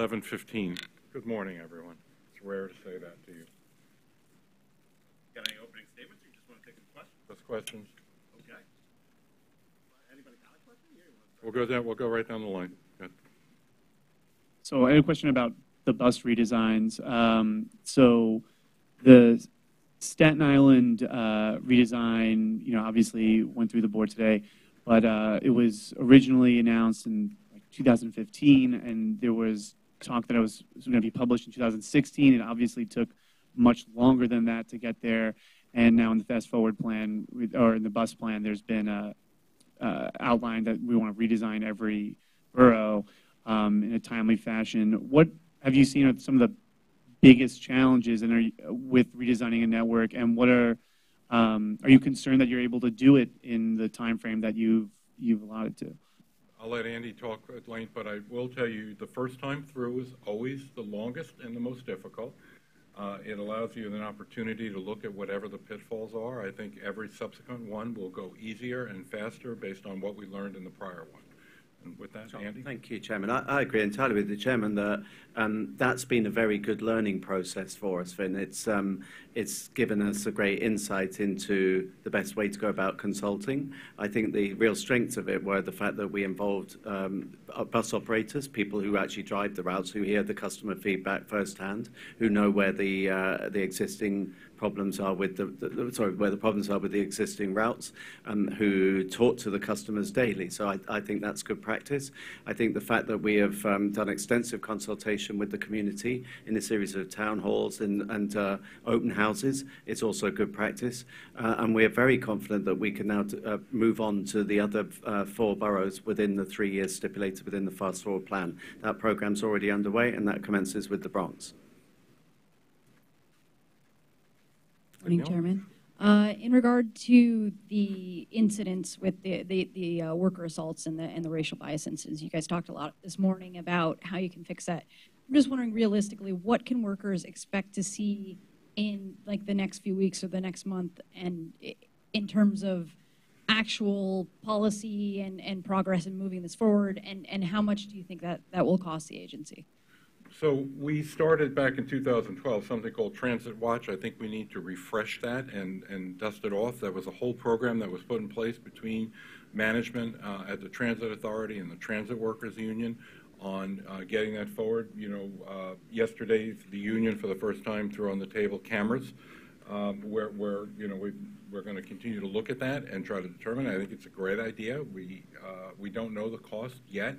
11:15. Good morning, everyone. It's rare to say that to you. Got any opening statements, or you just want to take any questions? Just questions? Okay. Anybody got a question? Yeah, you want to We'll go down. We'll go right down the line. Good. So I had a question about the bus redesigns. So the Staten Island redesign, obviously went through the board today, but it was originally announced in 2015, and there was talk that it was going to be published in 2016. It obviously took much longer than that to get there. And now in the fast forward plan, or in the bus plan, there's been a outline that we want to redesign every borough in a timely fashion. What have you seen are some of the biggest challenges with redesigning a network, and what are you concerned that you're able to do it in the time frame that you've allotted to? I'll let Andy talk at length, but I will tell you the first time through is always the longest and the most difficult. It allows you an opportunity to look at whatever the pitfalls are. I think every subsequent one will go easier and faster based on what we learned in the prior one. And with that, Andy? Thank you, Chairman. I agree entirely with the Chairman that that's been a very good learning process for us, Finn. It's given us a great insight into the best way to go about consulting. I think the real strengths of it were the fact that we involved bus operators, people who actually drive the routes, who hear the customer feedback firsthand, who know where the existing problems are with where the problems are with the existing routes, who talk to the customers daily. So I think that's good practice. I think the fact that we have done extensive consultation with the community in a series of town halls and open houses is also good practice. And we are very confident that we can now move on to the other 4 boroughs within the 3 years stipulated within the Fast Forward plan. That program's already underway, and that commences with the Bronx. Morning, Chairman. In regard to the incidents with the worker assaults and the racial bias incidents, you guys talked a lot this morning about how you can fix that. I'm just wondering, realistically, what can workers expect to see in the next few weeks or the next month, and in terms of actual policy and progress in moving this forward, and how much do you think that will cost the agency? So we started back in 2012 something called Transit Watch. I think we need to refresh that and dust it off. That was a whole program that was put in place between management at the Transit Authority and the Transit Workers Union on getting that forward. Yesterday the union for the first time threw on the table cameras. We're going to continue to look at that and try to determine. I think it's a great idea. We don't know the cost yet.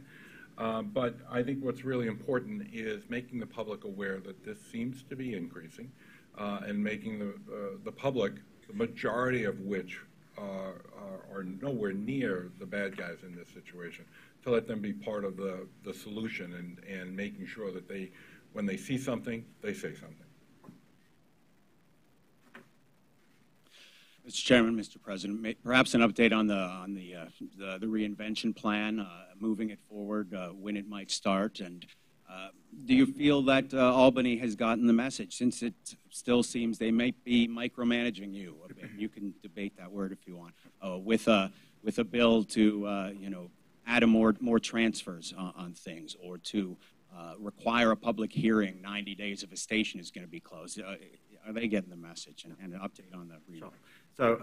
But I think what's really important is making the public aware that this seems to be increasing, and making the public, the majority of which are nowhere near the bad guys in this situation, to let them be part of the solution and making sure that when they see something, they say something. Mr. Chairman, Mr. President, perhaps an update on the reinvention plan, moving it forward, when it might start, and do you feel that Albany has gotten the message, since it still seems they may be micromanaging you a bit? You can debate that word if you want, with a bill to add more transfers on things, or to require a public hearing 90 days if a station is going to be closed. Are they getting the message? And an update on that. Sure. So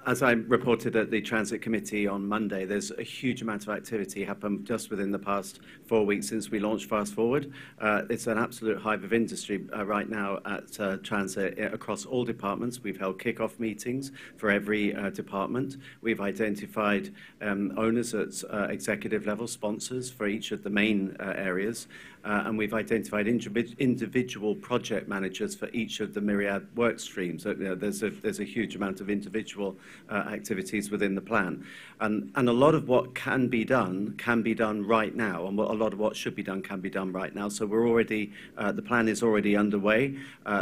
as I reported at the Transit Committee on Monday, there's a huge amount of activity happened just within the past 4 weeks since we launched Fast Forward. It's an absolute hive of industry right now at Transit across all departments. We've held kick-off meetings for every department. We've identified owners at executive level, sponsors for each of the main areas. And we've identified individual project managers for each of the myriad work streams. So, there's a huge amount of individual activities within the plan. And a lot of what can be done right now, and a lot of what should be done can be done right now. So we're already, the plan is already underway.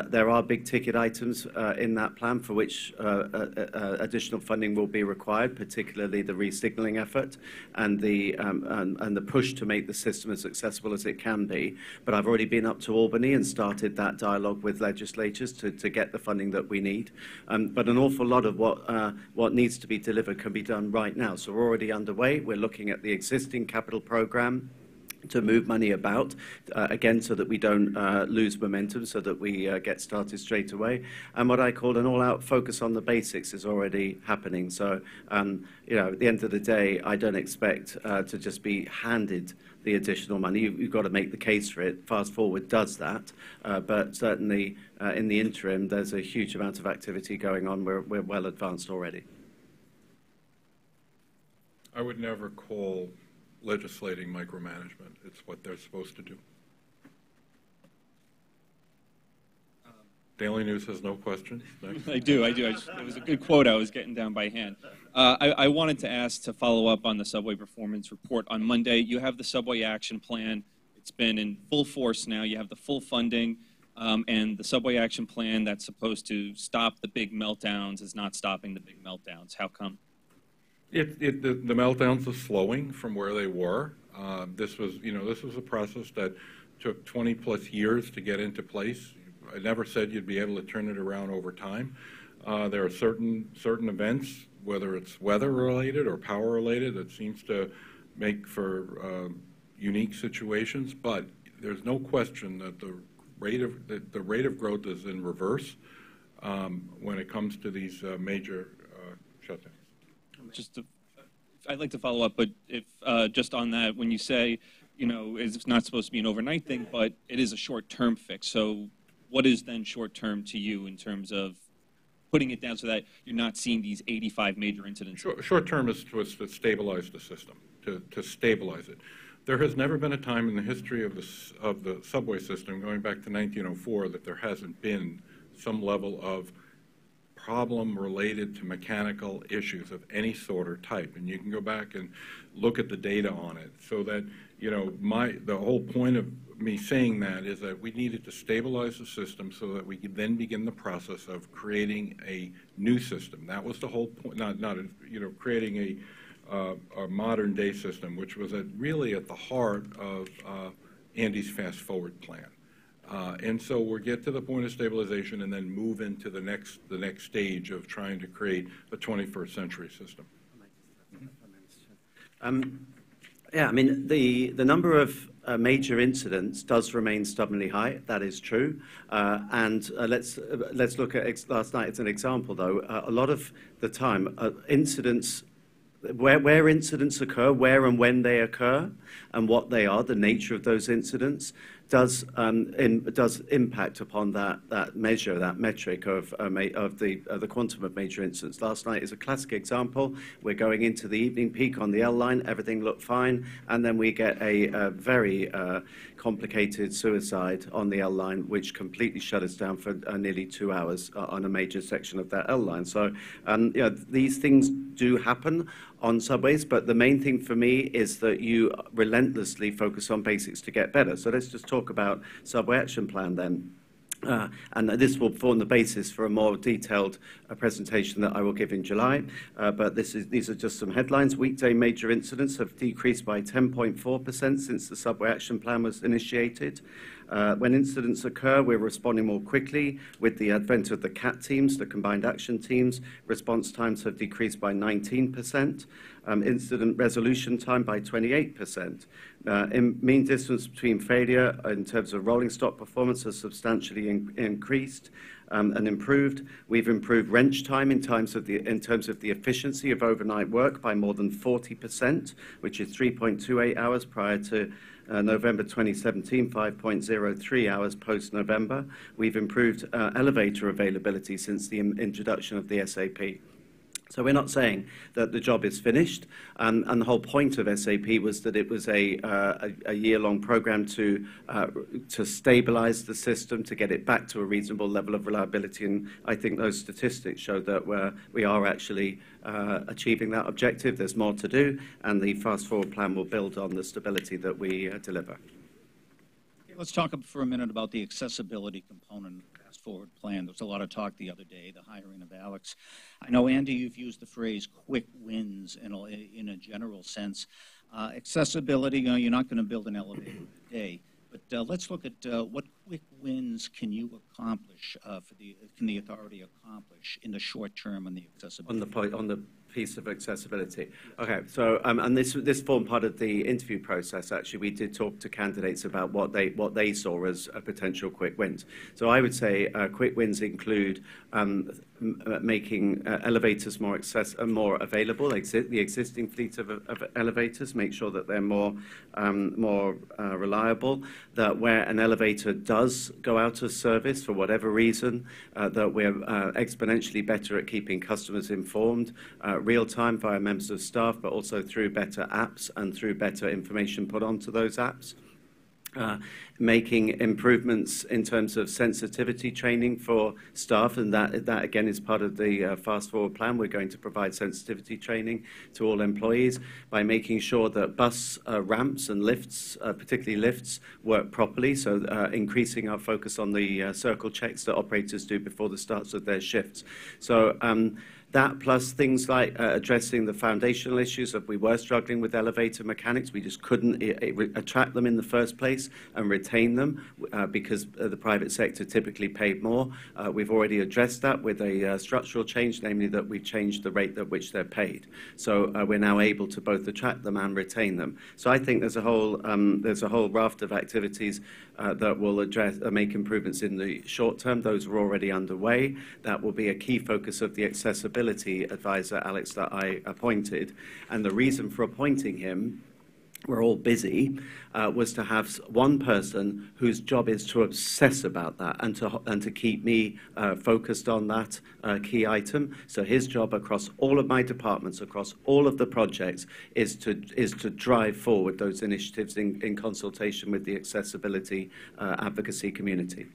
There are big ticket items in that plan for which additional funding will be required, particularly the re-signaling effort and the push to make the system as accessible as it can be. But I've already been up to Albany and started that dialogue with legislatures to get the funding that we need. But an awful lot of what needs to be delivered can be done right now. So we're already underway. We're looking at the existing capital program. to move money about, again, so that we don't lose momentum, so that we get started straight away. And what I call an all-out focus on the basics is already happening. So, you know, at the end of the day, I don't expect to just be handed the additional money. You've got to make the case for it. Fast Forward does that. But certainly, in the interim, there's a huge amount of activity going on. We're well advanced already. I would never call legislating micromanagement. It's what they're supposed to do. Daily News has no questions. Next. I do. It was a good quote I was getting down by hand. I wanted to ask to follow up on the subway performance report on Monday. You have the subway action plan. It's been in full force now. You have the full funding, and the subway action plan that's supposed to stop the big meltdowns is not stopping the big meltdowns. How come? The meltdowns are slowing from where they were. This was a process that took 20 plus years to get into place. I never said you'd be able to turn it around over time. There are certain events, whether it's weather related or power related, that seems to make for unique situations. But there's no question that the rate of growth is in reverse when it comes to these major shutdowns. I'd like to follow up, but if just on that, when you say, you know, it's not supposed to be an overnight thing, but it is a short-term fix. So what is then short-term to you in terms of putting it down so that you're not seeing these 85 major incidents? Short-term is to stabilize the system, to stabilize it. There has never been a time in the history of the subway system, going back to 1904, that there hasn't been some level of problem related to mechanical issues of any sort or type. And you can go back and look at the data on it. So that, you know, the whole point of me saying that is that we needed to stabilize the system so that we could then begin the process of creating a new system. That was the whole point, creating a modern day system, which was really at the heart of Andy's Fast Forward plan. And so we'll get to the point of stabilization and then move into the next stage of trying to create a 21st century system. Yeah, I mean, the number of major incidents does remain stubbornly high. That is true. Let's look at last night as an example, though. A lot of the time, incidents, where incidents occur, where and when they occur, and what they are, the nature of those incidents, does impact upon that measure, that metric of the quantum of major incidents. Last night is a classic example. We're going into the evening peak on the L line. Everything looked fine, and then we get a very complicated suicide on the L line, which completely shut us down for nearly 2 hours on a major section of that L line. So, you know, these things do happen on subways, but the main thing for me is that you relentlessly focus on basics to get better. So let's just talk about Subway Action Plan then. And this will form the basis for a more detailed presentation that I will give in July. But these are just some headlines. Weekday major incidents have decreased by 10.4% since the Subway Action Plan was initiated. When incidents occur, we're responding more quickly. With the advent of the CAT teams, the Combined Action Teams, response times have decreased by 19%. Incident resolution time by 28%. Mean distance between failure in terms of rolling stock performance has substantially increased and improved. We've improved wrench time in terms of the efficiency of overnight work by more than 40%, which is 3.28 hours prior to November 2017, 5.03 hours post-November. We've improved elevator availability since the introduction of the SAP. So we're not saying that the job is finished, and the whole point of SAP was that it was a year-long program to stabilize the system, to get it back to a reasonable level of reliability, and I think those statistics show that we are actually achieving that objective. There's more to do, and the Fast Forward plan will build on the stability that we deliver. Let's talk for a minute about the accessibility component of the Fast Forward plan. There was a lot of talk the other day, the hiring of Alex. I know, Andy, you've used the phrase quick wins in a general sense. Accessibility, you're not going to build an elevator in a day, but let's look at what quick wins can you accomplish, can the authority accomplish in the short term on the accessibility? On the piece of accessibility. Okay, so and this formed part of the interview process. Actually, we did talk to candidates about what they saw as potential quick wins. So I would say quick wins include making elevators more available. The existing fleet of elevators, make sure that they're more reliable. That where an elevator does go out of service for whatever reason, that we're exponentially better at keeping customers informed, real time via members of staff, but also through better apps and through better information put onto those apps. Making improvements in terms of sensitivity training for staff, and that again is part of the Fast Forward plan. We're going to provide sensitivity training to all employees by making sure that bus ramps and lifts, particularly lifts, work properly. So increasing our focus on the circle checks that operators do before the starts of their shifts. So that plus things like addressing the foundational issues of we were struggling with elevator mechanics. We just couldn't attract them in the first place and retain them because the private sector typically paid more. We've already addressed that with a structural change, namely that we've changed the rate at which they're paid. So we're now able to both attract them and retain them. So I think there's a whole raft of activities that will make improvements in the short term. Those are already underway. That will be a key focus of the accessibility advisor, Alex, that I appointed. And the reason for appointing him, we're all busy, was to have one person whose job is to obsess about that and to keep me focused on that key item. So his job across all of my departments, across all of the projects, is to drive forward those initiatives in consultation with the accessibility advocacy community.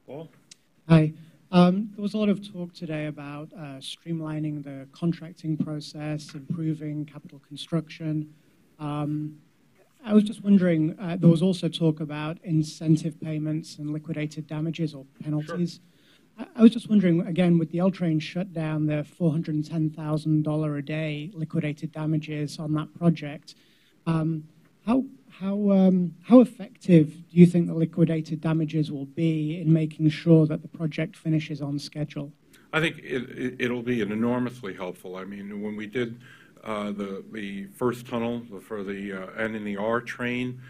Paul? Hi. There was a lot of talk today about streamlining the contracting process, improving capital construction. I was just wondering, there was also talk about incentive payments and liquidated damages or penalties. Sure. I was just wondering, again, with the L train shutdown, the $410,000 a day liquidated damages on that project, how effective do you think the liquidated damages will be in making sure that the project finishes on schedule? I think it'll be enormously helpful. I mean, when we did the first tunnel for the N and the R train,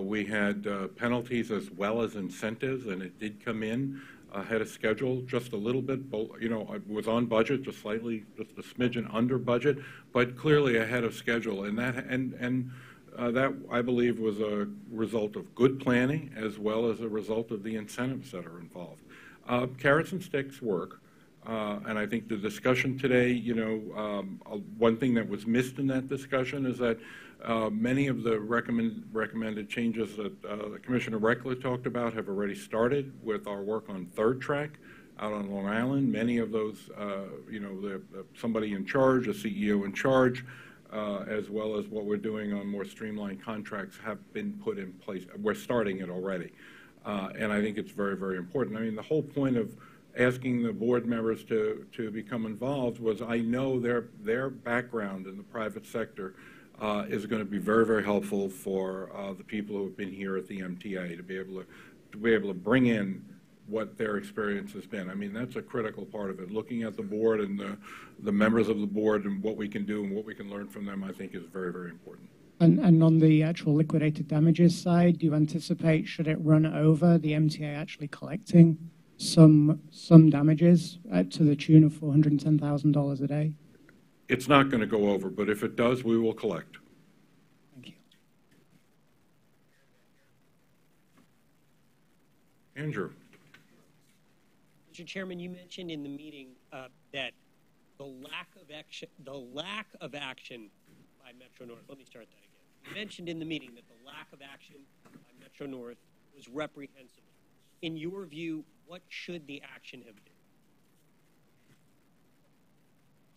we had penalties as well as incentives, and it did come in ahead of schedule, just a little bit. You know, it was on budget, just a smidgen under budget, but clearly ahead of schedule, and that, I believe, was a result of good planning as well as a result of the incentives that are involved. Carrots and sticks work, and I think the discussion today, you know, one thing that was missed in that discussion is that many of the recommended changes that Commissioner Reckler talked about have already started with our work on third track out on Long Island. Many of those, you know, somebody in charge, a CEO in charge, as well as what we're doing on more streamlined contracts have been put in place. We're starting it already. And I think it's very, very important. I mean, the whole point of asking the board members to become involved was I know their background in the private sector is going to be very, very helpful for the people who have been here at the MTA to be able to bring in what their experience has been. I mean, that's a critical part of it. Looking at the board and the members of the board and what we can do and what we can learn from them, I think is very, very important. And on the actual liquidated damages side, do you anticipate, should it run over, the MTA actually collecting some damages to the tune of $410,000 a day? It's not going to go over, but if it does, we will collect. Thank you. Andrew. Mr. Chairman, you mentioned in the meeting that the lack of action by Metro North. Let me start that again. You mentioned in the meeting that the lack of action by Metro North was reprehensible. In your view, what should the action have been?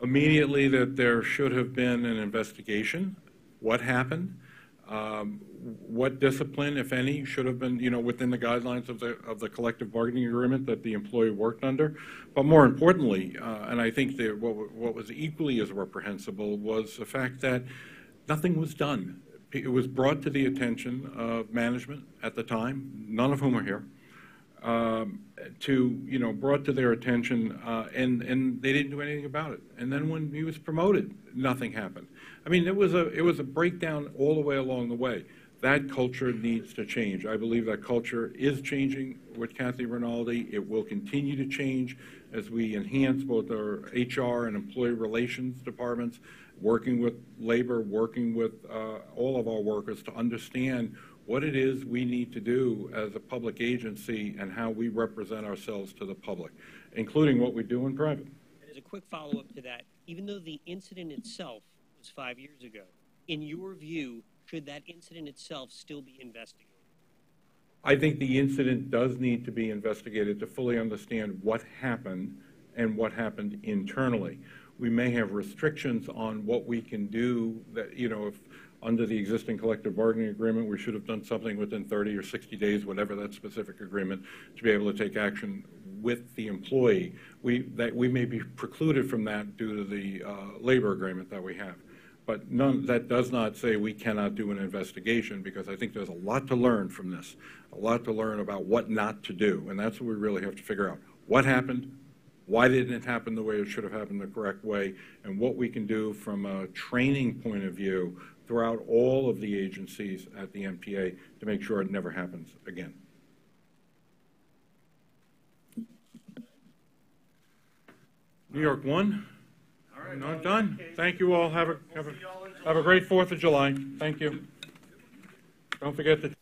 Immediately that there should have been an investigation. What happened? What discipline, if any, should have been, you know, within the guidelines of the collective bargaining agreement that the employee worked under. But more importantly, and I think that what was equally as reprehensible was the fact that nothing was done. It was brought to the attention of management at the time, none of whom are here, brought to their attention, and they didn't do anything about it. And then when he was promoted, nothing happened. I mean, it was a breakdown all the way along the way. That culture needs to change. I believe that culture is changing with Kathy Rinaldi. It will continue to change as we enhance both our HR and employee relations departments, working with labor, working with all of our workers to understand what it is we need to do as a public agency and how we represent ourselves to the public, including what we do in private. And as a quick follow-up to that, even though the incident itself was 5 years ago, in your view, should that incident itself still be investigated? I think the incident does need to be investigated to fully understand what happened and what happened internally. We may have restrictions on what we can do that, if under the existing collective bargaining agreement, we should have done something within 30 or 60 days, whatever that specific agreement, to be able to take action with the employee. We may be precluded from that due to the labor agreement that we have. But that does not say we cannot do an investigation, because I think there's a lot to learn from this, a lot to learn about what not to do. And that's what we really have to figure out. What happened? Why didn't it happen the way it should have happened the correct way? And what we can do from a training point of view throughout all of the agencies at the MTA to make sure it never happens again. New York 1. I'm not done. Thank you all. Have a great 4th of July. Thank you. Don't forget to